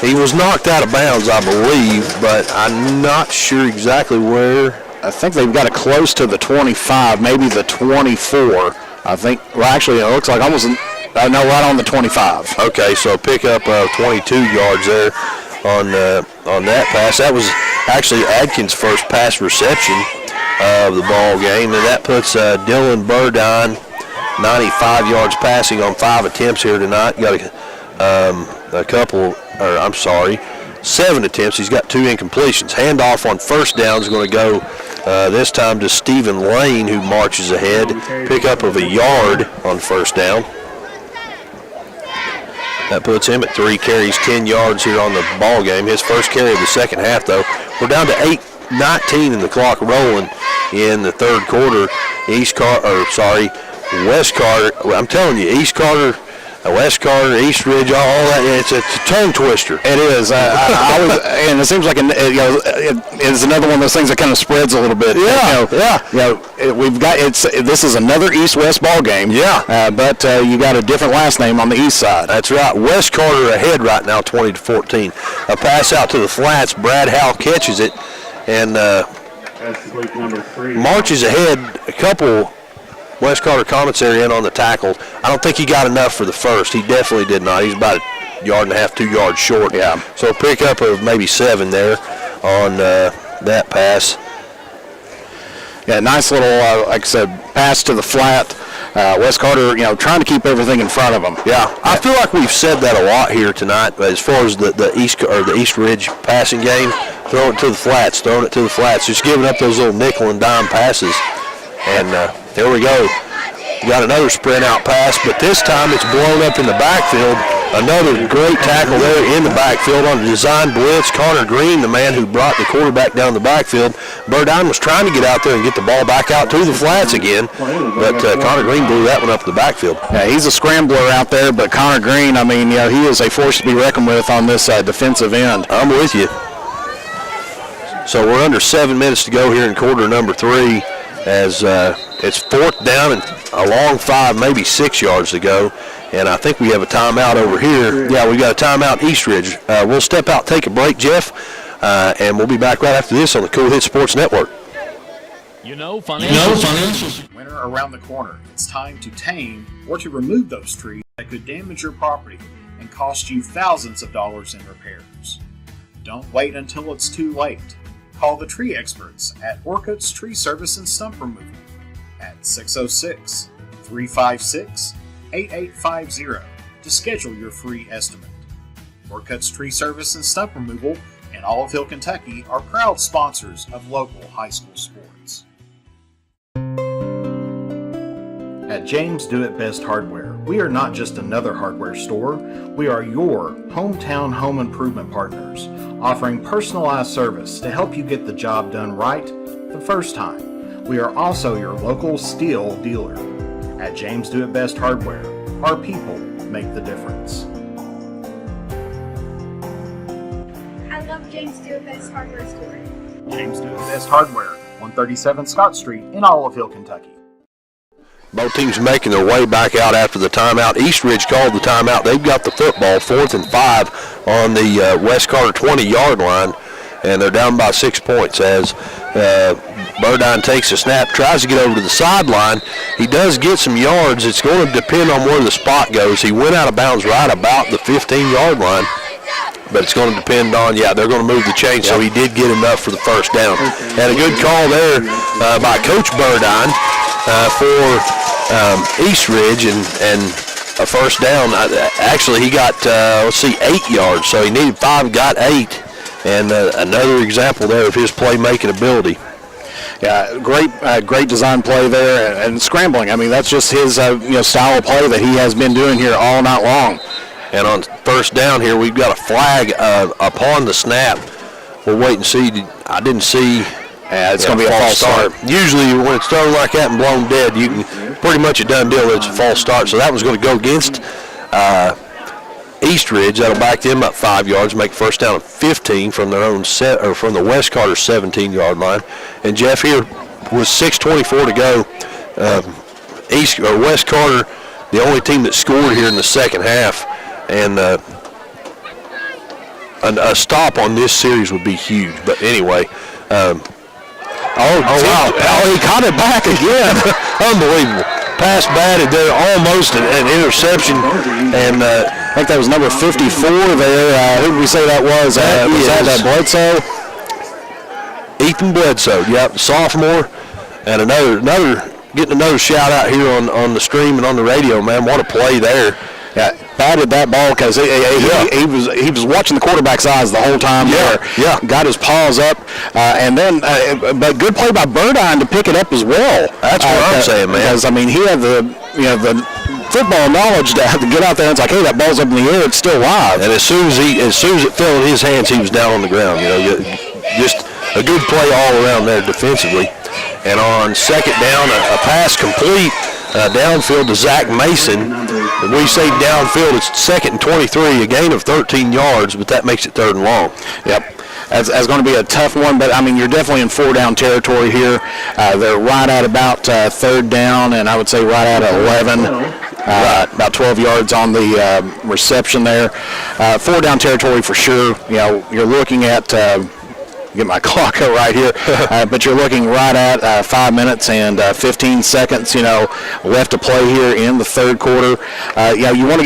he was knocked out of bounds, I believe, but I'm not sure exactly where. I think they've got it close to the 25, maybe the 24. I think, well, actually, it looks like almost, right on the 25. Okay, so pick up 22 yards there on that pass. That was actually Adkins' first pass reception of the ball game, and that puts Dylan Burdine 95 yards passing on 5 attempts here tonight. Got a 7 attempts. He's got 2 incompletions. Handoff on first down is going to go this time to Stephen Lane, who marches ahead. Pickup of a yard on first down. That puts him at 3 carries, 10 yards here on the ball game. His first carry of the second half, though. We're down to 8:19 in the clock rolling in the third quarter. West Carter. I'm telling you, East Carter, West Carter, East Ridge, all that. It's a tongue twister. It is. And it seems like it's another one of those things that kind of spreads a little bit. We've got this is another East-West ball game. Yeah. But you got a different last name on the east side. That's right. West Carter ahead right now, 20-14. A pass out to the flats. Brad Howell catches it and marches ahead. A couple West Carter commissary in on the tackle. I don't think he got enough for the first. He definitely did not. He's about a yard and a half, 2 yards short. Yeah. So a pickup of maybe 7 there on that pass. Yeah, nice little, like I said, pass to the flat. West Carter, trying to keep everything in front of them. Yeah, I feel like we've said that a lot here tonight as far as the East Ridge passing game. Throwing it to the flats, just giving up those little nickel and dime passes. And there we go. You got another sprint out pass, but this time it's blown up in the backfield. Another great tackle there in the backfield on a design blitz. Connor Green, the man who brought the quarterback down the backfield. Burdine was trying to get out there and get the ball back out to the flats again, but Connor Green blew that one up in the backfield. Yeah, he's a scrambler out there, but Connor Green, he is a force to be reckoned with on this defensive end. I'm with you. So we're under 7 minutes to go here in quarter number 3 as it's 4th down and a long 5, maybe 6 yards to go. And I think we have a timeout over here. Yeah, we got a timeout East Ridge. We'll step out, take a break, Jeff, and we'll be back right after this on the Cool Hit Sports Network. Financial. Winter around the corner. It's time to tame or to remove those trees that could damage your property and cost you thousands of dollars in repairs. Don't wait until it's too late. Call the tree experts at Orcutt's Tree Service and Stump Removal at 606-356-8850 to schedule your free estimate. Orcutt's Tree Service and Stump Removal in Olive Hill, Kentucky are proud sponsors of local high school sports. At James Do It Best Hardware, we are not just another hardware store, we are your hometown home improvement partners, offering personalized service to help you get the job done right the first time. We are also your local steel dealer. At James Do It Best Hardware, our people make the difference. I love James Do It Best Hardware Store. James Do It Best Hardware, 137 Scott Street in Olive Hill, Kentucky. Both teams making their way back out after the timeout. East Ridge called the timeout. They've got the football, 4th and 5 on the West Carter 20-yard line, and they're down by 6 points as Burdine takes a snap, tries to get over to the sideline. He does get some yards. It's going to depend on where the spot goes. He went out of bounds right about the 15-yard line, but it's going to depend on, they're going to move the chain, so he did get enough for the first down. And a good call there by Coach Burdine for East Ridge and a first down. Actually, he got, 8 yards, so he needed 5, got 8. And another example there of his playmaking ability. Yeah, great design play there and scrambling. I mean, that's just his style of play that he has been doing here all night long. And on first down here, we've got a flag upon the snap. We'll wait and see. I didn't see. Yeah, it's going to be a false start. Usually when it's thrown like that and blown dead, you can pretty much a done deal. It's a false start, so that was going to go against East Ridge. That'll back them up 5 yards, make first down of 15 from their own from the West Carter 17-yard line. And Jeff, here with 6:24 to go, West Carter, the only team that scored here in the second half, and a stop on this series would be huge. But anyway, wow! He caught it back again. Unbelievable. Pass batted there, almost an interception, and I think that was number 54 there. Who did we say that was? Was that Bledsoe? Ethan Bledsoe, yep, sophomore, and getting another shout out here on the stream and on the radio, man. What a play there. Yeah, batted that ball because he was watching the quarterback's eyes the whole time there. Yeah. Got his paws up, and then but good play by Burdine to pick it up as well. That's what I'm saying, man. Because I mean, he had the football knowledge to get out there and it's like, hey, that ball's up in the air, it's still live. And as soon as it fell in his hands, he was down on the ground. Just a good play all around there defensively. And on second down, a pass complete. Downfield to Zach Mason. When we say downfield, it's 2nd and 23, a gain of 13 yards, but that makes it 3rd and long. Yep. That's going to be a tough one, but I mean, you're definitely in 4-down territory here. They're right at about 3rd down, and I would say right at 11. About 12 yards on the reception there. 4-down territory for sure. You're looking at get my clock out right here, but you're looking right at 5 minutes and 15 seconds, left to play here in the third quarter. You want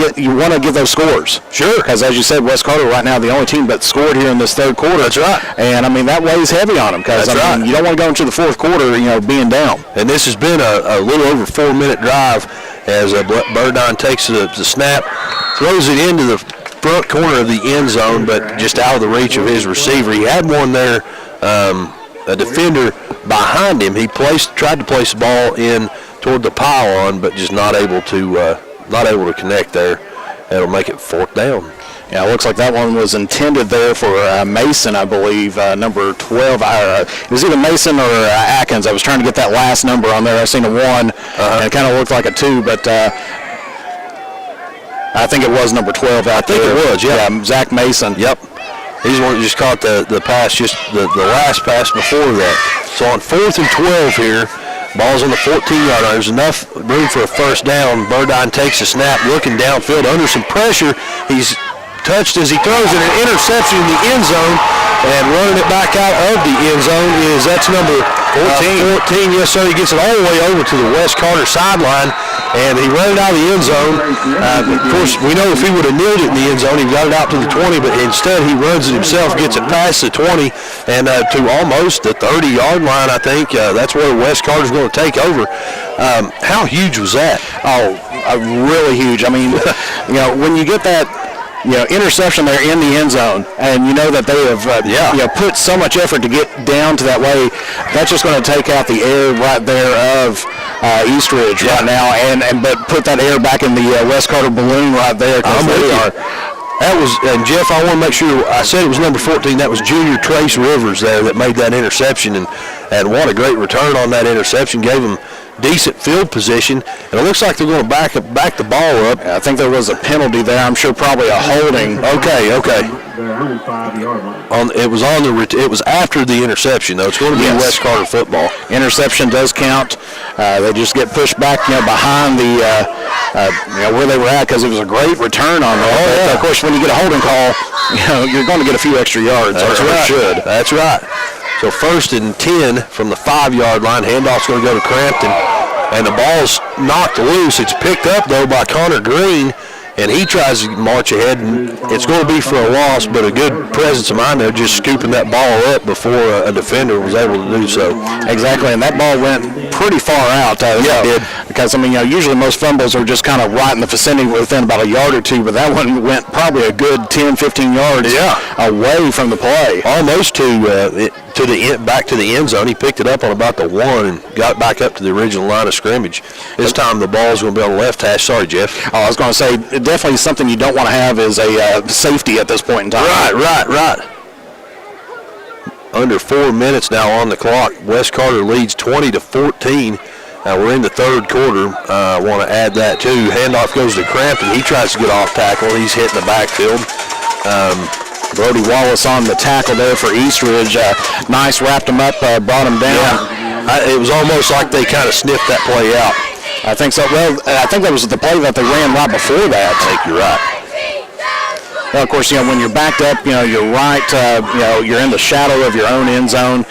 to get those scores. Sure. Because as you said, West Carter right now the only team that scored here in this third quarter. That's right. And I mean that weighs heavy on them because you don't want to go into the fourth quarter, being down. And this has been a little over 4-minute drive as Burdine takes the snap, throws it into the front corner of the end zone, but just out of the reach of his receiver. He had one there, a defender behind him. He tried to place the ball in toward the pylon, but just not able to connect there. That'll make it 4th down. Yeah, it looks like that one was intended there for Mason, I believe, number 12. It was either Mason or Atkins. I was trying to get that last number on there. I seen a 1, and it kind of looked like a 2, but I think it was number 12 out there. I think it was, yeah. Zach Mason. Yep. He's the one that just caught the pass, just the last pass before that. So on 4th and 12 here, ball's on the 14-yard line. There's enough room for a first down. Burdine takes a snap, looking downfield under some pressure. He's touched as he throws it, an interception in the end zone, and running it back out of the end zone that's number 14. Yes, sir. He gets it all the way over to the West Carter sideline, and he ran it out of the end zone. Of course, we know if he would have kneeled it in the end zone, he got it out to the 20, but instead he runs it himself, gets it past the 20, and to almost the 30-yard line, I think. That's where West Carter's going to take over. How huge was that? Oh, really huge. I mean, when you get that interception there in the end zone, and you know that they have put so much effort to get down to that way, that's just going to take out the air right there of East Ridge right now, but put that air back in the West Carter balloon right there. And Jeff, I want to make sure, I said it was number 14, that was junior Trace Rivers there that made that interception, and what a great return on that interception, gave him decent field position, and it looks like they're going to back the ball up. I think there was a penalty there. I'm sure probably a holding. Okay. It was after the interception, though. It's going to be West Carter football. Interception does count. They just get pushed back, behind the where they were at, because it was a great return on that. But of course, when you get a holding call, you're going to get a few extra yards. That's right. That's right. So 1st and 10 from the 5-yard line. Handoff's going to go to Crampton, and the ball's knocked loose. It's picked up, though, by Connor Green, and he tries to march ahead, and it's going to be for a loss, but a good presence of mind there, just scooping that ball up before a defender was able to do so. Exactly, and that ball went pretty far out. It did. Because, usually most fumbles are just kind of right in the vicinity within about a yard or two, but that one went probably a good 10, 15 yards away from the play. Almost back to the end zone. He picked it up on about the 1 and got back up to the original line of scrimmage. This time the ball's going to be on the left hash. Sorry, Jeff. I was going to say, definitely something you don't want to have is a safety at this point in time. Right. Under 4 minutes now on the clock. West Carter leads 20-14 We're in the third quarter. I want to add that too. Handoff goes to Crampton. He tries to get off tackle. He's hitting the backfield. Brody Wallace on the tackle there for Eastridge. Nice, wrapped him up, brought him down. Yeah. It was almost like they kind of sniffed that play out. I think so. Well, I think that was the play that they ran right before that. I think you're right. Well, of course, when you're backed up, you're right, you're in the shadow of your own end zone.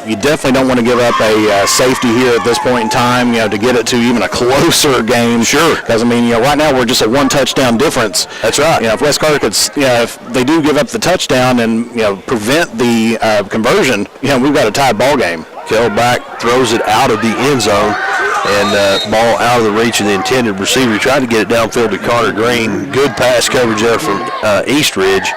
You definitely don't want to give up a safety here at this point in time, to get it to even a closer game. Sure. Because, right now we're just a one-touchdown difference. That's right. If West Carter could, if they do give up the touchdown and, prevent the conversion, we've got a tied ball game. Tailback throws it out of the end zone. And ball out of the reach of the intended receiver. He tried to get it downfield to Carter Green. Good pass coverage there from Eastridge.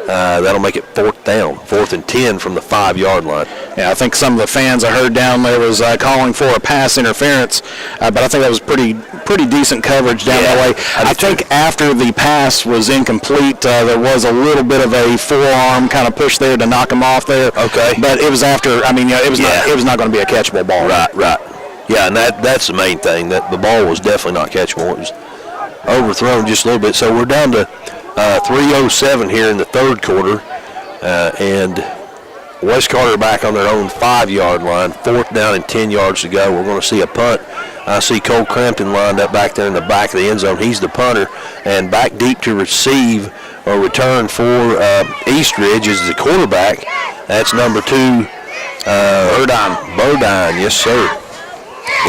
That'll make it 4th down, 4th and 10 from the 5-yard line. Yeah, I think some of the fans I heard down there was calling for a pass interference, but I think that was pretty decent coverage down that way. I think after the pass was incomplete, there was a little bit of a forearm kind of push there to knock him off there. Okay. But it was after. It was not going to be a catchable ball. Right. Yeah, and that's the main thing. That the ball was definitely not catchable. It was overthrown just a little bit. So we're down to 3:07 here in the third quarter, and West Carter back on their own 5-yard line. 4th down and 10 yards to go. We're going to see a punt. I see Cole Crampton lined up back there in the back of the end zone. He's the punter, and back deep to receive or return for Eastridge is the quarterback. That's number 2, Bodine. Yes, sir.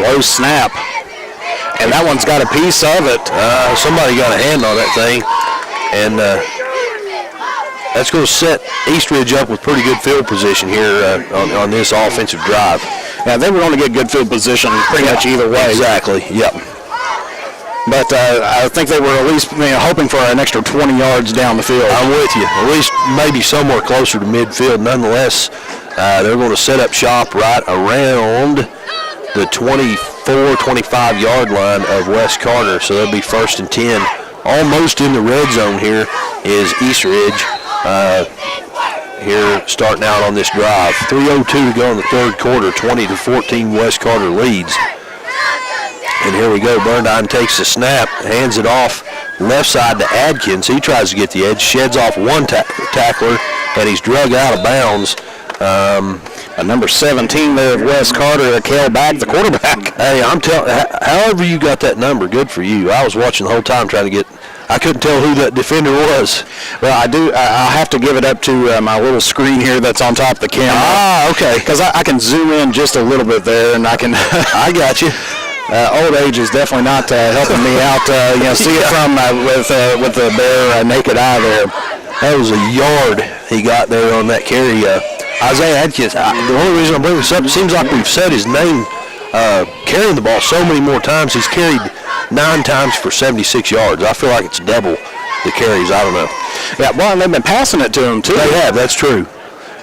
Low snap. And that one's got a piece of it. Somebody got a hand on that thing. And that's going to set Eastridge up with pretty good field position here on this offensive drive. Yeah, they were going to get good field position pretty much either way. Exactly, yep. But I think they were at least hoping for an extra 20 yards down the field. I'm with you. At least maybe somewhere closer to midfield. Nonetheless, they're going to set up shop right around the 24, 25-yard line of West Carter. So they'll be 1st and 10. Almost in the red zone here is Eastridge here starting out on this drive. 3:02 to go in the third quarter, 20-14 West Carter leads. And here we go. Burdine takes the snap, hands it off left side to Adkins. He tries to get the edge, sheds off one tackler, and he's drug out of bounds. Number 17 there of West Carter, Cale Back, the quarterback. Hey, I'm telling, however you got that number, good for you. I was watching the whole time trying to get. I couldn't tell who that defender was. Well, I'll have to give it up to my little screen here that's on top of the camera. Ah, okay. Because I can zoom in just a little bit there, and I can. I got you. Old age is definitely not helping me out. See it from with the bare naked eye there. That was a yard he got there on that carry. Isaiah Adkins. The only reason I'm bringing this up, it seems like we've said his name carrying the ball so many more times. He's carried 9 times for 76 yards. I feel like it's double the carries. I don't know. Yeah, well, and they've been passing it to him too. They have. That's true.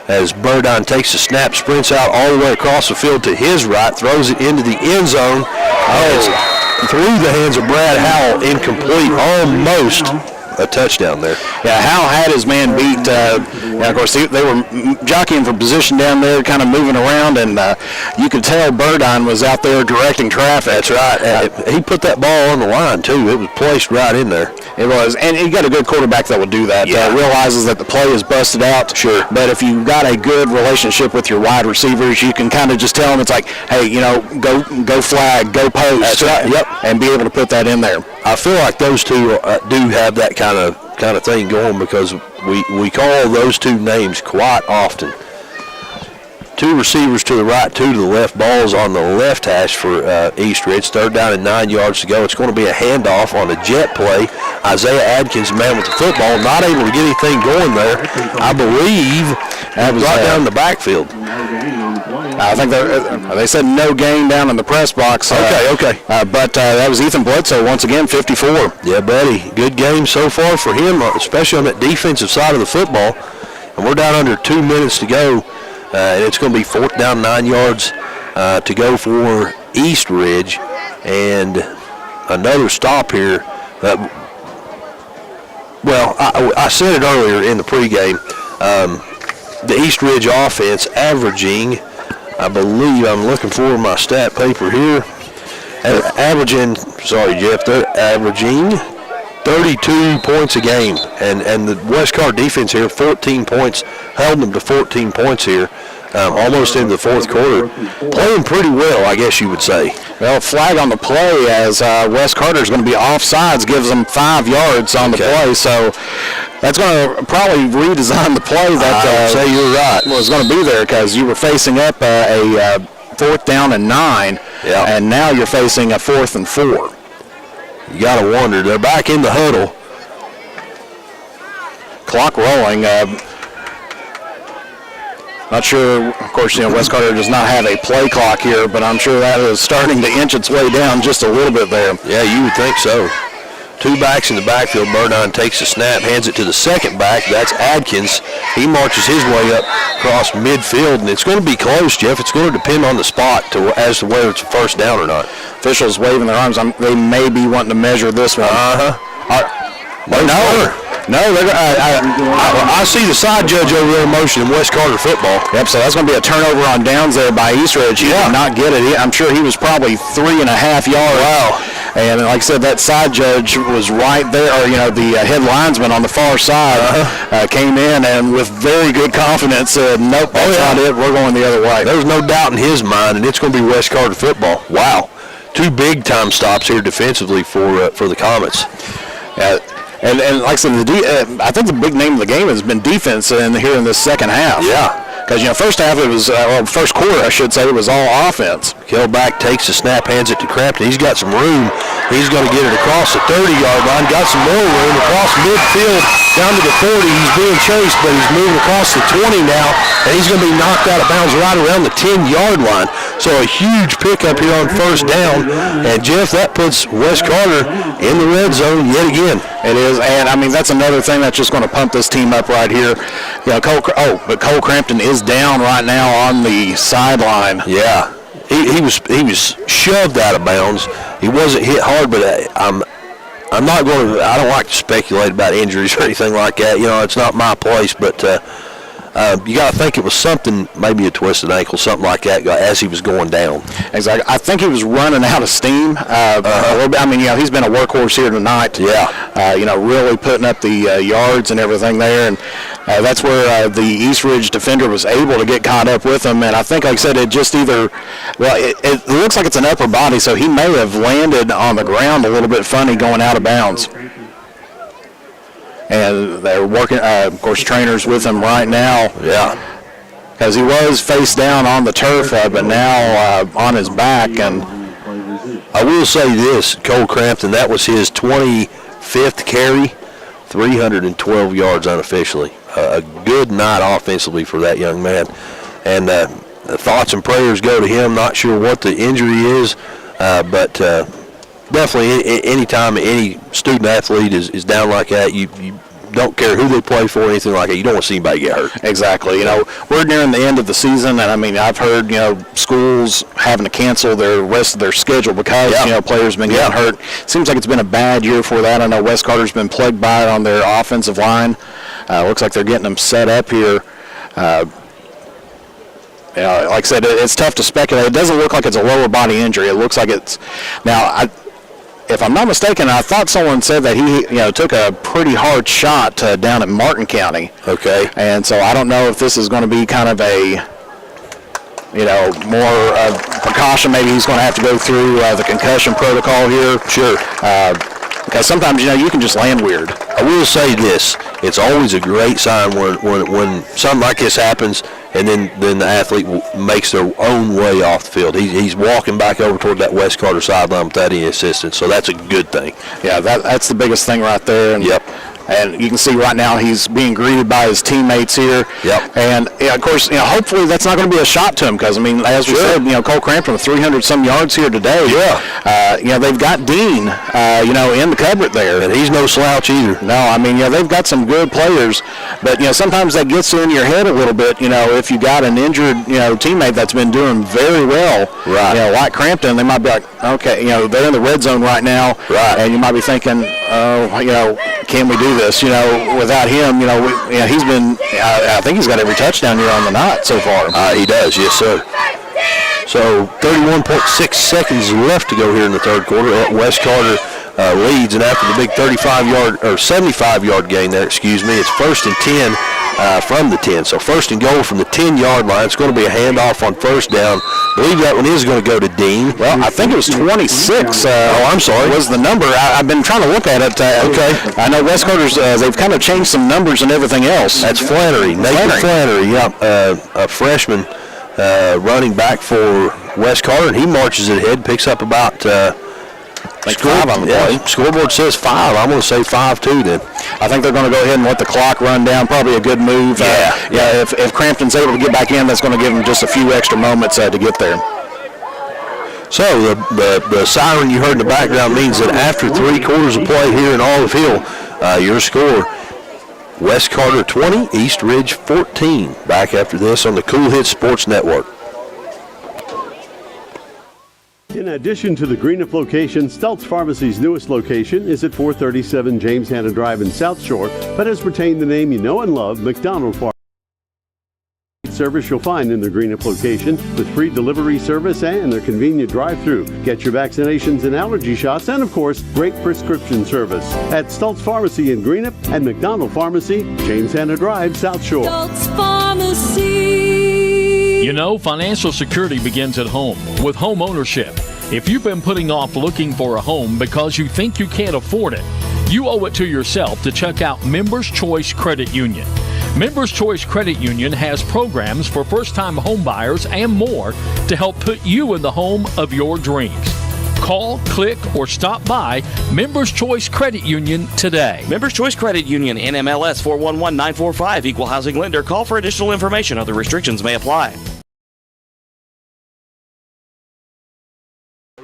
As Burdine takes the snap, sprints out all the way across the field to his right, throws it into the end zone. Through the hands of Brad Howell, incomplete, almost a touchdown there. Yeah, Howell had his man beat. Of course, they were jockeying for position down there, kind of moving around, and you could tell Burdine was out there directing traffic. That's right. He put that ball on the line, too. It was placed right in there. It was, and you got a good quarterback that will do that. Yeah. Realizes that the play is busted out. Sure. But if you've got a good relationship with your wide receivers, you can kind of just tell them, it's like, hey, go flag, go post. That's right. Yep. And be able to put that in there. I feel like those two do have that kind of thing going, because we call those two names quite often. 2 receivers to the right, 2 to the left. Balls on the left hash for Eastridge. 3rd down and 9 yards to go. It's going to be a handoff on a jet play. Isaiah Adkins, man with the football, not able to get anything going there. I believe that was right down in the backfield. I think they said no gain down in the press box. Okay. But that was Ethan Bledsoe once again, 54. Yeah, buddy. Good game so far for him, especially on that defensive side of the football. And we're down under 2 minutes to go. And it's going to be 4th down, 9 yards to go for Eastridge. And another stop here. I said it earlier in the pregame. The Eastridge offense averaging I believe I'm looking for my stat paper here. Averaging, sorry Jeff, they're averaging 32 points a game, and the West Carter defense here, 14 points, held them to 14 points here, almost into the fourth quarter. Playing pretty well, I guess you would say. Well, flag on the play as West Carter's going to be offsides, gives them 5 yards on the play, so that's going to probably redesign the play that I would say you're right. Was going to be there, because you were facing up a 4th down and 9, and now you're facing a 4th and 4. You got to wonder. They're back in the huddle. Clock rolling. Not sure, of course, West Carter does not have a play clock here, but I'm sure that is starting to inch its way down just a little bit there. Yeah, you would think so. 2 backs in the backfield. Burdine takes the snap, hands it to the second back. That's Adkins. He marches his way up across midfield, and it's going to be close, Jeff. It's going to depend on the spot as to whether it's a first down or not. Officials waving their arms. They may be wanting to measure this one. No, I see the side judge over there motioning West Carter football. Yep, so that's going to be a turnover on downs there by Eastridge. He did not get it. I'm sure he was probably 3.5 yards. Wow. And like I said, that side judge was right there, or, the head linesman on the far side came in and with very good confidence said, nope, that's not it. We're going the other way. There's no doubt in his mind, and it's going to be West Carter football. Wow. 2 big-time stops here defensively for the Comets. And like I said, I think the big name of the game has been defense here in this second half. Yeah. Because, first half it was, first quarter, I should say, it was all offense. Kellback takes the snap, hands it to Crampton. He's got some room. He's going to get it across the 30-yard line. Got some more room across midfield down to the 30. He's being chased, but he's moving across the 20 now, and he's going to be knocked out of bounds right around the 10-yard line. So a huge pickup here on first down. And, Jeff, that puts West Carter in the red zone yet again. It is, and, that's another thing that's just going to pump this team up right here. But Cole Crampton is down right now on the sideline. Yeah. He was shoved out of bounds. He wasn't hit hard, but I don't like to speculate about injuries or anything like that. It's not my place, but you got to think it was something, maybe a twisted ankle, something like that, as he was going down. Exactly. I think he was running out of steam a little bit. He's been a workhorse here tonight. Yeah. Really putting up the yards and everything there, and that's where the Eastridge defender was able to get caught up with him. And I think, like I said, it just either, it looks like it's an upper body, so he may have landed on the ground a little bit funny going out of bounds. And they're working, of course, trainers with him right now. Yeah. Because he was face down on the turf, but now on his back. And I will say this, Cole Crampton, that was his 25th carry, 312 yards unofficially. A good night offensively for that young man. And thoughts and prayers go to him. Not sure what the injury is, but definitely anytime any student athlete is down like that, you don't care who they play for or anything like that. You don't want to see anybody get hurt. Exactly. We're nearing the end of the season, and I've heard schools having to cancel the rest of their schedule because players have been getting hurt. Seems like it's been a bad year for that. I know West Carter's been plagued by it on their offensive line. Looks like they're getting them set up here. Like I said, it's tough to speculate. It doesn't look like it's a lower body injury. It looks like it's now. If I'm not mistaken, I thought someone said that he, took a pretty hard shot down at Martin County. Okay. And so I don't know if this is going to be kind of a, more precaution. Maybe he's going to have to go through the concussion protocol here. Sure. Because sometimes, you can just land weird. I will say this. It's always a great sign when something like this happens and then the athlete makes their own way off the field. He's walking back over toward that West Carter sideline without any assistance, so that's a good thing. Yeah, that's the biggest thing right there. And, yep. And you can see right now he's being greeted by his teammates here. Yep. And, of course, hopefully that's not going to be a shot to him because, as we said, Cole Crampton with 300-some yards here today. Yeah. They've got Dean, in the cupboard there. And he's no slouch either. No, they've got some good players. But, sometimes that gets in your head a little bit, if you got an injured, teammate that's been doing very well. Right. Like Crampton, they might be like, okay, they're in the red zone right now. Right. And you might be thinking, can we do this? Without him, he's been, I think he's got every touchdown here on the night so far. He does, yes, sir. So 31.6 seconds left to go here in the third quarter. West Carter leads, and after the big 75-yard gain there, it's 1st and 10 from the 10. So 1st and goal from the 10-yard line. It's going to be a handoff on 1st down. I believe that one is going to go to Dean. Well, I think it was 26. I'm sorry. Was the number. I've been trying to look at it. Okay. I know West Carter's, they've kind of changed some numbers and everything else. That's Flannery. Nathan Flannery, a freshman running back for West Carter, and he marches ahead, picks up about like 5 on the play. Scoreboard says 5. I'm going to say 5-2 then. I think they're going to go ahead and let the clock run down. Probably a good move. If Crampton's able to get back in, that's going to give them just a few extra moments to get there. So the siren you heard in the background means that after 3 quarters of play here in Olive Hill, your score, West Carter 20, East Ridge 14. Back after this on the Cool Hits Sports Network. In addition to the Greenup location, Stultz Pharmacy's newest location is at 437 James Hanna Drive in South Shore, but has retained the name you know and love, McDonald Pharmacy. Service you'll find in the Greenup location with free delivery service and their convenient drive-through. Get your vaccinations and allergy shots and, of course, great prescription service at Stultz Pharmacy in Greenup and McDonald Pharmacy, James Hanna Drive, South Shore. Stultz Pharmacy. You know, financial security begins at home with home ownership. If you've been putting off looking for a home because you think you can't afford it, you owe it to yourself to check out Members Choice Credit Union. Members Choice Credit Union has programs for first-time home buyers and more to help put you in the home of your dreams. Call, click, or stop by Members Choice Credit Union today. Members Choice Credit Union, NMLS 411945, Equal Housing Lender. Call for additional information. Other restrictions may apply.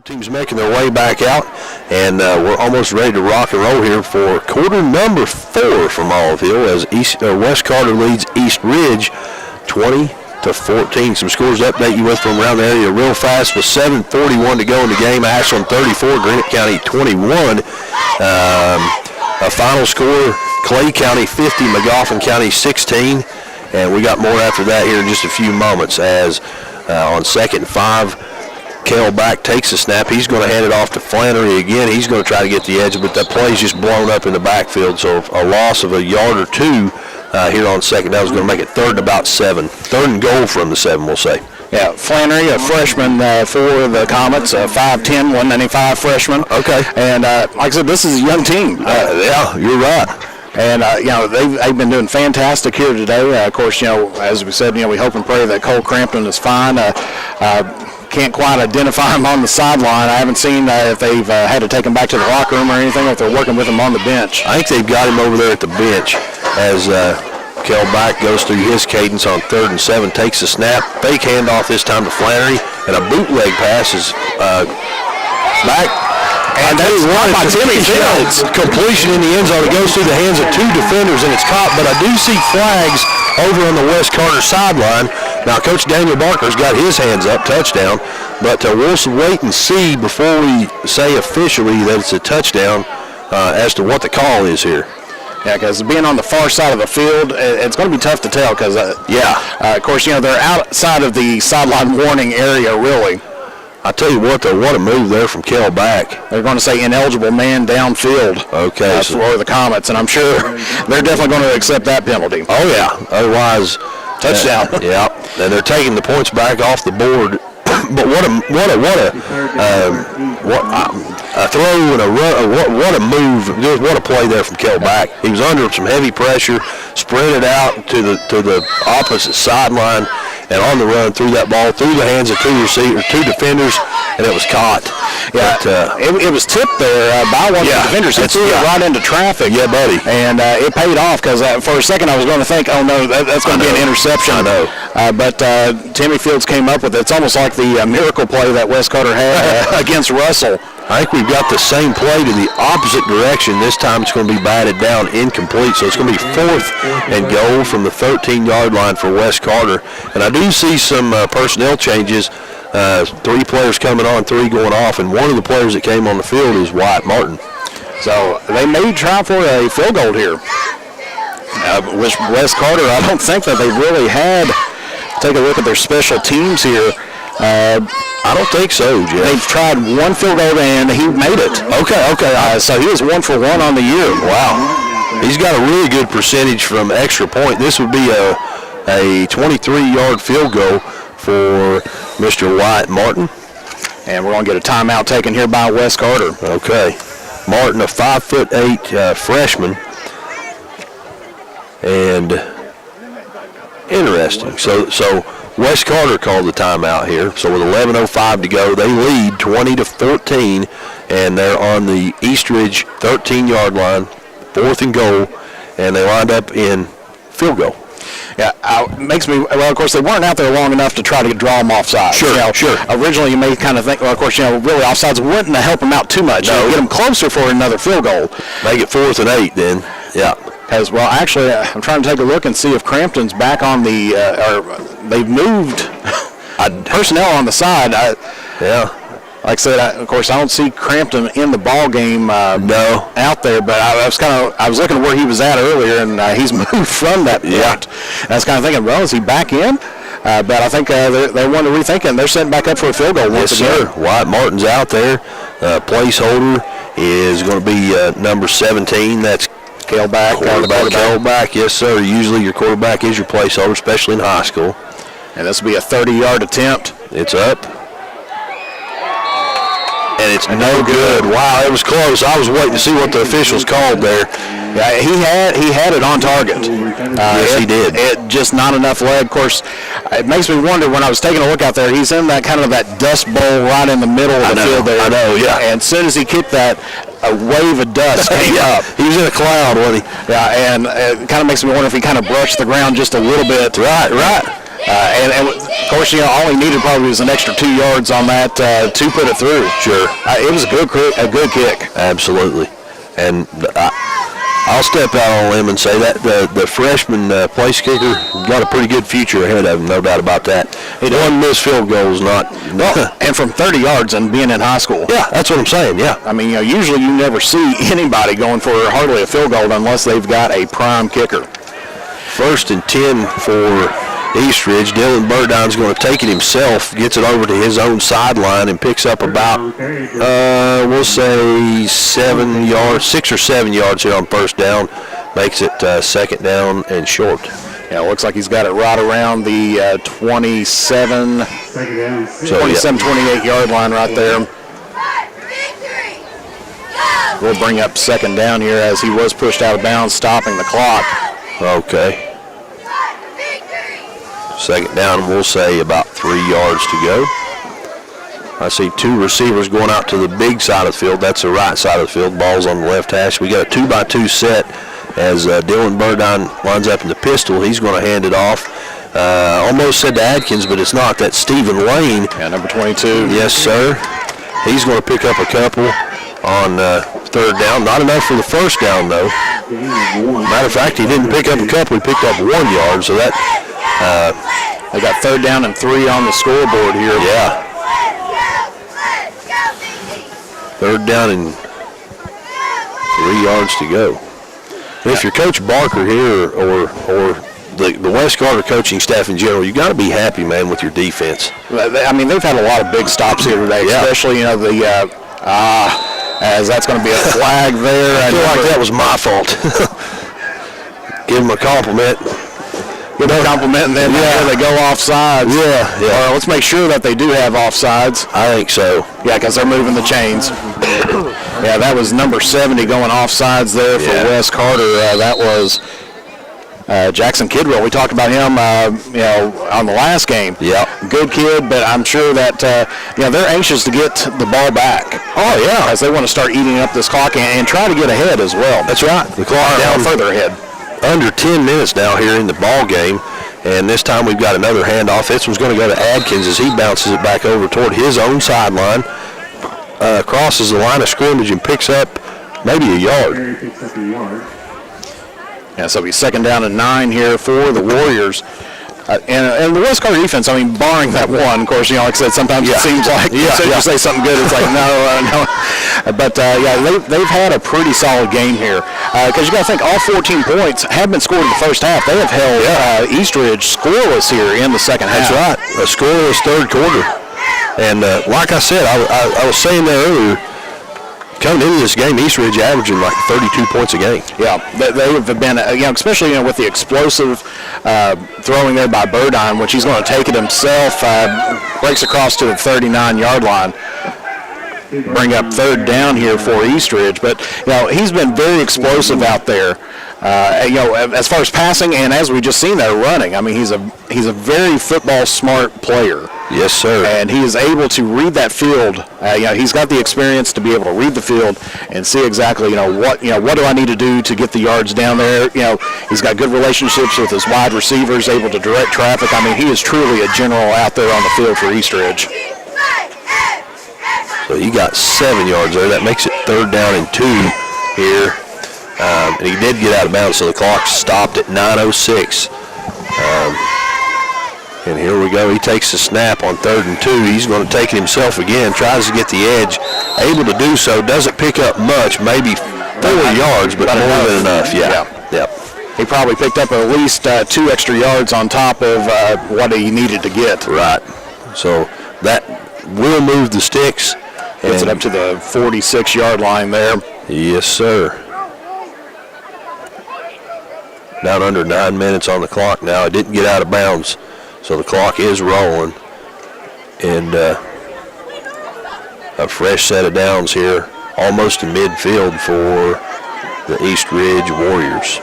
Teams making their way back out, and we're almost ready to rock and roll here for quarter number 4 from Olive Hill as West Carter leads East Ridge 20-14. Some scores to update you with from around the area real fast with 7:41 to go in the game. Ashland 34, Granite County 21. A final score, Clay County 50, McGoffin County 16. And we got more after that here in just a few moments as on 2nd and 5, Kel Back takes the snap. He's going to hand it off to Flannery again. He's going to try to get the edge, but that play's just blown up in the backfield. So a loss of a yard or 2 here on 2nd down is going to make it 3rd and about 7. 3rd and goal from the 7, we'll say. Yeah, Flannery, a freshman for the Comets, a 5'10", 195 freshman. Okay. And like I said, this is a young team. Yeah, you're right. And, they've been doing fantastic here today. Of course, as we said, we hope and pray that Cole Crampton is fine. Can't quite identify him on the sideline. I haven't seen if they've had to take him back to the locker room or anything, if they're working with him on the bench. I think they've got him over there at the bench as Kel Back goes through his cadence on 3rd and 7, takes the snap, fake handoff this time to Flannery, and a bootleg pass is back. And that is one by Timmy Fields. Completion in the end zone. It goes through the hands of 2 defenders, and it's caught. But I do see flags over on the West Carter sideline. Now, Coach Daniel Barker's got his hands up, touchdown. But we'll wait and see before we say officially that it's a touchdown as to what the call is here. Yeah, because being on the far side of the field, it's going to be tough to tell because, of course, they're outside of the sideline warning area, really. I tell you what, though, what a move there from Kel Back. They're going to say ineligible man downfield for the Comets, and I'm sure they're definitely going to accept that penalty. Oh, yeah. Otherwise, touchdown. Yeah, and they're taking the points back off the board. But what a throw and a run! What a move! What a play there from Kel Back. He was under some heavy pressure, sprinted out to the opposite sideline, and on the run threw that ball through the hands of 2 defenders, and it was caught. Yeah, it was tipped there by one of the defenders. It threw it right into traffic. Yeah, buddy. And it paid off because for a second I was going to think, oh no, that's going to be an interception. I know. But Timmy Fields came up with it. It's almost like the miracle play that West Carter had against Russell. I think we've got the same play to the opposite direction. This time it's going to be batted down incomplete. So it's going to be 4th and goal from the 13-yard line for West Carter. And I do see some personnel changes. 3 players coming on, 3 going off, and one of the players that came on the field is Wyatt Martin. So they may try for a field goal here. With West Carter, I don't think that they've really had. Take a look at their special teams here. I don't think so, Jeff. They've tried one field goal and he made it. Okay. So he is 1 for 1 on the year. Wow. He's got a really good percentage from extra point. This would be a 23-yard field goal for Mr. Wyatt Martin. And we're going to get a timeout taken here by Wes Carter. Okay. Martin, a 5'8" freshman. And interesting. So Wes Carter called the timeout here. So with 11:05 to go, they lead 20-14, and they're on the Eastridge 13-yard line, 4th and goal, and they lined up in field goal. Yeah, makes me, well, of course, they weren't out there long enough to try to draw them offside. Sure. Originally, you may kind of think, well, of course, really offsides wouldn't help them out too much. No. Get them closer for another field goal. Make it 4th and 8 then. Yeah. Because, well, actually, I'm trying to take a look and see if Crampton's back on the, or they've moved personnel on the side. Yeah. Like I said, of course, I don't see Crampton in the ball game out there, but I was looking at where he was at earlier, and he's moved from that point. Yeah. And I was kind of thinking, well, is he back in? But I think they want to rethink it, and they're setting back up for a field goal once again. Yes, sir. Wyatt Martin's out there. Placeholder is going to be number 17. That's Quarterback. Quarterback, yes, sir. Usually your quarterback is your placeholder, especially in high school. And this will be a 30-yard attempt. It's up. And it's no good. Wow, it was close. I was waiting to see what the officials called there. Yeah, he had it on target. Yes, he did. It just not enough leg. Of course, it makes me wonder when I was taking a look out there. He's in that kind of that dust bowl right in the middle of the field there. I know, yeah. And as soon as he kicked that, a wave of dust came up. He was in a cloud, wasn't he? Yeah, and it kind of makes me wonder if he kind of brushed the ground just a little bit. Right. And of course, all he needed probably was an extra 2 yards on that to put it through. Sure. It was a good kick. Absolutely. And I'll step out on a limb and say that the freshman place kicker got a pretty good future ahead of him, no doubt about that. One missed field goal is not. And from 30 yards and being in high school. Yeah, that's what I'm saying, yeah. I mean, usually you never see anybody going for hardly a field goal unless they've got a prime kicker. 1st and 10 for Eastridge. Dylan Burdine's going to take it himself, gets it over to his own sideline, and picks up about, we'll say 6 or 7 yards here on 1st down. Makes it 2nd down and short. Yeah, it looks like he's got it right around the 27, 28-yard line right there. We'll bring up 2nd down here as he was pushed out of bounds, stopping the clock. Okay. 2nd down, we'll say about 3 yards to go. I see 2 receivers going out to the big side of the field. That's the right side of the field. Ball's on the left hash. We got a 2-by-2 set as Dylan Burdine lines up in the pistol. He's going to hand it off. Almost said to Adkins, but it's not. That's Stephen Lane. Yeah, number 22. Yes, sir. He's going to pick up a couple on 3rd down. Not enough for the 1st down, though. Matter of fact, he didn't pick up a couple. He picked up 1 yard, so that they got 3rd down and 3 on the scoreboard here. Yeah. 3rd down and 3 yards to go. If you're Coach Barker here or the Wes Carter coaching staff in general, you got to be happy, man, with your defense. I mean, they've had a lot of big stops here today, especially, as that's going to be a flag there. I feel like that was my fault. Give them a compliment. Give them a compliment, and then they go offsides. Yeah. Let's make sure that they do have offsides. I think so. Yeah, because they're moving the chains. Yeah, that was number 70 going offsides there for Wes Carter. That was Jackson Kidwell. We talked about him, on the last game. Yeah. Good kid, but I'm sure that, they're anxious to get the ball back. Oh, yeah. As they want to start eating up this clock and try to get ahead as well. That's right. The clock down further ahead. Under 10 minutes now here in the ball game, and this time we've got another handoff. This one's going to go to Adkins as he bounces it back over toward his own sideline, crosses the line of scrimmage and picks up maybe a yard. Yeah, so it'll be 2nd down and 9 here for the Warriors. And the Wes Carter defense, I mean, barring that one, of course, like I said, sometimes it seems like as soon as you say something good, it's like, no. But, they've had a pretty solid game here. Because you got to think all 14 points have been scored in the 1st half. They have held Eastridge scoreless here in the 2nd half. That's right. A scoreless 3rd quarter. And like I said, I was saying there earlier, coming into this game, East Ridge averaging like 32 points a game. Yeah, they have been, especially with the explosive throwing there by Burdine, which he's going to take it himself, breaks across to the 39-yard line. Bring up third down here for East Ridge, but he's been very explosive out there. As far as passing and as we just seen there running, I mean he's a very football smart player. Yes, sir. And he is able to read that field. He's got the experience to be able to read the field and see exactly what do I need to do to get the yards down there. He's got good relationships with his wide receivers, able to direct traffic. I mean he is truly a general out there on the field for East Ridge. So he got 7 yards there. That makes it third down and 2 here. And he did get out of bounds, so the clock stopped at 9:06. And here we go. He takes the snap on 3rd and 2. He's going to take it himself again, tries to get the edge. Able to do so. Doesn't pick up much, maybe 4 yards, but more than enough. Yeah. Yep. He probably picked up at least 2 extra yards on top of what he needed to get. Right. So that will move the sticks. Gets it up to the 46-yard line there. Yes, sir. Down under 9 minutes on the clock now. It didn't get out of bounds, so the clock is rolling. And a fresh set of downs here, almost in midfield for the East Ridge Warriors.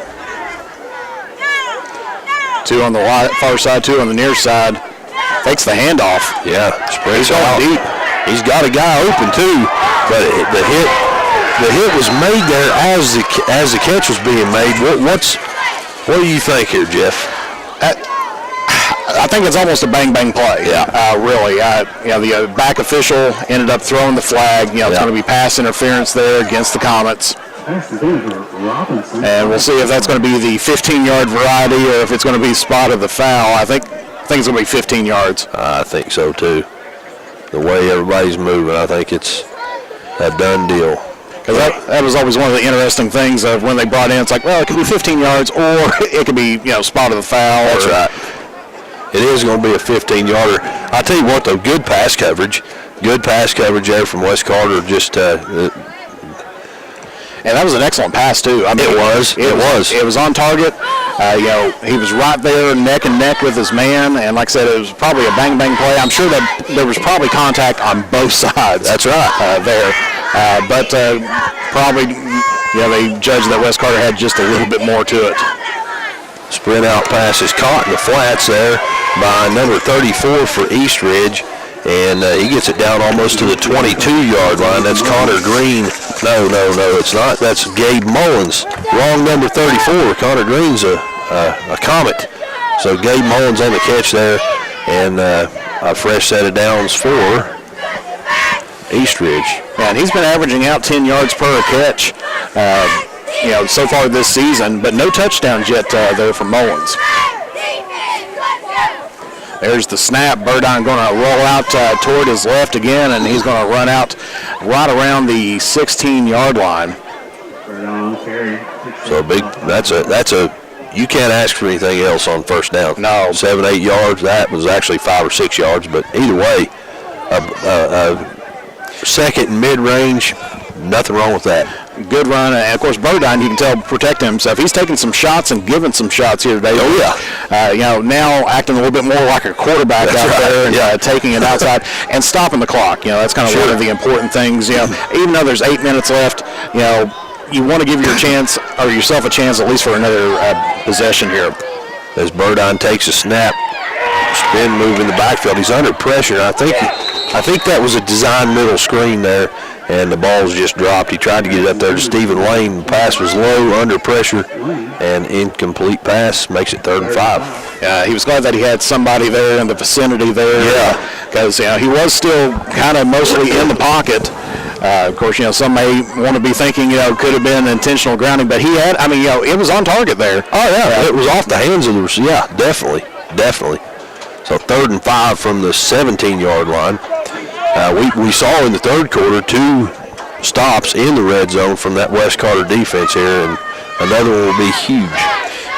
2 on the far side, 2 on the near side. Takes the handoff. Yeah, sprays out deep. He's got a guy open too, but the hit was made there as the catch was being made. What do you think here, Jeff? I think it's almost a bang play. Yeah. Really. The back official ended up throwing the flag. It's going to be pass interference there against the Comets. And we'll see if that's going to be the 15-yard variety or if it's going to be spot of the foul. I think it's going to be 15 yards. I think so too. The way everybody's moving, I think it's a done deal. Because that was always one of the interesting things of when they brought in. It's like, well, it could be 15 yards or it could be, spot of the foul. That's right. It is going to be a 15-yarder. I tell you what, though, good pass coverage there from Wes Carter. Just and that was an excellent pass too. I mean, it was on target. He was right there neck and neck with his man, and like I said, it was probably a bang play. I'm sure that there was probably contact on both sides. That's right. There, but probably they judged that Wes Carter had just a little bit more to it. Sprint out pass is caught in the flats there by number 34 for East Ridge. And he gets it down almost to the 22-yard line. That's Connor Green. No, it's not. That's Gabe Mullins. Wrong number 34. Connor Green's a Comet. So Gabe Mullins on the catch there. And a fresh set of downs for East Ridge. Yeah, and he's been averaging out 10 yards per catch, so far this season. But no touchdowns yet there for Mullins. There's the snap. Burdine going to roll out toward his left again, and he's going to run out right around the 16-yard line. So big. That's a. You can't ask for anything else on first down. No. 7-8 yards. That was actually 5 or 6 yards, but either way, second mid-range, nothing wrong with that. Good run, and of course Burdine, you can tell, protecting himself. He's taking some shots and giving some shots here today. Oh yeah. Now acting a little bit more like a quarterback there, and taking it outside and stopping the clock. That's kind of one of the important things. Even though there's 8 minutes left, you want to give yourself a chance at least for another possession here. As Burdine takes a snap, spin move in the backfield. He's under pressure. I think that was a design middle screen there. And the ball's just dropped. He tried to get it up there to Stephen Lane. The pass was low, under pressure, and incomplete pass makes it 3rd and 5. He was glad that he had somebody there in the vicinity there. Yeah. Because he was still kind of mostly in the pocket. Of course, some may want to be thinking, could have been intentional grounding, but he had, it was on target there. Oh, yeah. It was off the hands of the receiver. Yeah, definitely. So 3rd and 5 from the 17-yard line. We saw in the third quarter 2 stops in the red zone from that Wes Carter defense here, and another one will be huge.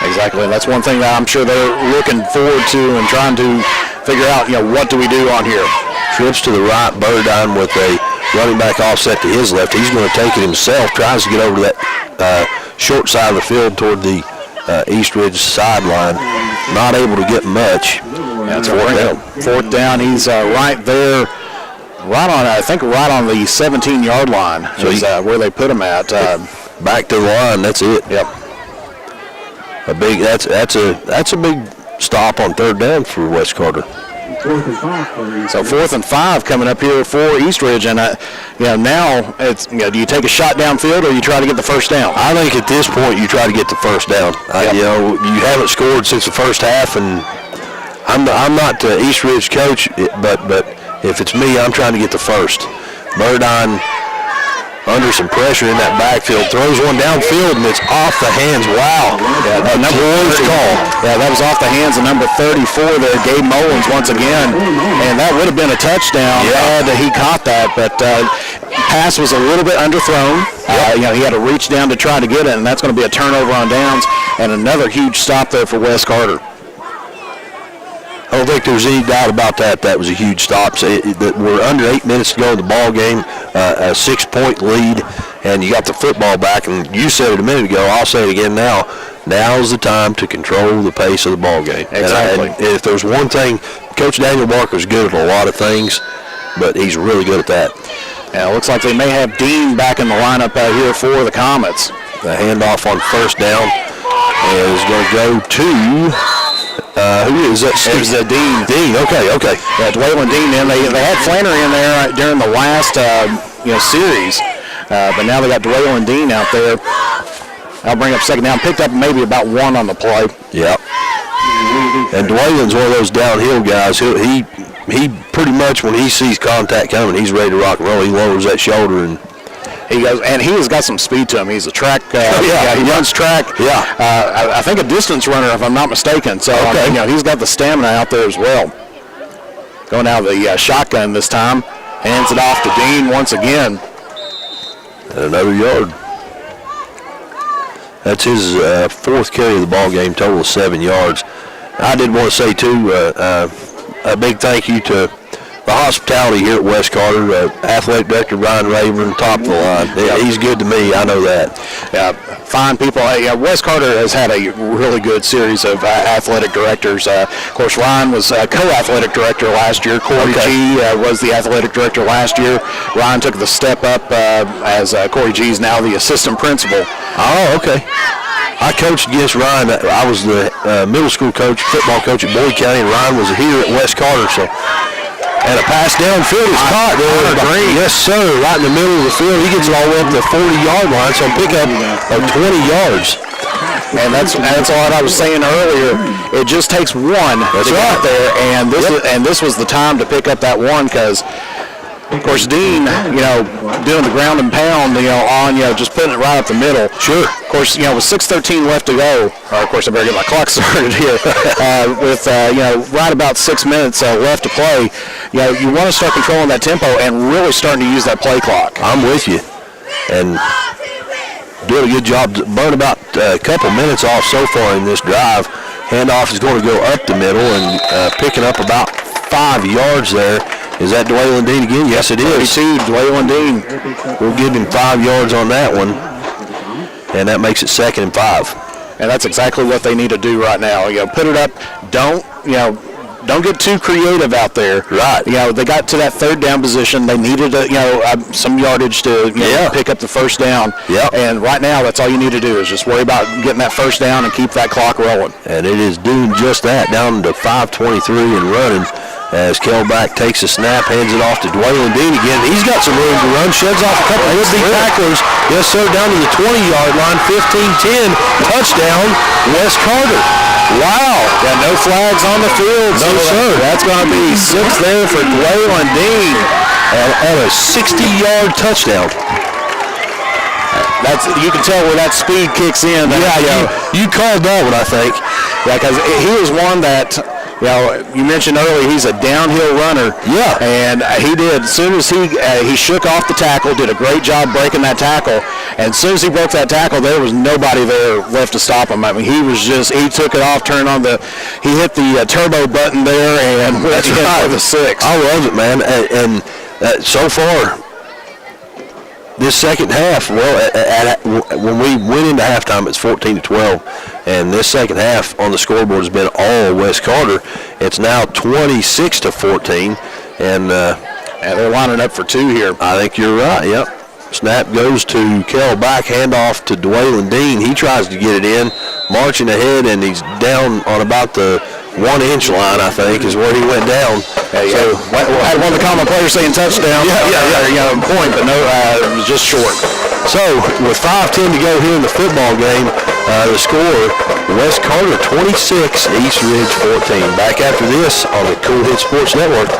Exactly. That's one thing that I'm sure they're looking forward to and trying to figure out, what do we do on here. trips to the right. Burdine with a running back offset to his left. He's going to take it himself, tries to get over to that short side of the field toward the East Ridge sideline. Not able to get much. That's fourth down. He's right there, right on the 17-yard line. So is where they put him at. Back to the line. That's it. Yep. That's a big stop on third down for West Carter. So 4th and 5 coming up here for East Ridge, and now it's do you take a shot downfield or you try to get the first down? I think at this point you try to get the first down. You haven't scored since the first half, and I'm not the East Ridge coach, but if it's me, I'm trying to get the first. Burdine under some pressure in that backfield, throws one downfield, and it's off the hands. Wow. Yeah, number 30, call. Yeah, that was off the hands of number 34 there, Gabe Mullins once again. And that would have been a touchdown had he caught that, but pass was a little bit underthrown. He had to reach down to try to get it, and that's going to be a turnover on downs, and another huge stop there for West Carter. I don't think there's any doubt about that. That was a huge stop. So we're under 8 minutes to go in the ball game, a 6-point lead, and you got the football back. And you said it a minute ago. I'll say it again now. Now's the time to control the pace of the ball game. Exactly. And if there's one thing, Coach Daniel Barker's good at a lot of things, but he's really good at that. Yeah, it looks like they may have Dean back in the lineup out here for the Comets. The handoff on first down is going to go to. Who is that? There's Dean. Dean, okay. Yeah, Dwaylon Dean. And they had Flannery in there during the last series, but now they got Dwaylon Dean out there. I'll bring up second down. Picked up maybe about 1 on the play. Yep. And Dwaylon's one of those downhill guys. He pretty much, when he sees contact coming, he's ready to rock and roll. He lowers that shoulder and he goes, and he has got some speed to him. He's a track. He runs track. Yeah. I think a distance runner, if I'm not mistaken. So he's got the stamina out there as well. Going out of the shotgun this time, hands it off to Dean once again. And another yard. That's his 4th carry of the ball game, total of 7 yards. I did want to say too, a big thank you to the hospitality here at West Carter. Athletic Director Ryan Rayburn, top of the line. He's good to me, I know that. Fine people. West Carter has had a really good series of athletic directors. Of course, Ryan was co-athletic director last year. Corey G was the athletic director last year. Ryan took the step up as Corey G is now the assistant principal. Oh, okay. I coached against Ryan. I was the middle school coach, football coach at Boyd County, and Ryan was here at West Carter. So. And a pass downfield is caught there. Yes, sir, right in the middle of the field. He gets it all the way up to the 40-yard line, so pick up 20 yards. And that's what I was saying earlier. It just takes one to get there, and this was the time to pick up that one because, of course, Dean, doing the ground and pound, just putting it right up the middle. Sure. Of course, with 6:13 left to go, of course, I better get my clock started here. With right about 6 minutes left to play, you want to start controlling that tempo and really starting to use that play clock. I'm with you, and doing a good job. Burn about a couple minutes off so far in this drive. Handoff is going to go up the middle and picking up about 5 yards there. Is that Dwaylon Dean again? Yes, it is. 32, Dwaylon Dean. We'll give him 5 yards on that one, and that makes it 2nd and 5. And that's exactly what they need to do right now. Put it up. Don't get too creative out there. Right. They got to that 3rd down position. They needed some yardage to pick up the first down. Yep. And right now, that's all you need to do is just worry about getting that first down and keep that clock rolling. And it is doing just that, down to 5:23 and running. As Kelback takes a snap, hands it off to Dwaylon Dean again. He's got some room to run, sheds off a couple of would-be tacklers. Yes, sir, down to the 20-yard line, 15-10, touchdown, West Carter. Wow. Got no flags on the field. No, sir. That's going to be 6 there for Dwaylon Dean. And a 60-yard touchdown. You can tell where that speed kicks in. You called that one, I think. Yeah, because he was one that You know, you mentioned earlier he's a downhill runner. Yeah. And he did. As soon as he shook off the tackle, did a great job breaking that tackle. And as soon as he broke that tackle, there was nobody there left to stop him. I mean, he took it off, turned on he hit the turbo button there, and went for the 6. I love it, man. And so far, this second half, when we went into halftime, it's 14-12, and this second half on the scoreboard has been all West Carter. It's now 26-14, and they're lining up for 2 here. I think you're right. Yep. Snap goes to Kell Back, handoff to Dwaylen Dean. He tries to get it in, marching ahead, and he's down on about the 1-inch line, I think, is where he went down. Yeah. So had one of the common players saying touchdown. Yeah. Point, but no, it was just short. So with 5:10 to go here in the football game, the score: West Carter 26, East Ridge 14. Back after this on the Cool Hit Sports Network.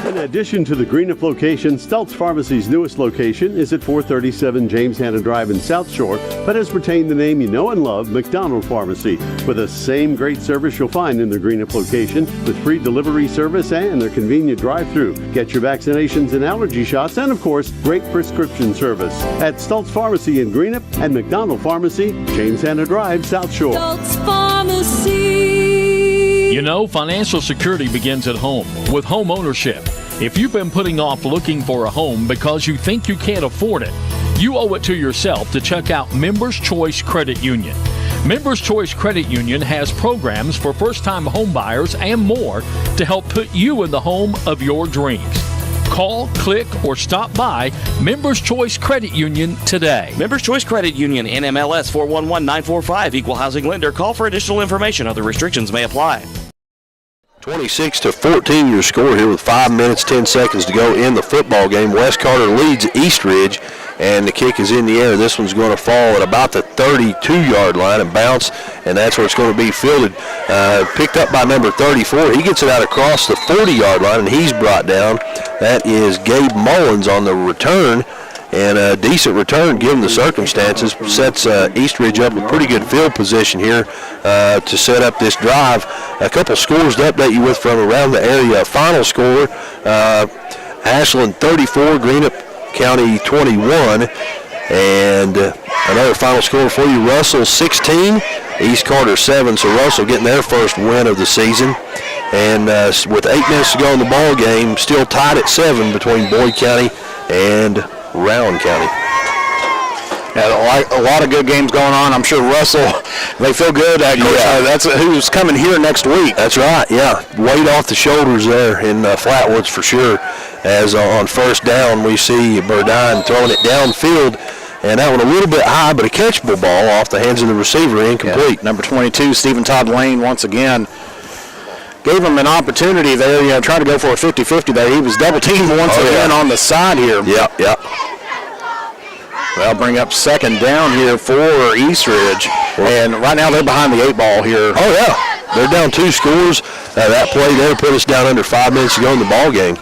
In addition to the Greenup location, Stultz Pharmacy's newest location is at 437 James Hanna Drive in South Shore, but has retained the name you know and love, McDonald Pharmacy, with the same great service you'll find in their Greenup location, with free delivery service and their convenient drive-through. Get your vaccinations and allergy shots, and of course, great prescription service at Stultz Pharmacy in Greenup and McDonald Pharmacy, James Hanna Drive, South Shore. Stultz Pharmacy. You know, financial security begins at home with home ownership. If you've been putting off looking for a home because you think you can't afford it, you owe it to yourself to check out Members Choice Credit Union. Members Choice Credit Union has programs for first-time home buyers and more to help put you in the home of your dreams. Call, click, or stop by Members Choice Credit Union today. Members Choice Credit Union, NMLS 411945, Equal Housing Lender. Call for additional information. Other restrictions may apply. 26-14 your score here with 5 minutes, 10 seconds to go in the football game. West Carter leads East Ridge, and the kick is in the air. This one's going to fall at about the 32-yard line and bounce, and that's where it's going to be fielded. Picked up by number 34. He gets it out across the 40-yard line, and he's brought down. That is Gabe Mullins on the return. And a decent return given the circumstances sets East Ridge up a pretty good field position here to set up this drive. A couple scores to update you with from around the area. Final score, Ashland 34, Greenup County 21. And another final score for you, Russell 16, East Carter 7. So Russell getting their first win of the season. And with 8 minutes to go in the ball game, still tied at 7 between Boyd County and Rowan County. Yeah, a lot of good games going on. I'm sure Russell, they feel good. That's who's coming here next week. That's right, yeah. Weight off the shoulders there in Flatwoods for sure. As on first down, we see Burdine throwing it downfield, and that one a little bit high, but a catchable ball off the hands of the receiver, incomplete. Yeah. Number 22, Stephen Todd Lane, once again, gave him an opportunity there, trying to go for a 50-50 there. He was double-teamed once again on the side here. Yep. Well, bring up second down here for East Ridge. And right now they're behind the 8 ball here. Oh, yeah. They're down 2 scores. That play there put us down under 5 minutes to go in the ball game.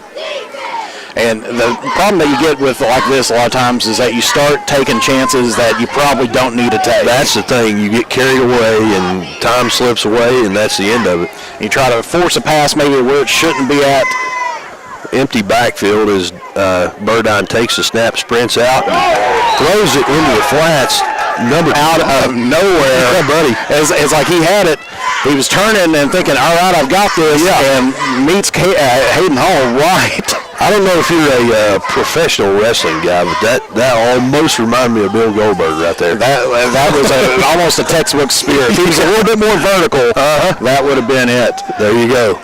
And the problem that you get with like this a lot of times is that you start taking chances that you probably don't need to take. That's the thing. You get carried away and time slips away, and that's the end of it. You try to force a pass maybe where it shouldn't be at. Empty backfield as Burdine takes the snap, sprints out, and throws it into the flats. Out of nowhere. Yeah, buddy. It's like he had it. He was turning and thinking, all right, I've got this, and meets Hayden Hall right. I don't know if you're a professional wrestling guy, but that almost reminded me of Bill Goldberg right there. That was almost a textbook spear. If he was a little bit more vertical, that would have been it. There you go.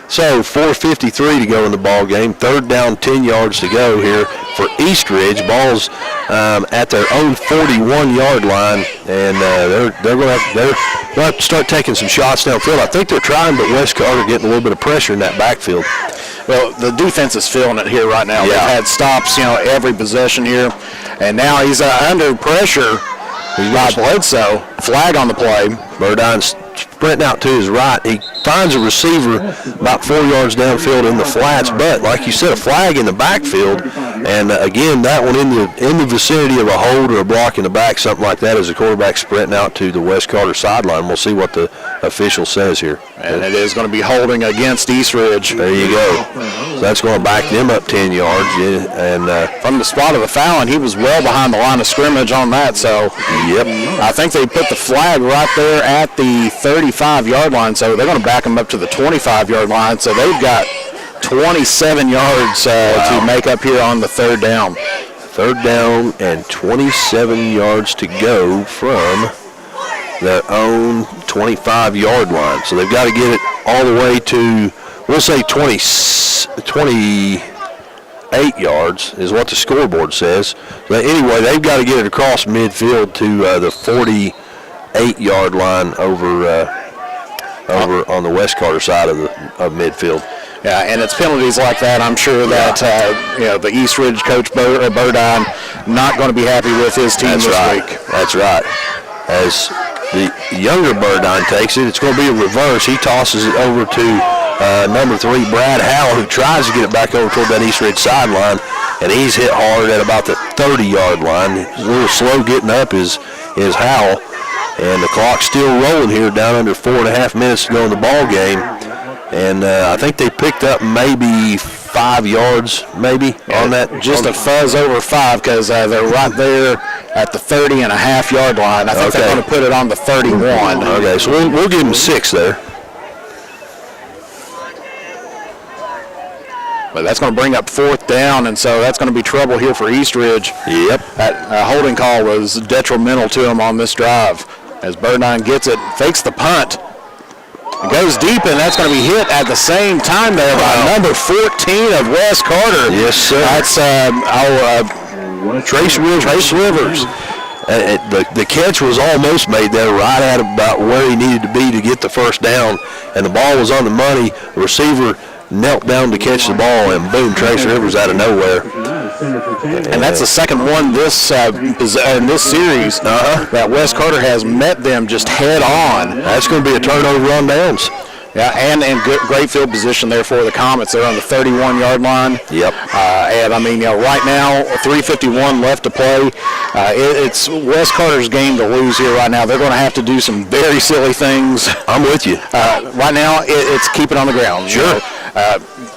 So 4:53 to go in the ball game. Third down, 10 yards to go here for East Ridge. Ball's at their own 41-yard line, and they're going to have to start taking some shots downfield. I think they're trying, but West Carter getting a little bit of pressure in that backfield. Well, the defense is feeling it here right now. Yeah. They've had stops, every possession here, and now he's under pressure. He's got Bledsoe. Flag on the play. Burdine's sprinting out to his right. He finds a receiver about 4 yards downfield in the flats, but like you said, a flag in the backfield, and again, that one in the vicinity of a hold or a block in the back, something like that, as the quarterback sprinting out to the West Carter sideline. We'll see what the official says here. And it is going to be holding against East Ridge. There you go. So that's going to back them up 10 yards. And from the spot of the foul, and he was well behind the line of scrimmage on that. So yep, I think they put the flag right there at the 35-yard line. So they're going to back them up to the 25-yard line. So they've got 27 yards to make up here on the third down. Third down and 27 yards to go from their own 25-yard line. So they've got to get it all the way to, we'll say 28 yards is what the scoreboard says. But anyway, they've got to get it across midfield to the 48-yard line over on the West Carter side of midfield. Yeah, and it's penalties like that. I'm sure that the East Ridge coach Burdine not going to be happy with his team this week. That's right. As the younger Burdine takes it, it's going to be a reverse. He tosses it over to number 3, Brad Howell, who tries to get it back over toward that East Ridge sideline, and he's hit hard at about the 30-yard line. A little slow getting up is Howell, and the clock's still rolling here, down under 4.5 minutes to go in the ball game. And I think they picked up maybe 5 yards, on that. Just a fuzz over 5, because they're right there at the 30.5-yard line. I think they're going to put it on the 31. Okay, so we'll give them 6 there. But that's going to bring up 4th down, and so that's going to be trouble here for East Ridge. Yep. That holding call was detrimental to him on this drive. As Burdine gets it, fakes the punt. It goes deep, and that's going to be hit at the same time there by number 14 of West Carter. Yes, sir. That's Trace Rivers. The catch was almost made there, right at about where he needed to be to get the first down, and the ball was on the money. The receiver knelt down to catch the ball, and boom, Trace Rivers out of nowhere. And that's the second one in this series that West Carter has met them just head on. That's going to be a turnover on downs. Yeah, and great field position there for the Comets. They're on the 31-yard line. Yep. And, I mean, right now, 3:51 left to play. It's West Carter's game to lose here right now. They're going to have to do some very silly things. I'm with you. Right now, it's keep it on the ground. Sure.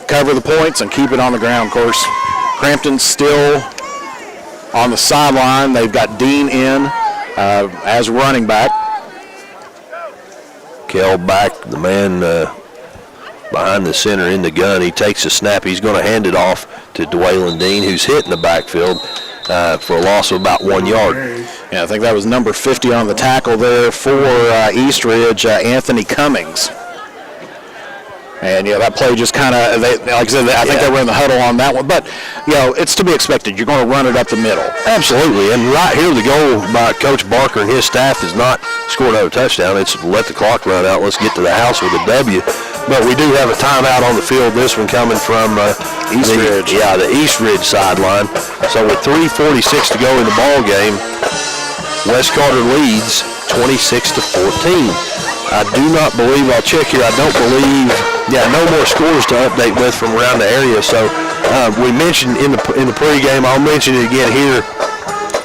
Cover the points and keep it on the ground. Of course, Crampton's still on the sideline. They've got Dean in as running back. Kel back, the man behind the center in the gun. He takes a snap. He's going to hand it off to Dwaylen Dean, who's hit in the backfield for a loss of about 1 yard. Yeah, I think that was number 50 on the tackle there for East Ridge, Anthony Cummings. And, that play just kind of, like I said, I think they were in the huddle on that one. But, it's to be expected. You're going to run it up the middle. Absolutely. And right here, the goal by Coach Barker and his staff is not score another touchdown. It's let the clock run out. Let's get to the house with a W. But we do have a timeout on the field. This one coming from East Ridge. Yeah, the East Ridge sideline. So with 3:46 to go in the ball game, West Carter leads 26-14. I do not believe, I'll check here, I don't believe, no more scores to update with from around the area. So we mentioned in the pregame, I'll mention it again here.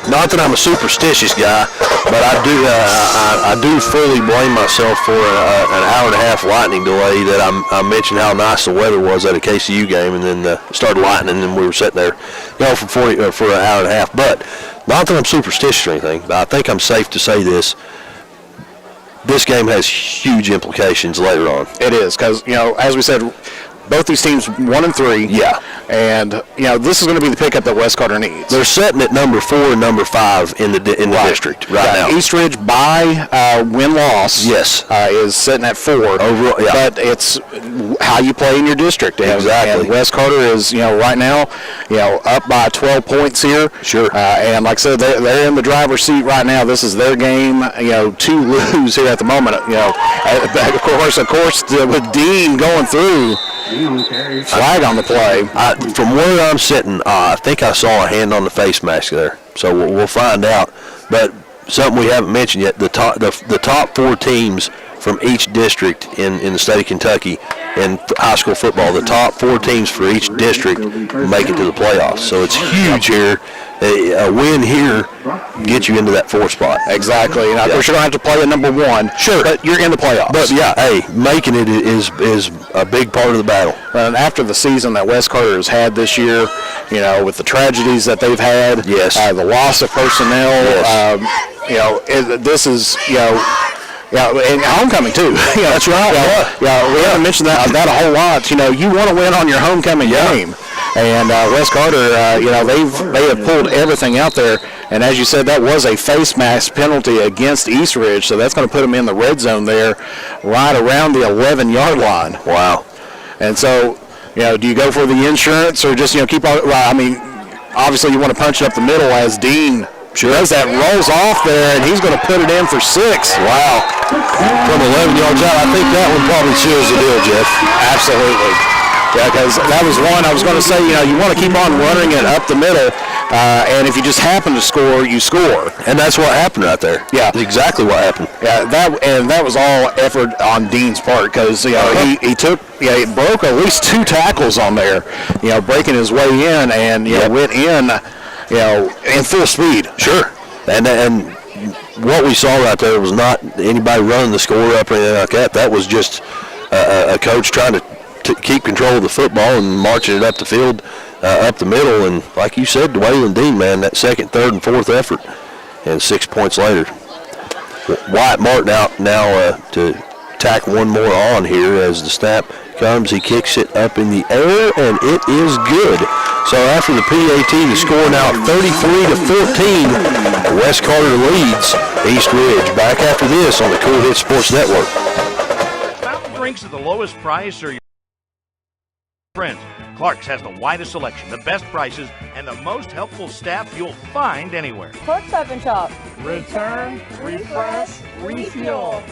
Not that I'm a superstitious guy, but I do fully blame myself for an hour-and-a-half lightning delay that I mentioned how nice the weather was at a KCU game, and then started lightning, and we were sitting there for an hour and a half. But not that I'm superstitious or anything, but I think I'm safe to say this. This game has huge implications later on. It is, because, as we said, both these teams 1-3. Yeah. And, this is going to be the pickup that West Carter needs. They're setting at number 4 and number 5 in the district right now. East Ridge by win-loss is sitting at 4. Overall, But it's how you play in your district. Exactly. And West Carter is, right now, up by 12 points here. Sure. And like I said, they're in the driver's seat right now. This is their game, to lose here at the moment. Of course, with Dean going through, flag on the play. From where I'm sitting, I think I saw a hand on the face mask there. So we'll find out. But something we haven't mentioned yet, the top 4 teams from each district in the state of Kentucky in high school football. The top 4 teams for each district make it to the playoffs. So it's huge here. A win here gets you into that 4th spot. Exactly. Now, of course, you're going to have to play at number 1. Sure. But you're in the playoffs. But, yeah, hey, making it is a big part of the battle. And after the season that West Carter has had this year, you know, with the tragedies that they've had, yes, the loss of personnel, yes, you know, this is, you know, and homecoming too. That's right. We haven't mentioned that a whole lot. You know, you want to win on your homecoming game, and West Carter, you know, they have pulled everything out there. And as you said, that was a face mask penalty against East Ridge, so that's going to put them in the red zone there, right around the 11-yard line. Wow. And so, you know, do you go for the insurance or just, you know, keep on? Well, I mean, obviously you want to punch it up the middle as Dean. Sure. As that rolls off there, and he's going to put it in for 6. Wow. From 11 yards out, I think that one probably seals the deal, Jeff. Absolutely. Yeah, because that was one I was going to say, you know, you want to keep on running it up the middle, and if you just happen to score, you score. And that's what happened right there. Yeah. That's exactly what happened. Yeah, that was all effort on Dean's part because, you know, he broke at least 2 tackles on there, you know, breaking his way in and, you know, went in, you know, in full speed. Sure. And what we saw right there was not anybody running the score up or anything like that. That was just a coach trying to keep control of the football and marching it up the field, up the middle. And like you said, Waylon Dean, man, that 2nd, 3rd, and 4th effort. And 6 points later. Wyatt Martin out now to tack one more on here as the snap comes. He kicks it up in the air, and it is good. So after the PAT, the score now 33-14. West Carter leads East Ridge. Back after this on the Cool Hit Sports Network. Fountain drinks at the lowest price or your friends. Clark's has the widest selection, the best prices, and the most helpful staff you'll find anywhere. Clark's Stop and Shop. Return, refresh, refuel.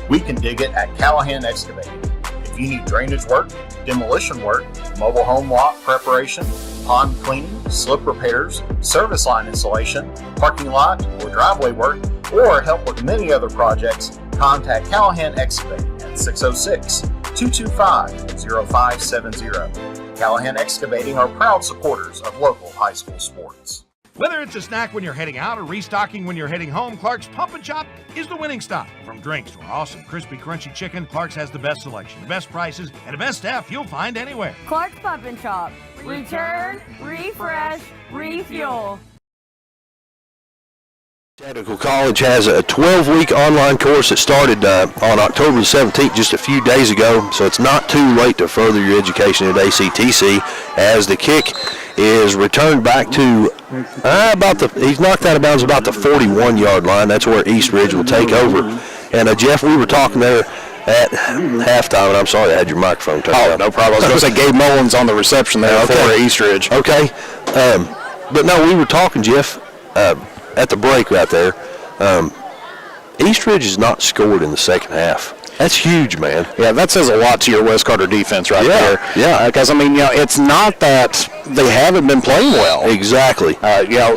We can dig it at Callahan Excavating. If you need drainage work, demolition work, mobile home lot preparation, pond cleaning, slip repairs, service line installation, parking lot or driveway work, or help with many other projects, contact Callahan Excavating at 606-225-0570. Callahan Excavating are proud supporters of local high school sports. Whether it's a snack when you're heading out or restocking when you're heading home, Clark's Pump and Chop is the winning stop. From drinks to our awesome crispy crunchy chicken, Clark's has the best selection, the best prices, and the best staff you'll find anywhere. Clark's Pump and Chop. Return, refresh, refuel. Technical College has a 12-week online course that started on October the 17th, just a few days ago, so it's not too late to further your education at ACTC, as the kick is returned back to he's knocked out of bounds about the 41-yard line. That's where East Ridge will take over. And Jeff, we were talking there at halftime, and I'm sorry I had your microphone turned on. No problem. I was going to say Gabe Mullins on the reception there for East Ridge. Okay. But no, we were talking, Jeff, at the break right there. East Ridge has not scored in the second half. That's huge, man. Yeah, that says a lot to your West Carter defense right there. Yeah. Because, I mean, you know, it's not that they haven't been playing well. Exactly. You know,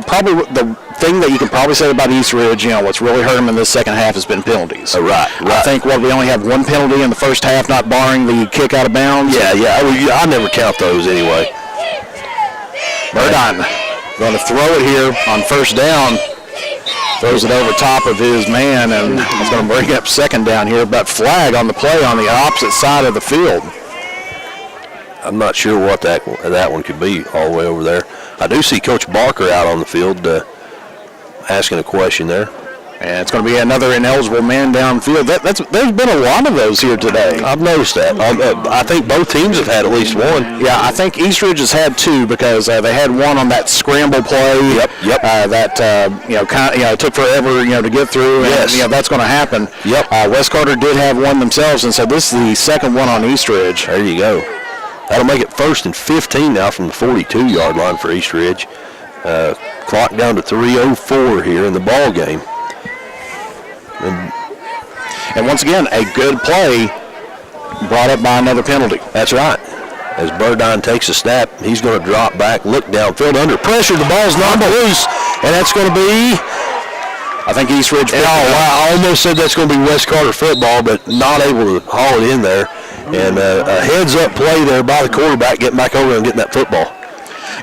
probably the thing that you can probably say about East Ridge, you know, what's really hurt them in this second half has been penalties. Right. I think, we only have one penalty in the first half, not barring the kick out of bounds. Yeah. I never count those anyway. Burdine going to throw it here on first down. Throws it over top of his man, and he's going to bring up second down here. But flag on the play on the opposite side of the field. I'm not sure what that one could be all the way over there. I do see Coach Barker out on the field asking a question there. And it's going to be another ineligible man downfield. There's been a lot of those here today. I've noticed that. I think both teams have had at least one. Yeah, I think East Ridge has had 2 because they had one on that scramble play. Yep. That it took forever to get through. Yes. And, that's going to happen. Yep. West Carter did have one themselves, and so this is the second one on East Ridge. There you go. That'll make it 1st and 15 now from the 42-yard line for East Ridge. Clock down to 3:04 here in the ball game. And once again, a good play brought up by another penalty. That's right. as Burdine takes a snap. He's going to drop back, look downfield under pressure. The ball's knocked loose, and that's going to be, I think East Ridge. I almost said that's going to be West Carter football, but not able to haul it in there. And a heads-up play there by the quarterback, getting back over and getting that football.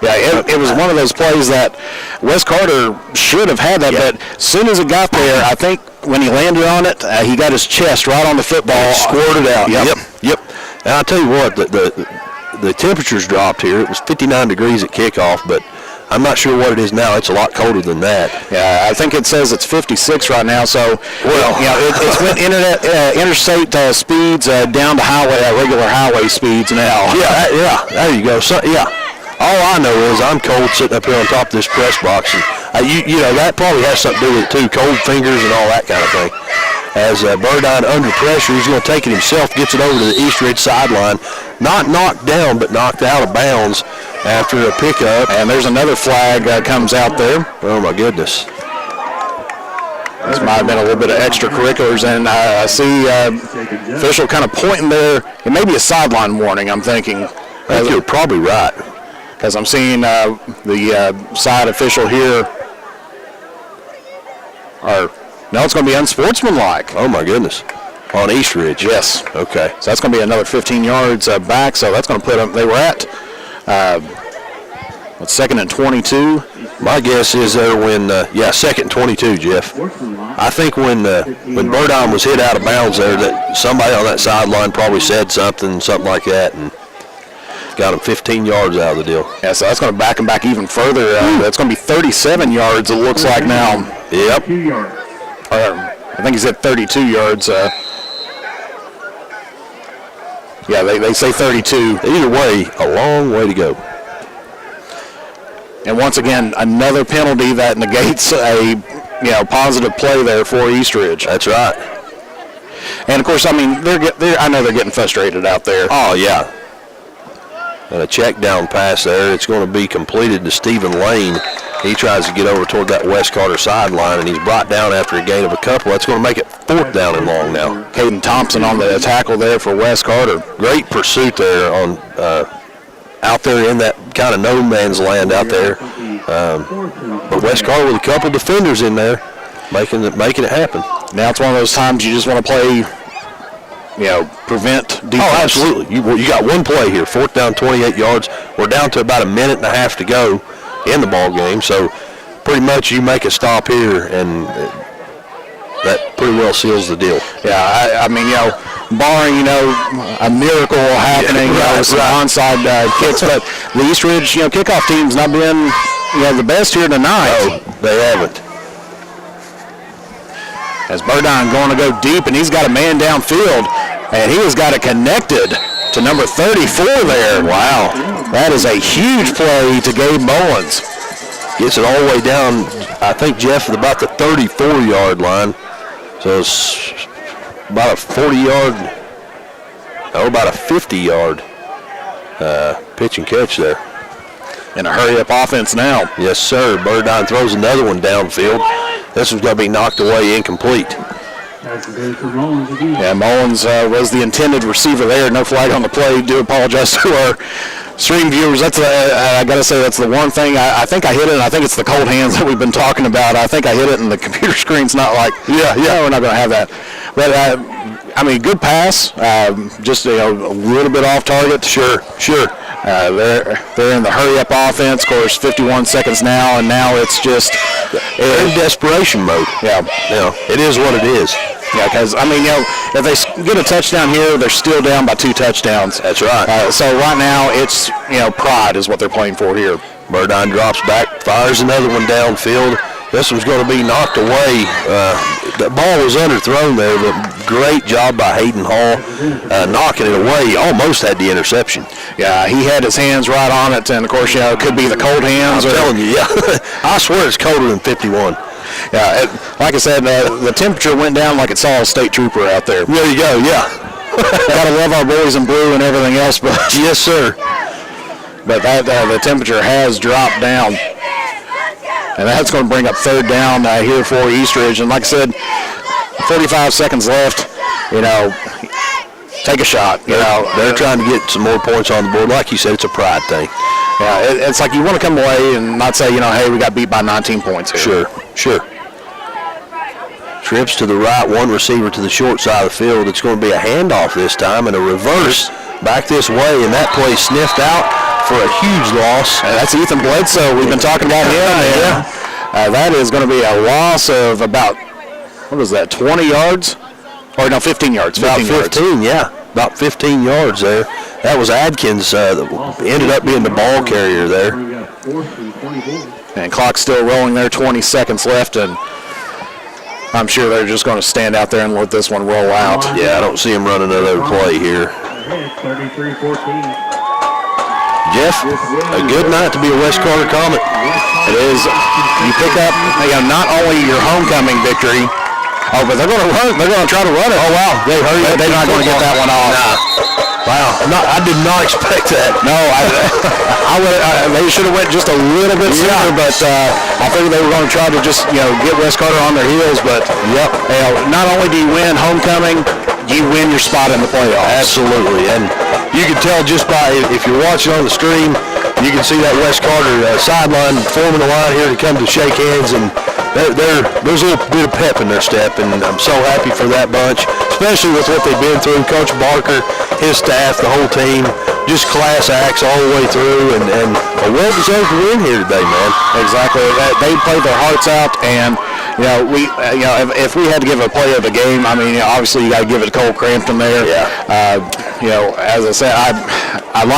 Yeah, it was one of those plays that West Carter should have had that, but as soon as it got there, I think when he landed on it, he got his chest right on the football. Squirted out. Yep. And I'll tell you what, the temperatures dropped here. It was 59 degrees at kickoff, but I'm not sure what it is now. It's a lot colder than that. Yeah, I think it says it's 56 right now. So, it's went interstate speeds down to regular highway speeds now. Yeah, there you go. So, all I know is I'm cold sitting up here on top of this press box, and that probably has something to do with it too. Cold fingers and all that kind of thing. As Burdine under pressure, he's going to take it himself, gets it over to the East Ridge sideline. Not knocked down, but knocked out of bounds after a pickup. And there's another flag comes out there. Oh, my goodness. This might have been a little bit of extracurriculars, and I see official kind of pointing there. It may be a sideline warning, I'm thinking. I think you're probably right. Because I'm seeing the side official here. No, it's going to be unsportsmanlike. Oh, my goodness. On East Ridge. Yes. Okay. So that's going to be another 15 yards back. So that's going to put them. They were at second and 22. My guess is second and 22, Jeff. I think when Burdine was hit out of bounds there, that somebody on that sideline probably said something like that, and got him 15 yards out of the deal. Yeah, so that's going to back him back even further. That's going to be 37 yards, it looks like now. Yep. I think he's at 32 yards. They say 32. Either way, a long way to go. And once again, another penalty that negates a positive play there for East Ridge. That's right. And of course, I mean, I know they're getting frustrated out there. Oh yeah. And a check down pass there. It's going to be completed to Stephen Lane. He tries to get over toward that West Carter sideline, and he's brought down after a gain of a couple. That's going to make it 4th down and long now. Caden Thompson on the tackle there for West Carter. Great pursuit there on out there in that kind of no man's land out there. But West Carter with a couple defenders in there, making it happen. Now it's one of those times you just want to play. Prevent defense. Oh, absolutely. You got one play here, 4th down, 28 yards. We're down to about a minute and a half to go in the ball game, so pretty much you make a stop here, and that pretty well seals the deal. Yeah, I mean, barring, a miracle happening, some onside kicks, but the East Ridge, kickoff team's not been, the best here tonight. No, they haven't. As Burdine going to go deep, and he's got a man downfield, and he has got it connected to number 34 there. Wow. That is a huge play to Gabe Mullins. Gets it all the way down, I think, Jeff, at about the 34-yard line. So it's about a 40-yard, about a 50-yard pitch and catch there. In a hurry-up offense now. Yes, sir. Burdine throws another one downfield. This one's going to be knocked away incomplete. Yeah, Mullins was the intended receiver there. No flag on the play. Do apologize to our stream viewers. That's I got to say, that's the one thing. I think I hit it, and I think it's the cold hands that we've been talking about. I think I hit it, and the computer screen's not like, we're not going to have that. But, I mean, good pass. Just a little bit off target. Sure. They're in the hurry-up offense. Of course, 51 seconds now, and now it's just in desperation mode. Yeah. It is what it is. Yeah, because, I mean, if they get a touchdown here, they're still down by 2 touchdowns. That's right. So right now, it's, pride is what they're playing for here. Burdine drops back, fires another one downfield. This one's going to be knocked away. The ball was underthrown there, but great job by Hayden Hall knocking it away. Almost had the interception. Yeah, he had his hands right on it, and, of course, it could be the cold hands. I'm telling you, I swear it's colder than 51. Yeah, like I said, the temperature went down like it saw a state trooper out there. There you go, yeah. Got to love our boys in blue and everything else, but yes, sir. But the temperature has dropped down, and that's going to bring up 3rd down here for East Ridge. And like I said, 45 seconds left. take a shot. You know, they're trying to get some more points on the board. Like you said, it's a pride thing. Yeah, it's like you want to come away and not say, hey, we got beat by 19 points here. Sure. Trips to the right, one receiver to the short side of the field. It's going to be a handoff this time and a reverse back this way, and that play sniffed out for a huge loss. That's Ethan Bledsoe. We've been talking about him. That is going to be a loss of about, 20 yards? Or no, 15 yards. About 15, yeah. About 15 yards there. That was Adkins that ended up being the ball carrier there. And clock's still rolling there, 20 seconds left, and I'm sure they're just going to stand out there and let this one roll out. Yeah, I don't see him running another play here. 33-14. Jeff, a good night to be a West Carter Comet. It is. You pick up, not only your homecoming victory, but they're going to run. They're going to try to run it. Oh wow, they're not going to get that one off. Nah. Wow, I did not expect that. No, they should have went just a little bit sooner, but I figured they were going to try to just get West Carter on their heels. But not only do you win homecoming, you win your spot in the playoffs. Absolutely, and you can tell just by if you're watching on the stream, you can see that West Carter sideline forming a line here to come to shake hands, and there's a little bit of pep in their step, and I'm so happy for that bunch, especially with what they've been through. Coach Barker, his staff, the whole team, just class acts all the way through, and a well-deserved win here today, man. Exactly. They played their hearts out, and if we had to give a play of the game, obviously you got to give it to Cole Crampton there. Yeah. As I said, I'm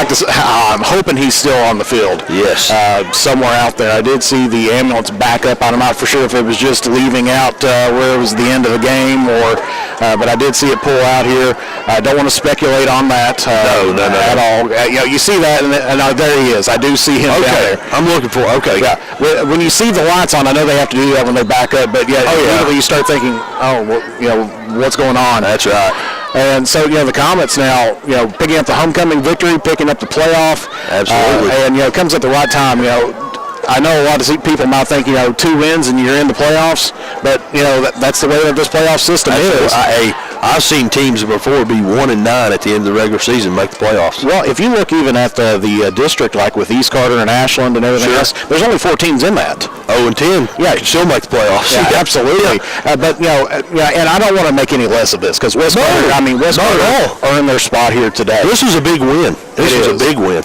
hoping he's still on the field. Yes. Somewhere out there. I did see the ambulance back up. I'm not for sure if it was just leaving out where it was the end of the game, but I did see it pull out here. I don't want to speculate on that no. at all. You see that, and there he is. I do see him down there. I'm looking for. Okay. Yeah. When you see the lights on, I know they have to do that when they back up, but immediately you start thinking, what's going on? That's right. And so, the Comets now, picking up the homecoming victory, picking up the playoff. Absolutely. And, it comes at the right time. I know a lot of people might think, 2 wins and you're in the playoffs, but, that's the way that this playoff system is. I've seen teams before be 1-9 at the end of the regular season make the playoffs. Well, if you look even at the district, like with East Carter and Ashland and everything else, there's only 4 teams in that. 0-10. Yeah, you still make the playoffs. Yeah, absolutely. But and I don't want to make any less of this because West Carter earned their spot here today. This is a big win. This is a big win.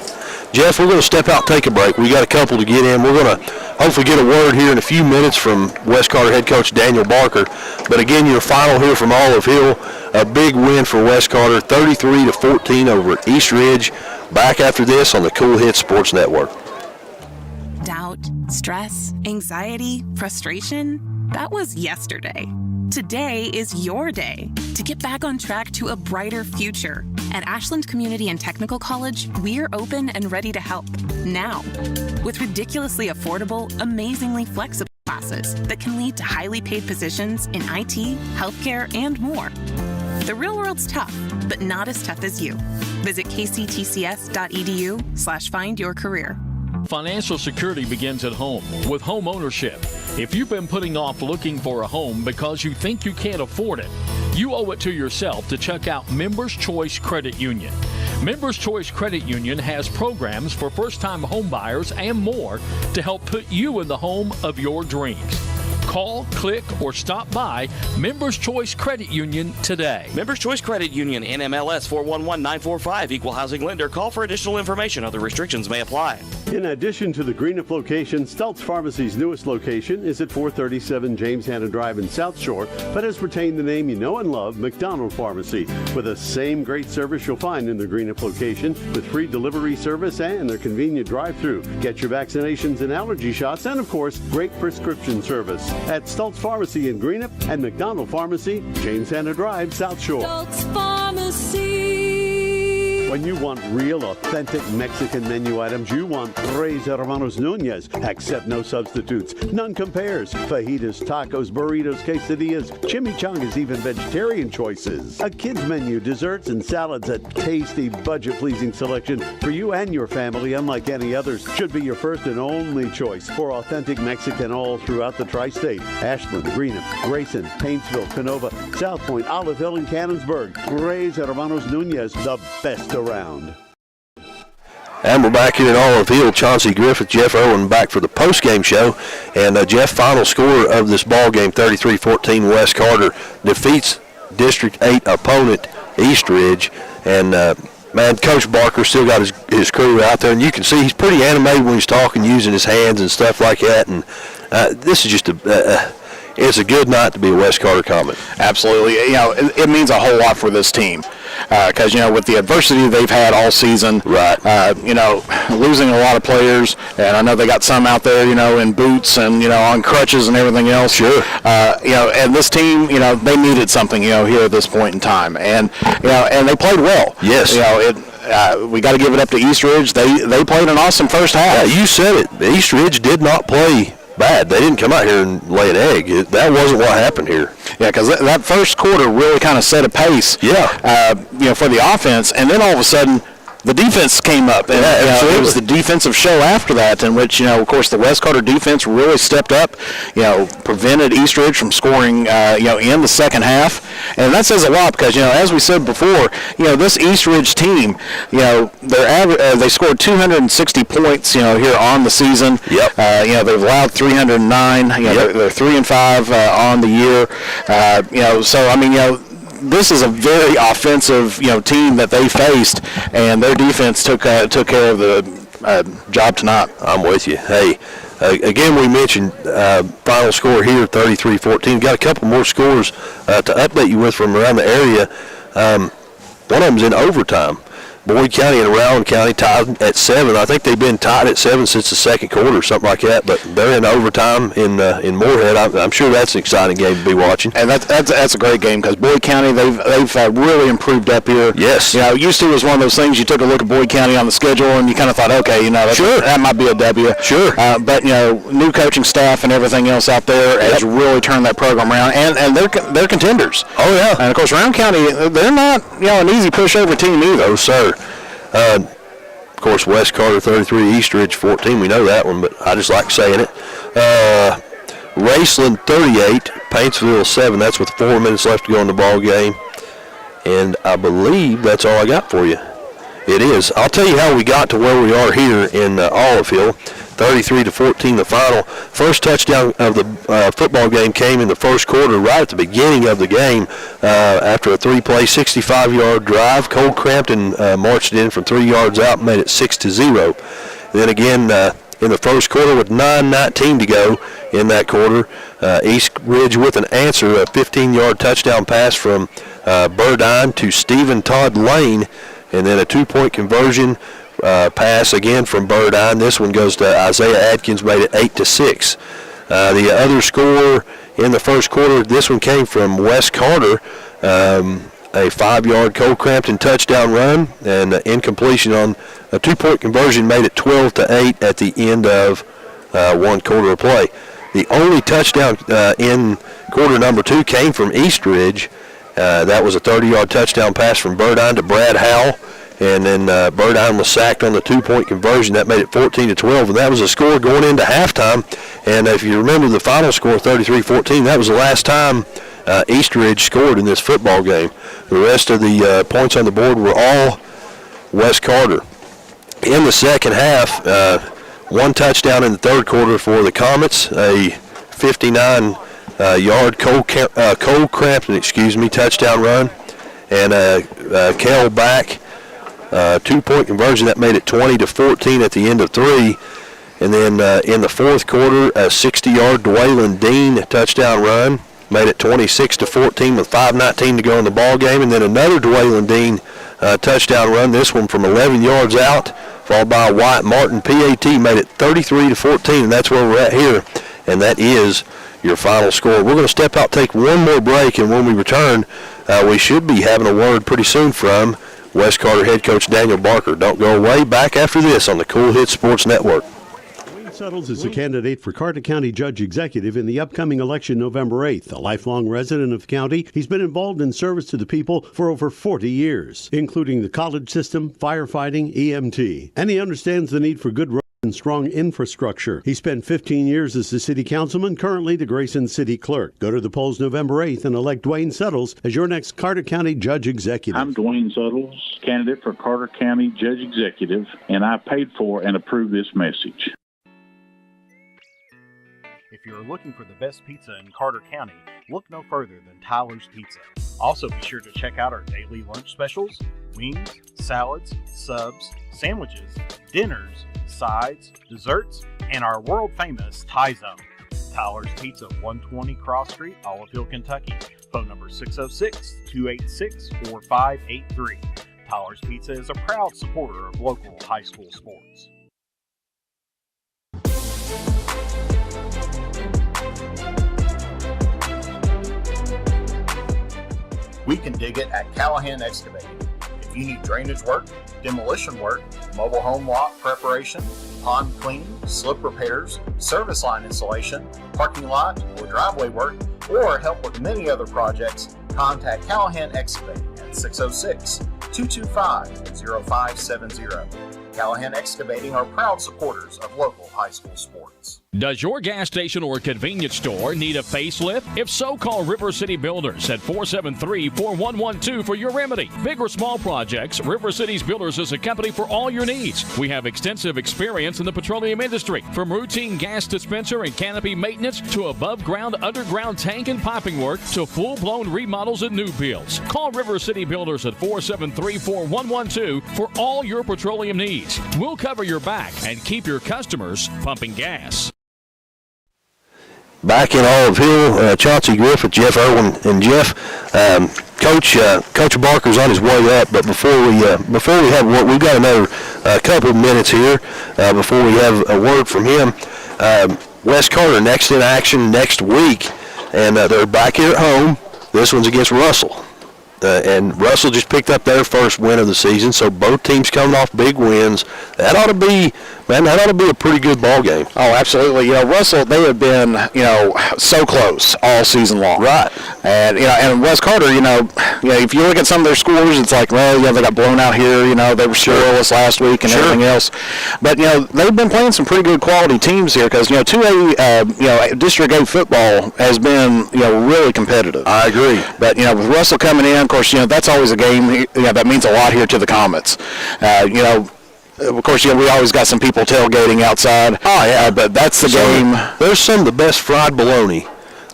Jeff, we're going to step out, take a break. We got a couple to get in. We're going to hopefully get a word here in a few minutes from West Carter head coach Daniel Barker. But again, your final here from Olive Hill, a big win for West Carter, 33-14 over at East Ridge. Back after this on the Cool Hits Sports Network. Doubt, stress, anxiety, frustration, that was yesterday. Today is your day to get back on track to a brighter future. At Ashland Community and Technical College, we're open and ready to help now. With ridiculously affordable, amazingly flexible classes that can lead to highly paid positions in IT, healthcare, and more. The real world's tough, but not as tough as you. Visit kctcs.edu/find your career. Financial security begins at home with home ownership. If you've been putting off looking for a home because you think you can't afford it, you owe it to yourself to check out Members Choice Credit Union. Members Choice Credit Union has programs for first-time home buyers and more to help put you in the home of your dreams. Call, click, or stop by Members Choice Credit Union today. Members Choice Credit Union, NMLS 411945, Equal Housing Lender. Call for additional information. Other restrictions may apply. In addition to the Greenup location, Stultz Pharmacy's newest location is at 437 James Hanna Drive in South Shore, but has retained the name you know and love, McDonald Pharmacy, with the same great service you'll find in the Greenup location, with free delivery service and their convenient drive-through. Get your vaccinations and allergy shots, and of course, great prescription service at Stultz Pharmacy in Greenup and McDonald Pharmacy, James Hanna Drive, South Shore. Stultz Pharmacy. When you want real, authentic Mexican menu items, you want Tres Hermanos Nunez. Accept no substitutes. None compares. Fajitas, tacos, burritos, quesadillas, chimichangas, even vegetarian choices. A kids menu, desserts and salads, a tasty, budget-pleasing selection for you and your family, unlike any others. Should be your first and only choice for authentic Mexican all throughout the tri-state. Ashland, Greenham, Grayson, Paintsville, Canova, South Point, Oliveville, and Cannonsburg. Tres Hermanos Nunez, the best around. And we're back here at Olive Hill. Chauncey Griffith, Jeff Irwin back for the post-game show. And Jeff, final score of this ball game, 33-14, West Carter defeats District 8 opponent Eastridge. And, man, Coach Barker still got his crew out there. And you can see he's pretty animated when he's talking, using his hands and stuff like that. And this is just it's a good night to be a West Carter Comet. Absolutely. You know, it means a whole lot for this team because, you know, with the adversity they've had all season, right? You know, losing a lot of players, and I know they got some out there, you know, in boots and, you know, on crutches and everything else. Sure. You know, and this team, you know, they needed something, you know, here at this point in time. And, you know, and they played well. Yes. You know, we got to give it up to Eastridge. They played an awesome first half. Yeah, you said it. Eastridge did not play bad. They didn't come out here and lay an egg. That wasn't what happened here. Yeah, because that first quarter really kind of set a pace. Yeah. You know, for the offense, and then all of a sudden, the defense came up, and it was the defensive show after that, in which, you know, of course, the West Carter defense really stepped up, you know, prevented Eastridge from scoring, you know, in the second half, and that says a lot because, you know, as we said before, you know, this Eastridge team, you know, they scored 260 points, you know, here on the season. Yep. You know, they've allowed 309. You know, they're 3-5 on the year. You know, so I mean, you know, this is a very offensive, you know, team that they faced, and their defense took care of the job tonight. I'm with you. Hey, again, we mentioned final score here, 33-14. Got a couple more scores to update you with from around the area. One of them's in overtime. Boyd County and Rowan County tied at 7. I think they've been tied at 7 since the second quarter or something like that, but they're in overtime in Moorhead. I'm sure that's an exciting game to be watching. And that's a great game because Boyd County, they've really improved up here. Yes. You know, used to was one of those things you took a look at Boyd County on the schedule and you kind of thought, okay, you know, that might be a W. Sure. But, you know, new coaching staff and everything else out there has really turned that program around, and they're contenders. Oh, yeah. And, of course, Rowan County, they're not, you know, an easy pushover team either. Oh, sir. Of course, West Carter 33, Eastridge 14. We know that one, but I just like saying it. Raceland 38, Paintsville 7. That's with 4 minutes left to go in the ball game. And I believe that's all I got for you. It is. I'll tell you how we got to where we are here in Olive Hill. 33-14 the final. First touchdown of the football game came in the first quarter, right at the beginning of the game, after a 3-play, 65-yard drive. Cole Crampton marched it in from 3 yards out and made it 6-0. Then again, in the first quarter with 9:19 to go in that quarter, Eastridge with an answer, a 15-yard touchdown pass from Burdine to Stephen Todd Lane, and then a 2-point conversion pass again from Burdine. This one goes to Isaiah Adkins, made it 8-6. The other score in the first quarter, this one came from West Carter, a 5-yard Cole Crampton touchdown run, and incompletion on a 2-point conversion made it 12-8 at the end of one quarter of play. The only touchdown in quarter number 2 came from Eastridge. That was a 30-yard touchdown pass from Burdine to Brad Howell. And then Burdine was sacked on the 2-point conversion. That made it 14-12, and that was a score going into halftime. And if you remember the final score, 33-14, that was the last time Eastridge scored in this football game. The rest of the points on the board were all West Carter. In the second half, one touchdown in the third quarter for the Comets, a 59-yard Cole Crampton, touchdown run, and Kel back. 2-point conversion that made it 20-14 at the end of 3, and then in the fourth quarter, a 60-yard Dwaylen Dean touchdown run made it 26-14 with 5:19 to go in the ball game, and then another Dwaylen Dean touchdown run. This one from 11 yards out, followed by a Wyatt Martin PAT, made it 33-14, and that's where we're at here, and that is your final score. We're going to step out, take one more break, and when we return, we should be having a word pretty soon from West Carter head coach Daniel Barker. Don't go away. Back after this on the Cool Hits Sports Network. Suttles is a candidate for Carter County Judge Executive in the upcoming election November 8th. A lifelong resident of the county, he's been involved in service to the people for over 40 years, including the college system, firefighting, EMT. And he understands the need for good roads and strong infrastructure. He spent 15 years as the city councilman, currently the Grayson City Clerk. Go to the polls November 8th and elect Dwayne Suttles as your next Carter County Judge Executive. I'm Dwayne Suttles, candidate for Carter County Judge Executive, and I paid for and approved this message. If you're looking for the best pizza in Carter County, look no further than Tyler's Pizza. Also be sure to check out our daily lunch specials, wings, salads, subs, sandwiches, dinners, sides, desserts, and our world-famous Thai Zone. Tyler's Pizza, 120 Cross Street, Olive Hill, Kentucky. Phone number 606-286-4583. Tyler's Pizza is a proud supporter of local high school sports. We can dig it at Callahan Excavating. If you need drainage work, demolition work, mobile home lot preparation, pond cleaning, slip repairs, service line installation, parking lot or driveway work, or help with many other projects, contact Callahan Excavating at 606-225-0570. Callahan Excavating are proud supporters of local high school sports. Does your gas station or convenience store need a facelift? If so, call River City Builders at 473-4112 for your remedy. Big or small projects, River City's Builders is a company for all your needs. We have extensive experience in the petroleum industry, from routine gas dispenser and canopy maintenance to above-ground, underground tank and piping work to full-blown remodels and new builds. Call River City Builders at 473-4112 for all your petroleum needs. We'll cover your back and keep your customers pumping gas. Back in Olive Hill, Chauncey Griffith, Jeff Irwin, and Jeff. Coach Barker's on his way up, but before we have what we've got another couple of minutes here before we have a word from him. West Carter next in action next week, and they're back here at home. This one's against Russell. And Russell just picked up their first win of the season, so both teams coming off big wins. That ought to be a pretty good ball game. Oh, absolutely. Russell, they have been, so close all season long. Right. And, and West Carter, if you look at some of their scores, it's like, well, they got blown out here, they were scoreless last week and everything else. But, they've been playing some pretty good quality teams here because, 2A, District A football has been, really competitive. I agree. But, with Russell coming in, of course, that's always a game, that means a lot here to the Comets. Of course, we always got some people tailgating outside. Oh, yeah. But that's the game. There's some of the best fried bologna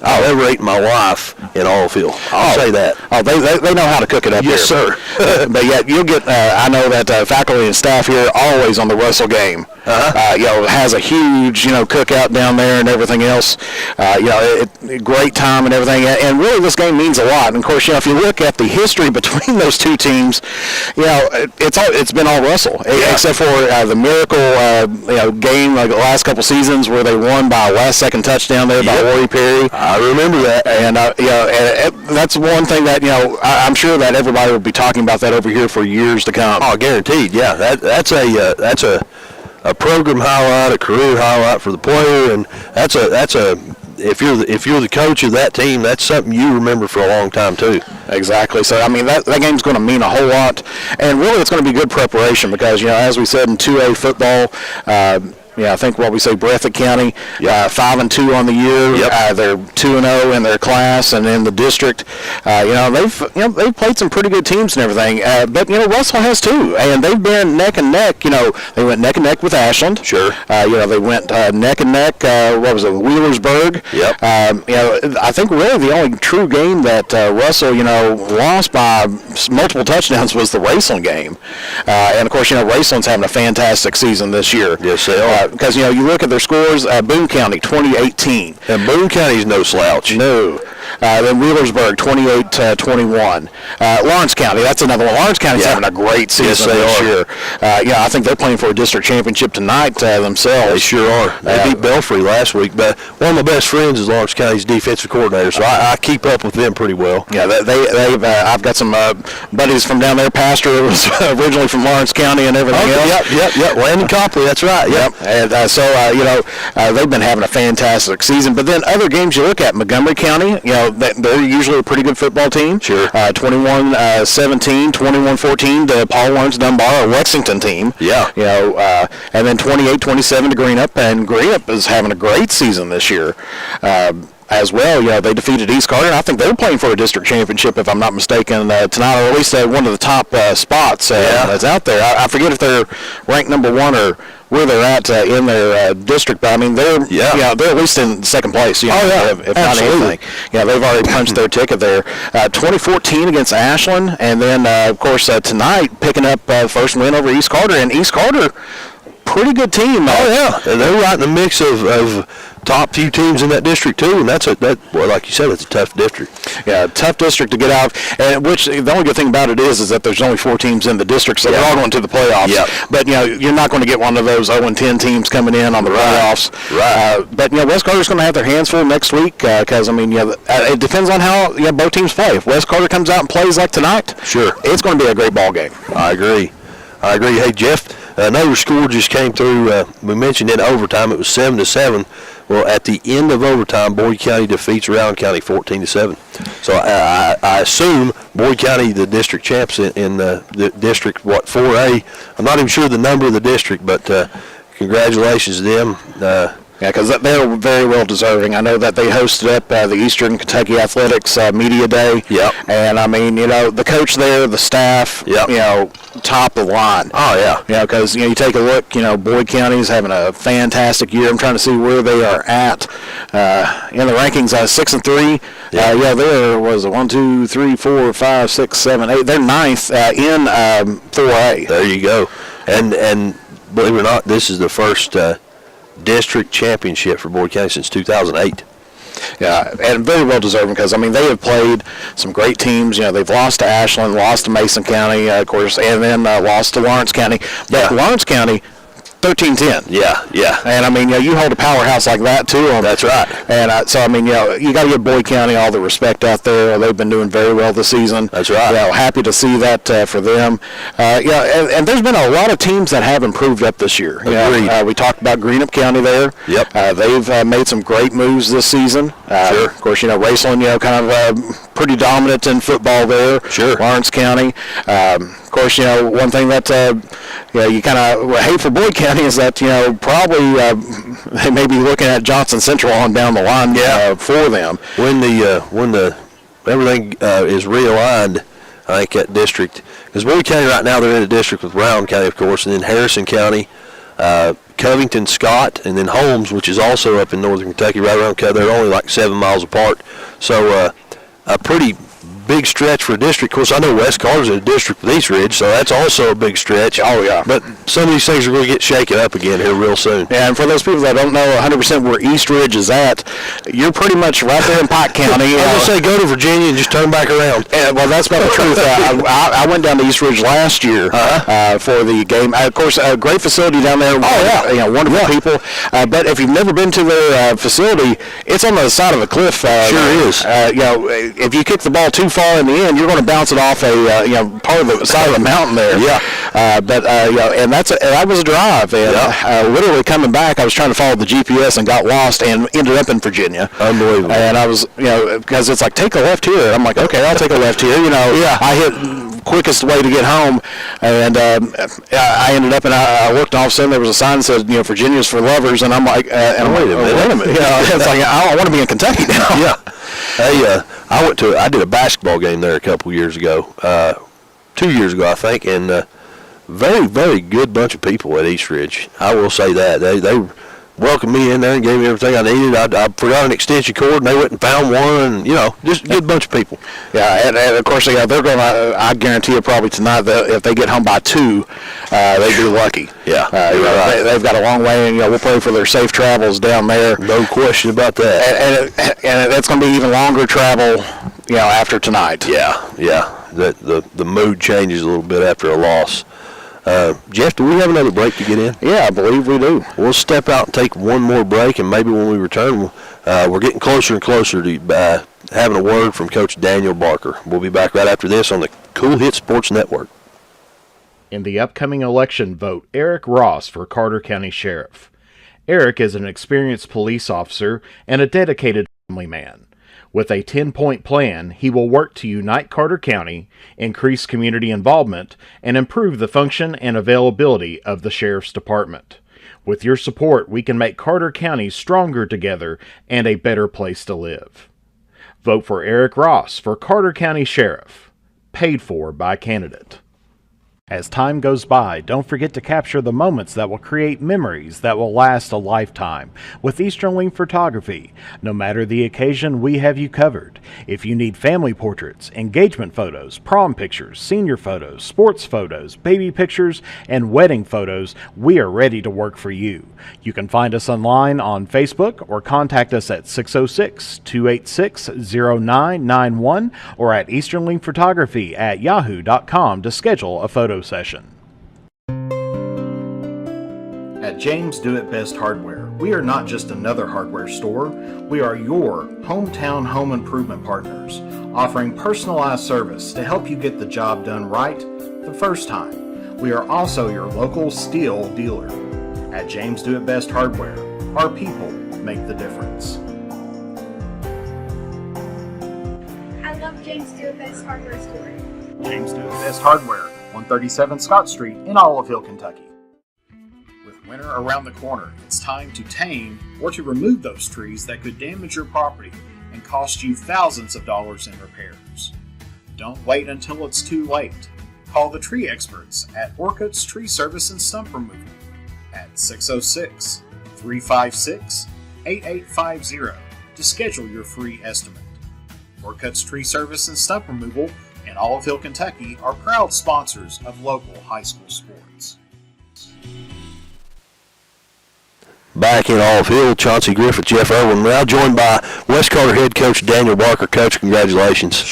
I've ever ate my wife in Olive Hill. I'll say that. Oh, they know how to cook it up yes, here. Yes, sir. But yet you'll get, I know that faculty and staff here are always on the Russell game. Has a huge, cookout down there and everything else. Great time and everything. And really this game means a lot. And of course, if you look at the history between those two teams, it's been all Russell, except for the miracle, game like the last couple seasons where they won by a last-second touchdown there by Rory Perry. I remember that. And, and that's one thing that, I'm sure that everybody will be talking about that over here for years to come. Oh, guaranteed. Yeah, that's a program highlight, a career highlight for the player, and that's a if you're the coach of that team, that's something you remember for a long time too. Exactly. So that game's going to mean a whole lot, and really it's going to be good preparation because as we said in 2A football. I think what we say, Breathitt County, 5-2 on the year. Yep. They're 2-0 in their class and in the district. They've played some pretty good teams and everything. But Russell has too, and they've been neck and neck. They went neck and neck with Ashland. Sure. They went neck and neck. Wheelersburg. Yep. I think really the only true game that Russell lost by multiple touchdowns was the Raceland game. And of course Raceland's having a fantastic season this year. Yes, they are. Because you look at their scores, Boone County 2018, and Boone County's no slouch. No, Then Wheelersburg 28-21. Lawrence County, that's another one. Lawrence County's having a great season this year. I think they're playing for a district championship tonight themselves. They sure are. They beat Belfry last week, but one of my best friends is Lawrence County's defensive coordinator, so I keep up with them pretty well. Yeah, they've I've got some buddies from down there. Pastor was originally from Lawrence County and everything else. Yep. Landon Copley, that's right. Yep. And they've been having a fantastic season. But then other games you look at, Montgomery County, they're usually a pretty good football team. Sure. 21-17, 21-14 to Paul Lawrence Dunbar, a Lexington team. Yeah. And then 28-27 to Greenup, and Greenup is having a great season this year. As well, they defeated East Carter, and I think they're playing for a district championship, if I'm not mistaken, tonight, or at least one of the top spots that's out there. I forget if they're ranked number one or where they're at in their district, but I mean they're at least in second place. If not anything. Yeah, they've already punched their ticket there. 2014 against Ashland, and then of course tonight picking up first win over East Carter, and East Carter, pretty good team. And they're right in the mix of top few teams in that district too, and like you said, it's a tough district. Yeah, tough district to get out. And which the only good thing about it is that there's only 4 teams in the district, so they're all going to the playoffs. Yeah. But you're not going to get one of those 0-10 teams coming in on the playoffs. Right. But West Carter's going to have their hands full next week because it depends on how both teams play. If West Carter comes out and plays like tonight, sure, it's going to be a great ball game. I agree. Hey Jeff, another score just came through. We mentioned in overtime it was 7-7. Well, at the end of overtime, Boyd County defeats Rowan County 14-7. So I assume Boyd County, the district champs in the district, 4A. I'm not even sure the number of the district, but congratulations to them. Because they're very well deserving. I know that they hosted up the Eastern Kentucky Athletics Media Day. Yep. And I mean, the coach there, the staff, top of the line. Oh, yeah. Because, you take a look, Boyd County's having a fantastic year. I'm trying to see where they are at in the rankings. 6-3. There was a 1, 2, 3, 4, 5, 6, 7, 8. They're ninth in 4A. There you go. And believe it or not, this is the first district championship for Boyd County since 2008. Yeah, and very well deserving because, they have played some great teams. They've lost to Ashland, lost to Mason County, of course, and then lost to Lawrence County. But Lawrence County, 13-10. Yeah. And, you hold a powerhouse like that, too. That's right. And you got to give Boyd County all the respect out there. They've been doing very well this season. That's right. Happy to see that for them. And there's been a lot of teams that have improved up this year. Agreed. We talked about Greenup County there. Yep. They've made some great moves this season. Sure. Of course, Raceland, kind of pretty dominant in football there. Sure. Lawrence County. Of course, one thing that you kind of hate for Boyd County is that probably they may be looking at Johnson Central on down the line for them when the everything is realigned. I think that district, because Boyd County right now they're in a district with Rowan County, of course, and then Harrison County, Covington, Scott, and then Holmes, which is also up in northern Kentucky, right around. They're only like 7 miles apart. So a pretty big stretch for a district. Of course, I know West Carter's in a district with East Ridge, so that's also a big stretch. Oh, yeah. But some of these things are going to get shaken up again here real soon. Yeah, and for those people that don't know 100% where East Ridge is at, you're pretty much right there in Pike County. I would say go to Virginia and just turn back around. Well, that's about the truth. I went down to East Ridge last year for the game. Of course, a great facility down there. Oh, yeah. Wonderful people. But if you've never been to their facility, it's on the side of a cliff. Sure is. If you kick the ball too far in the end, you're going to bounce it off part of the side of the mountain there. Yeah. And that was a drive. And literally coming back, I was trying to follow the GPS and got lost and ended up in Virginia. Unbelievable. And I was, because it's like, take a left here. I'm like, okay, I'll take a left here. I hit quickest way to get home, and I ended up, and I looked, all of a sudden there was a sign that said, Virginia's for lovers, and I'm like, wait a minute. It's like, I want to be in Kentucky now. Yeah. Hey, I did a basketball game there a couple years ago, 2 years ago, I think, and very, very good bunch of people at East Ridge. I will say that. welcomed me in there and gave me everything I needed. I forgot an extension cord, and they went and found one, and, just a good bunch of people. Yeah, and of course, they're going to, I guarantee you probably tonight, that if they get home by 2, they'd be lucky. Yeah, they've got a long way, and we'll pray for their safe travels down there. No question about that. And it's going to be even longer travel, after tonight. Yeah. The mood changes a little bit after a loss. Jeff, do we have another break to get in? Yeah, I believe we do. We'll step out and take one more break, and maybe when we return, we're getting closer and closer to having a word from Coach Daniel Barker. We'll be back right after this on the Cool Hit Sports Network. In the upcoming election, vote Eric Ross for Carter County Sheriff. Eric is an experienced police officer and a dedicated family man. With a 10-point plan, he will work to unite Carter County, increase community involvement, and improve the function and availability of the Sheriff's Department. With your support, we can make Carter County stronger together and a better place to live. Vote for Eric Ross for Carter County Sheriff. Paid for by candidate. As time goes by, don't forget to capture the moments that will create memories that will last a lifetime with Eastern Wing Photography. No matter the occasion, we have you covered. If you need family portraits, engagement photos, prom pictures, senior photos, sports photos, baby pictures, and wedding photos, we are ready to work for you. You can find us online on Facebook or contact us at 606-286-0991 or at easternwingphotography@yahoo.com to schedule a photo session. At James Do It Best Hardware, we are not just another hardware store, we are your hometown home improvement partners, offering personalized service to help you get the job done right the first time. We are also your local steel dealer. At James Do It Best Hardware, our people make the difference. I love James Do It Best Hardware Store. James Do It Best Hardware, 137 Scott Street in Olive Hill, Kentucky. With winter around the corner, it's time to tame or to remove those trees that could damage your property and cost you thousands of dollars in repairs. Don't wait until it's too late. Call the tree experts at Orcutt's Tree Service and Stump Removal at 606-356-8850 to schedule your free estimate. Orcutt's Tree Service and Stump Removal in Olive Hill, Kentucky are proud sponsors of local high school sports. Back in Olive Hill, Chauncey Griffith, Jeff Irwin, now joined by West Carter head coach Daniel Barker. Coach, congratulations.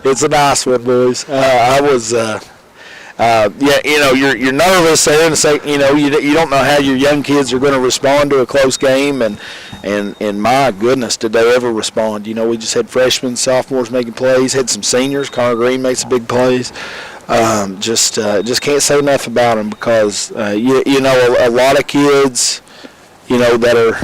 It's a nice one, boys. I was, you're nervous there in the second. You don't know how your young kids are going to respond to a close game, and my goodness, did they ever respond? We just had freshmen, sophomores making plays, had some seniors. Connor Green made some big plays. Just can't say enough about them because a lot of kids, that are,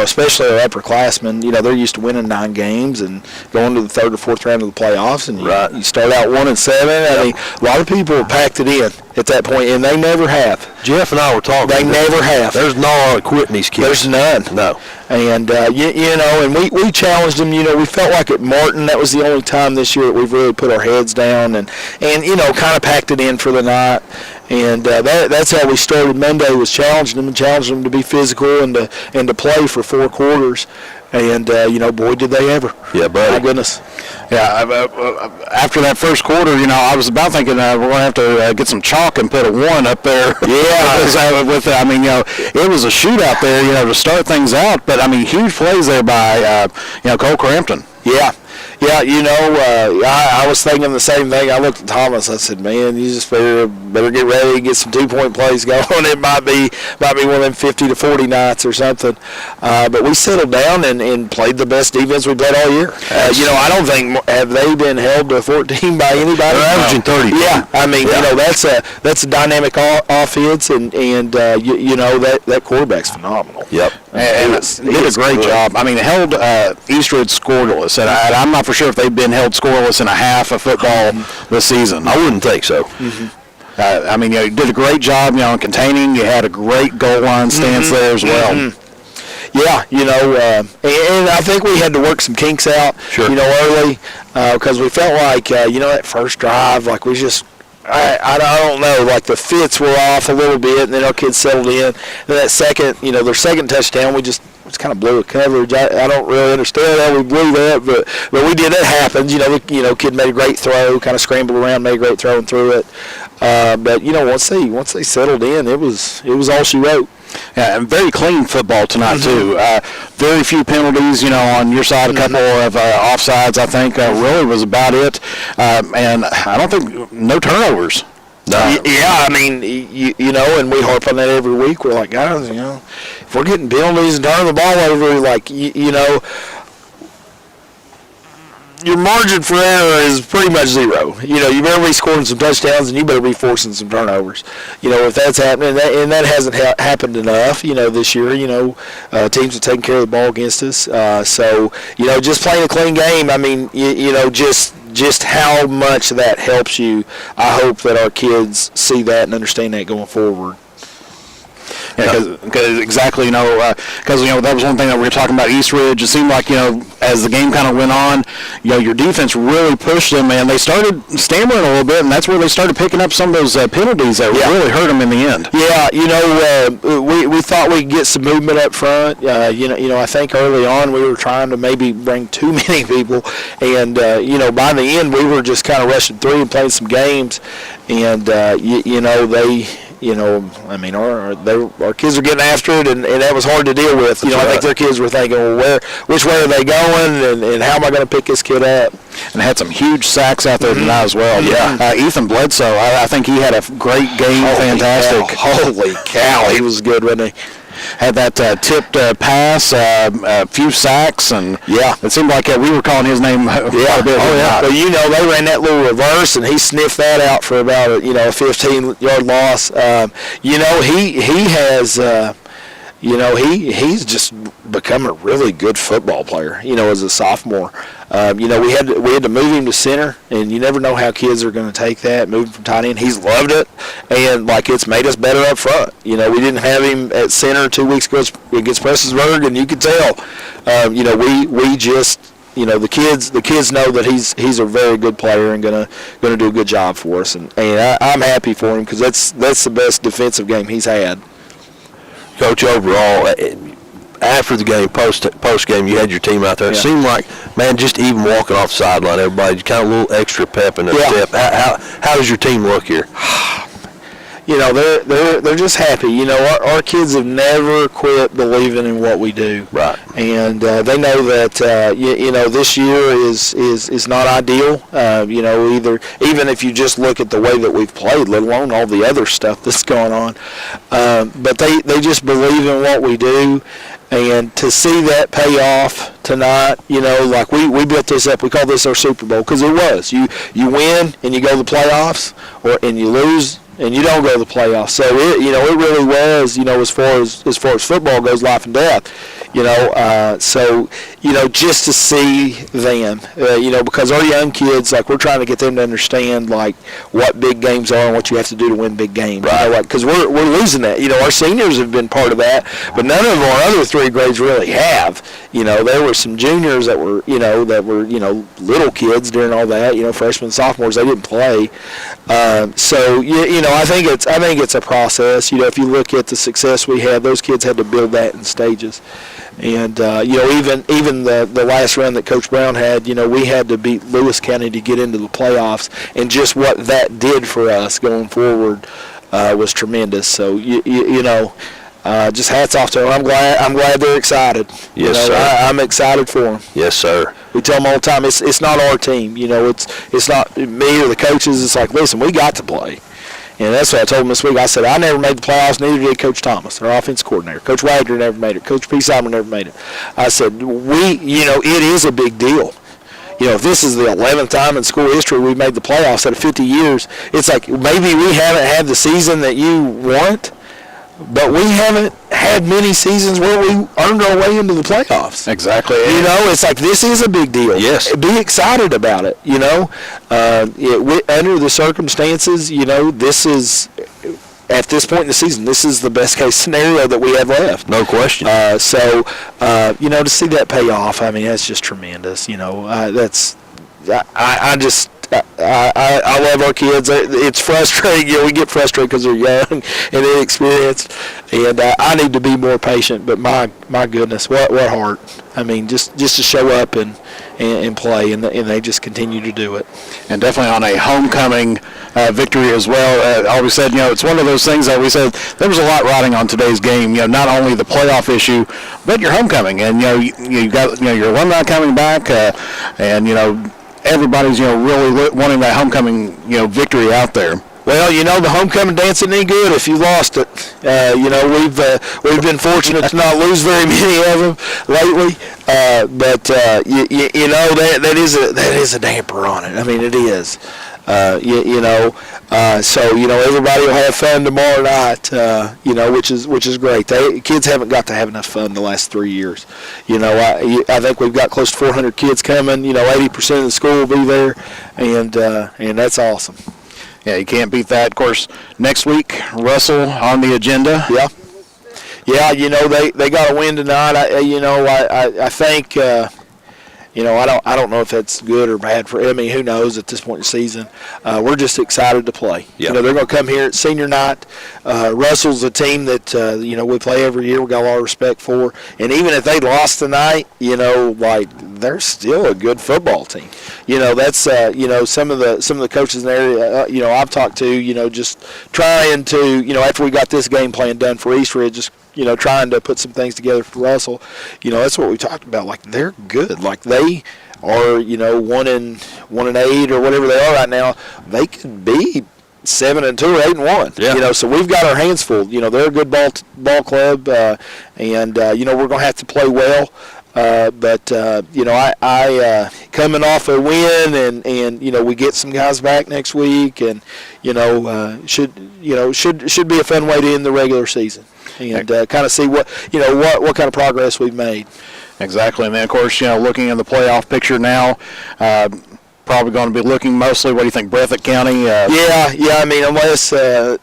especially our upperclassmen, they're used to winning 9 games and going to the 3rd or 4th round of the playoffs, and you start out 1-7. I mean, a lot of people have packed it in at that point, and they never have. Jeff and I were talking. They never have. There's no quitting these kids. There's none. No. And, and we challenged them. We felt like at Martin, that was the only time this year that we've really put our heads down and kind of packed it in for the night. And that's how we started Monday, was challenging them to be physical and to play for 4 quarters. And, boy, did they ever. Yeah, buddy. My goodness. Yeah, after that first quarter, I was about thinking we're going to have to get some chalk and put a 1 up there. Yeah. It was a shootout there, to start things out. But, huge plays there by, Cole Crampton. Yeah. Yeah, I was thinking the same thing. I looked at Thomas. I said, "Man, you just better get ready and get some 2-point plays going. It might be one of them 50 to 40 nights or something." But we settled down and played the best defense we played all year. I don't think have they been held to 14 by anybody. They're averaging 30. Yeah, that's a dynamic offense, and that quarterback's phenomenal. Yep, and did a great job. Held Eastwood scoreless, and I'm not for sure if they've been held scoreless in a half of football this season. I wouldn't think so. Mm-hmm. You did a great job, in containing. You had a great goal line stance there as well. Mm-hmm. Yeah, and I think we had to work some kinks out, sure. Early, because we felt like, that first drive, like we just I don't know, like the fits were off a little bit, and then our kids settled in. And that second, their second touchdown, we just kind of blew a coverage. I don't really understand how we blew that, but we did. It happens. Kid made a great throw, kind of scrambled around, made a great throw and threw it. But once they settled in, it was all she wrote. Yeah, and very clean football tonight too. Very few penalties, on your side. A couple of offsides, I think, really was about it. And I don't think no turnovers. No. Yeah, I mean, and we harp on that every week. We're like, guys, if we're getting penalties and turning the ball over, like, your margin for error is pretty much zero. You better be scoring some touchdowns and you better be forcing some turnovers. If that's happening, and that hasn't happened enough, this year, teams have taken care of the ball against us. So, just playing a clean game, I mean, just how much that helps you. I hope that our kids see that and understand that going forward. Yeah, because exactly, because that was one thing that we were talking about East Ridge. It seemed like as the game kind of went on, your defense really pushed them, and they started stammering a little bit, and that's where they started picking up some of those penalties that really hurt them in the end. Yeah, we thought we'd get some movement up front. I think early on we were trying to maybe bring too many people, and by the end we were just kind of rushing through and playing some games, and they. Our kids are getting after it, and that was hard to deal with. I think their kids were thinking, well, which way are they going, and how am I going to pick this kid up? And had some huge sacks out there tonight as well. Yeah. Ethan Bledsoe, I think he had a great game. Fantastic. Holy cow, he was good, wasn't he? Had that tipped pass, a few sacks, and it seemed like we were calling his name quite a bit. Well, they ran that little reverse, and he sniffed that out for about a 15-yard loss. He has. He's just become a really good football player, as a sophomore. We had to move him to center, and you never know how kids are going to take that, moving from tight end. He's loved it, and, it's made us better up front. We didn't have him at center 2 weeks ago against Prestonsburg, and you could tell, we just – the kids know that he's a very good player and gonna do a good job for us, and I'm happy for him because that's the best defensive game he's had. Coach, overall, after the game, post game, you had your team out there. It seemed like, man, just even walking off the sideline, everybody kind of a little extra pep in their step. How does your team look here? They're just happy. Our kids have never quit believing in what we do. Right. And they know that this year is not ideal. Even if you just look at the way that we've played, let alone all the other stuff that's going on. But they just believe in what we do. And to see that pay off tonight, like we built this up, we call this our Super Bowl because it was. You win and you go to the playoffs, and you lose and you don't go to the playoffs. So it really was, as far as football goes, life and death. Just to see them, because our young kids, we're trying to get them to understand what big games are and what you have to do to win big games. Right. Because we're losing that. Our seniors have been part of that, but none of our other three grades really have. There were some juniors that were little kids during all that. Freshmen, sophomores, they didn't play. I think it's a process. If you look at the success we had, those kids had to build that in stages. And even the last run that Coach Brown had, we had to beat Lewis County to get into the playoffs, and just what that did for us going forward was tremendous. So just hats off to them. I'm glad they're excited. Yes, sir. I'm excited for them. Yes, sir. We tell them all the time, it's not our team. It's not me or the coaches. It's like, listen, we got to play. And that's what I told him this week. I said, I never made the playoffs, neither did Coach Thomas, our offensive coordinator. Coach Wagner never made it. Coach P. Simon never made it. I said, it is a big deal. If this is the 11th time in school history we've made the playoffs out of 50 years, it's like maybe we haven't had the season that you want, but we haven't had many seasons where we earned our way into the playoffs. Exactly. It's like this is a big deal. Yes. Be excited about it. Under the circumstances, this is, at this point in the season, this is the best case scenario that we have left. No question. To see that pay off, I mean, that's just tremendous. I love our kids. It's frustrating. We get frustrated because they're young and inexperienced, and I need to be more patient. But my goodness, what heart! I mean, just to show up and play, and they just continue to do it. And definitely on a homecoming victory as well. Always said, it's one of those things that we said there was a lot riding on today's game. Not only the playoff issue, but your homecoming, and you got your alumni coming back, and everybody's really wanting that homecoming victory out there. Well, the homecoming dancing ain't good if you lost it. We've been fortunate to not lose very many of them lately, but that is a damper on it. I mean, it is. So everybody will have fun tomorrow night. Which is great. Kids haven't got to have enough fun the last 3 years. I think we've got close to 400 kids coming. 80% of the school will be there, and that's awesome. Yeah, you can't beat that. Of course, next week, Russell on the agenda. Yeah. They got a win tonight. I think. I don't know if that's good or bad for. I mean, who knows at this point in the season? We're just excited to play. Yeah. They're going to come here at senior night. Russell's a team that we play every year. We got a lot of respect for, and even if they lost tonight, they're still a good football team. That's some of the coaches in the area. I've talked to. Just trying to after we got this game plan done for East Ridge, just trying to put some things together for Russell. That's what we talked about. Like, they're good. Like, they are, 1-8 or whatever they are right now. They could be 7-2 or 8-1. Yeah. So we've got our hands full. They're a good ball club, and we're going to have to play well. But I coming off a win, and we get some guys back next week, and should be a fun way to end the regular season, and kind of see what kind of progress we've made. Exactly, and then of course looking in the playoff picture now. Probably going to be looking mostly. What do you think, Breathitt County? Yeah. I mean, unless I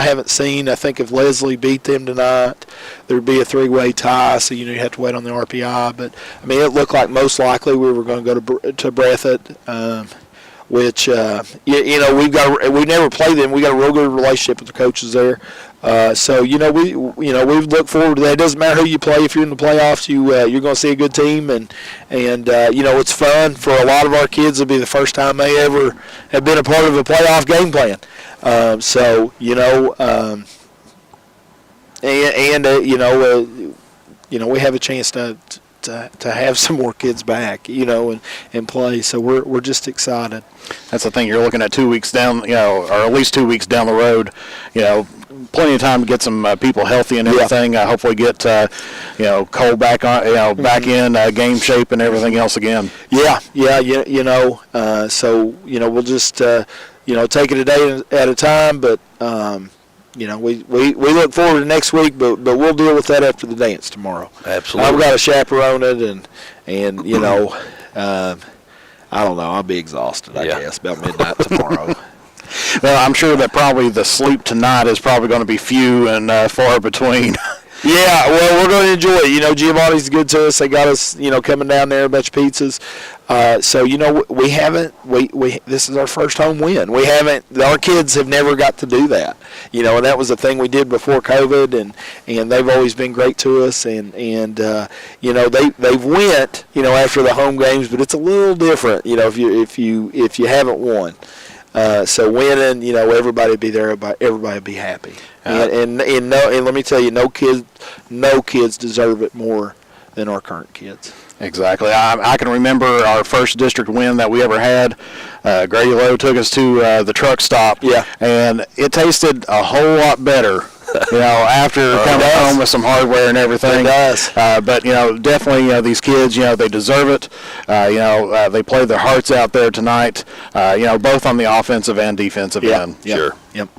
haven't seen. I think if Leslie beat them tonight, there'd be a 3-way tie. So you have to wait on the RPI. But I mean, it looked like most likely we were going to go to Breathitt, which we never played them. We got a real good relationship with the coaches there. So we look forward to that. It doesn't matter who you play. If you're in the playoffs, you're going to see a good team, and it's fun for a lot of our kids. It'll be the first time they ever have been a part of a playoff game plan. We have a chance to have some more kids back, and play. So we're just excited. That's the thing. You're looking at 2 weeks down, or at least 2 weeks down the road. Plenty of time to get some people healthy and everything. Hopefully get Cole back on, back in game shape and everything else again. Yeah. So we'll just take it a day at a time, but. We look forward to next week, but we'll deal with that after the dance tomorrow. Absolutely. I've got to chaperone it, and I don't know. I'll be exhausted, I guess, about midnight tomorrow. Well, I'm sure that probably the sleep tonight is probably going to be few and far between. Yeah, well, we're going to enjoy it. Giovanni's good to us. They got us, coming down there, a bunch of pizzas. So, we haven't, this is our first home win. Our kids have never got to do that. And that was the thing we did before COVID, and they've always been great to us. And they've went, after the home games, but it's a little different, if you haven't won. So winning, everybody would be there, everybody would be happy. And let me tell you, no kids deserve it more than our current kids. Exactly. I can remember our first district win that we ever had. Grady Lowe took us to the truck stop. Yeah. And it tasted a whole lot better, after coming home with some hardware and everything. It does. But, definitely, these kids, they deserve it. They played their hearts out there tonight, both on the offensive and defensive end. Sure. Yep.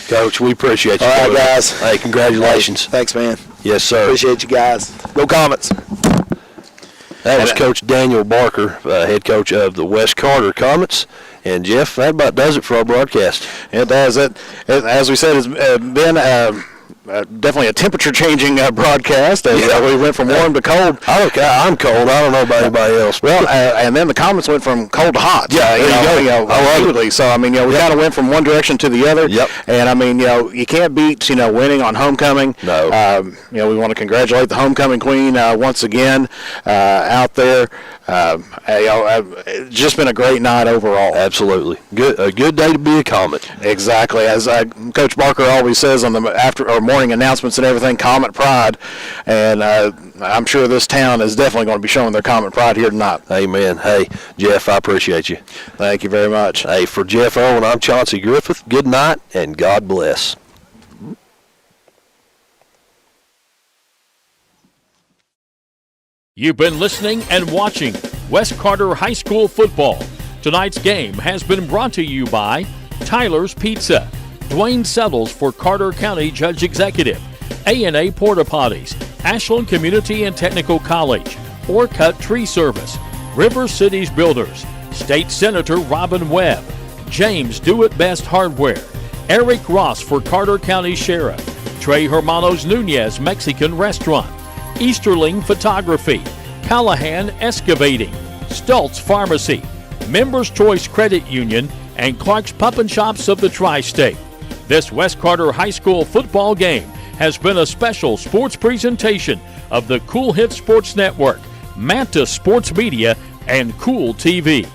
Coach, we appreciate you. All right, guys. Hey, congratulations. Thanks, man. Yes, sir. Appreciate you guys. Go Comets. That was Coach Daniel Barker, head coach of the West Carter Comets. And, Jeff, that about does it for our broadcast. It does. As we said, it's been definitely a temperature-changing broadcast. As, we went from warm to cold. I'm cold. I don't know about anybody else. Well, and then the comments went from cold to hot. Yeah, there you go. Absolutely. So, I mean, we kind of went from one direction to the other. Yep. And, I mean, you can't beat, winning on homecoming. No. We want to congratulate the homecoming queen once again out there. It's just been a great night overall. Absolutely. A good day to be a Comet. Exactly. As Coach Barker always says on the after or morning announcements and everything, Comet pride. And I'm sure this town is definitely going to be showing their Comet pride here tonight. Amen. Hey, Jeff, I appreciate you. Thank you very much. Hey, for Jeff Owen, I'm Chauncey Griffith. Good night and God bless. You've been listening and watching West Carter High School football. Tonight's game has been brought to you by Tyler's Pizza, Dwayne Settles for Carter County Judge Executive, A&A Porta Potties, Ashland Community and Technical College, Orcut Tree Service, River Cities Builders, State Senator Robin Webb, James Do It Best Hardware, Eric Ross for Carter County Sheriff, Trey Hermanos Nunez Mexican Restaurant, Easterling Photography, Callahan Excavating, Stultz Pharmacy, Members Choice Credit Union, and Clark's Pup and Shops of the Tri-State. This West Carter High School football game has been a special sports presentation of the Cool Hits Sports Network, Manta Sports Media, and Cool TV.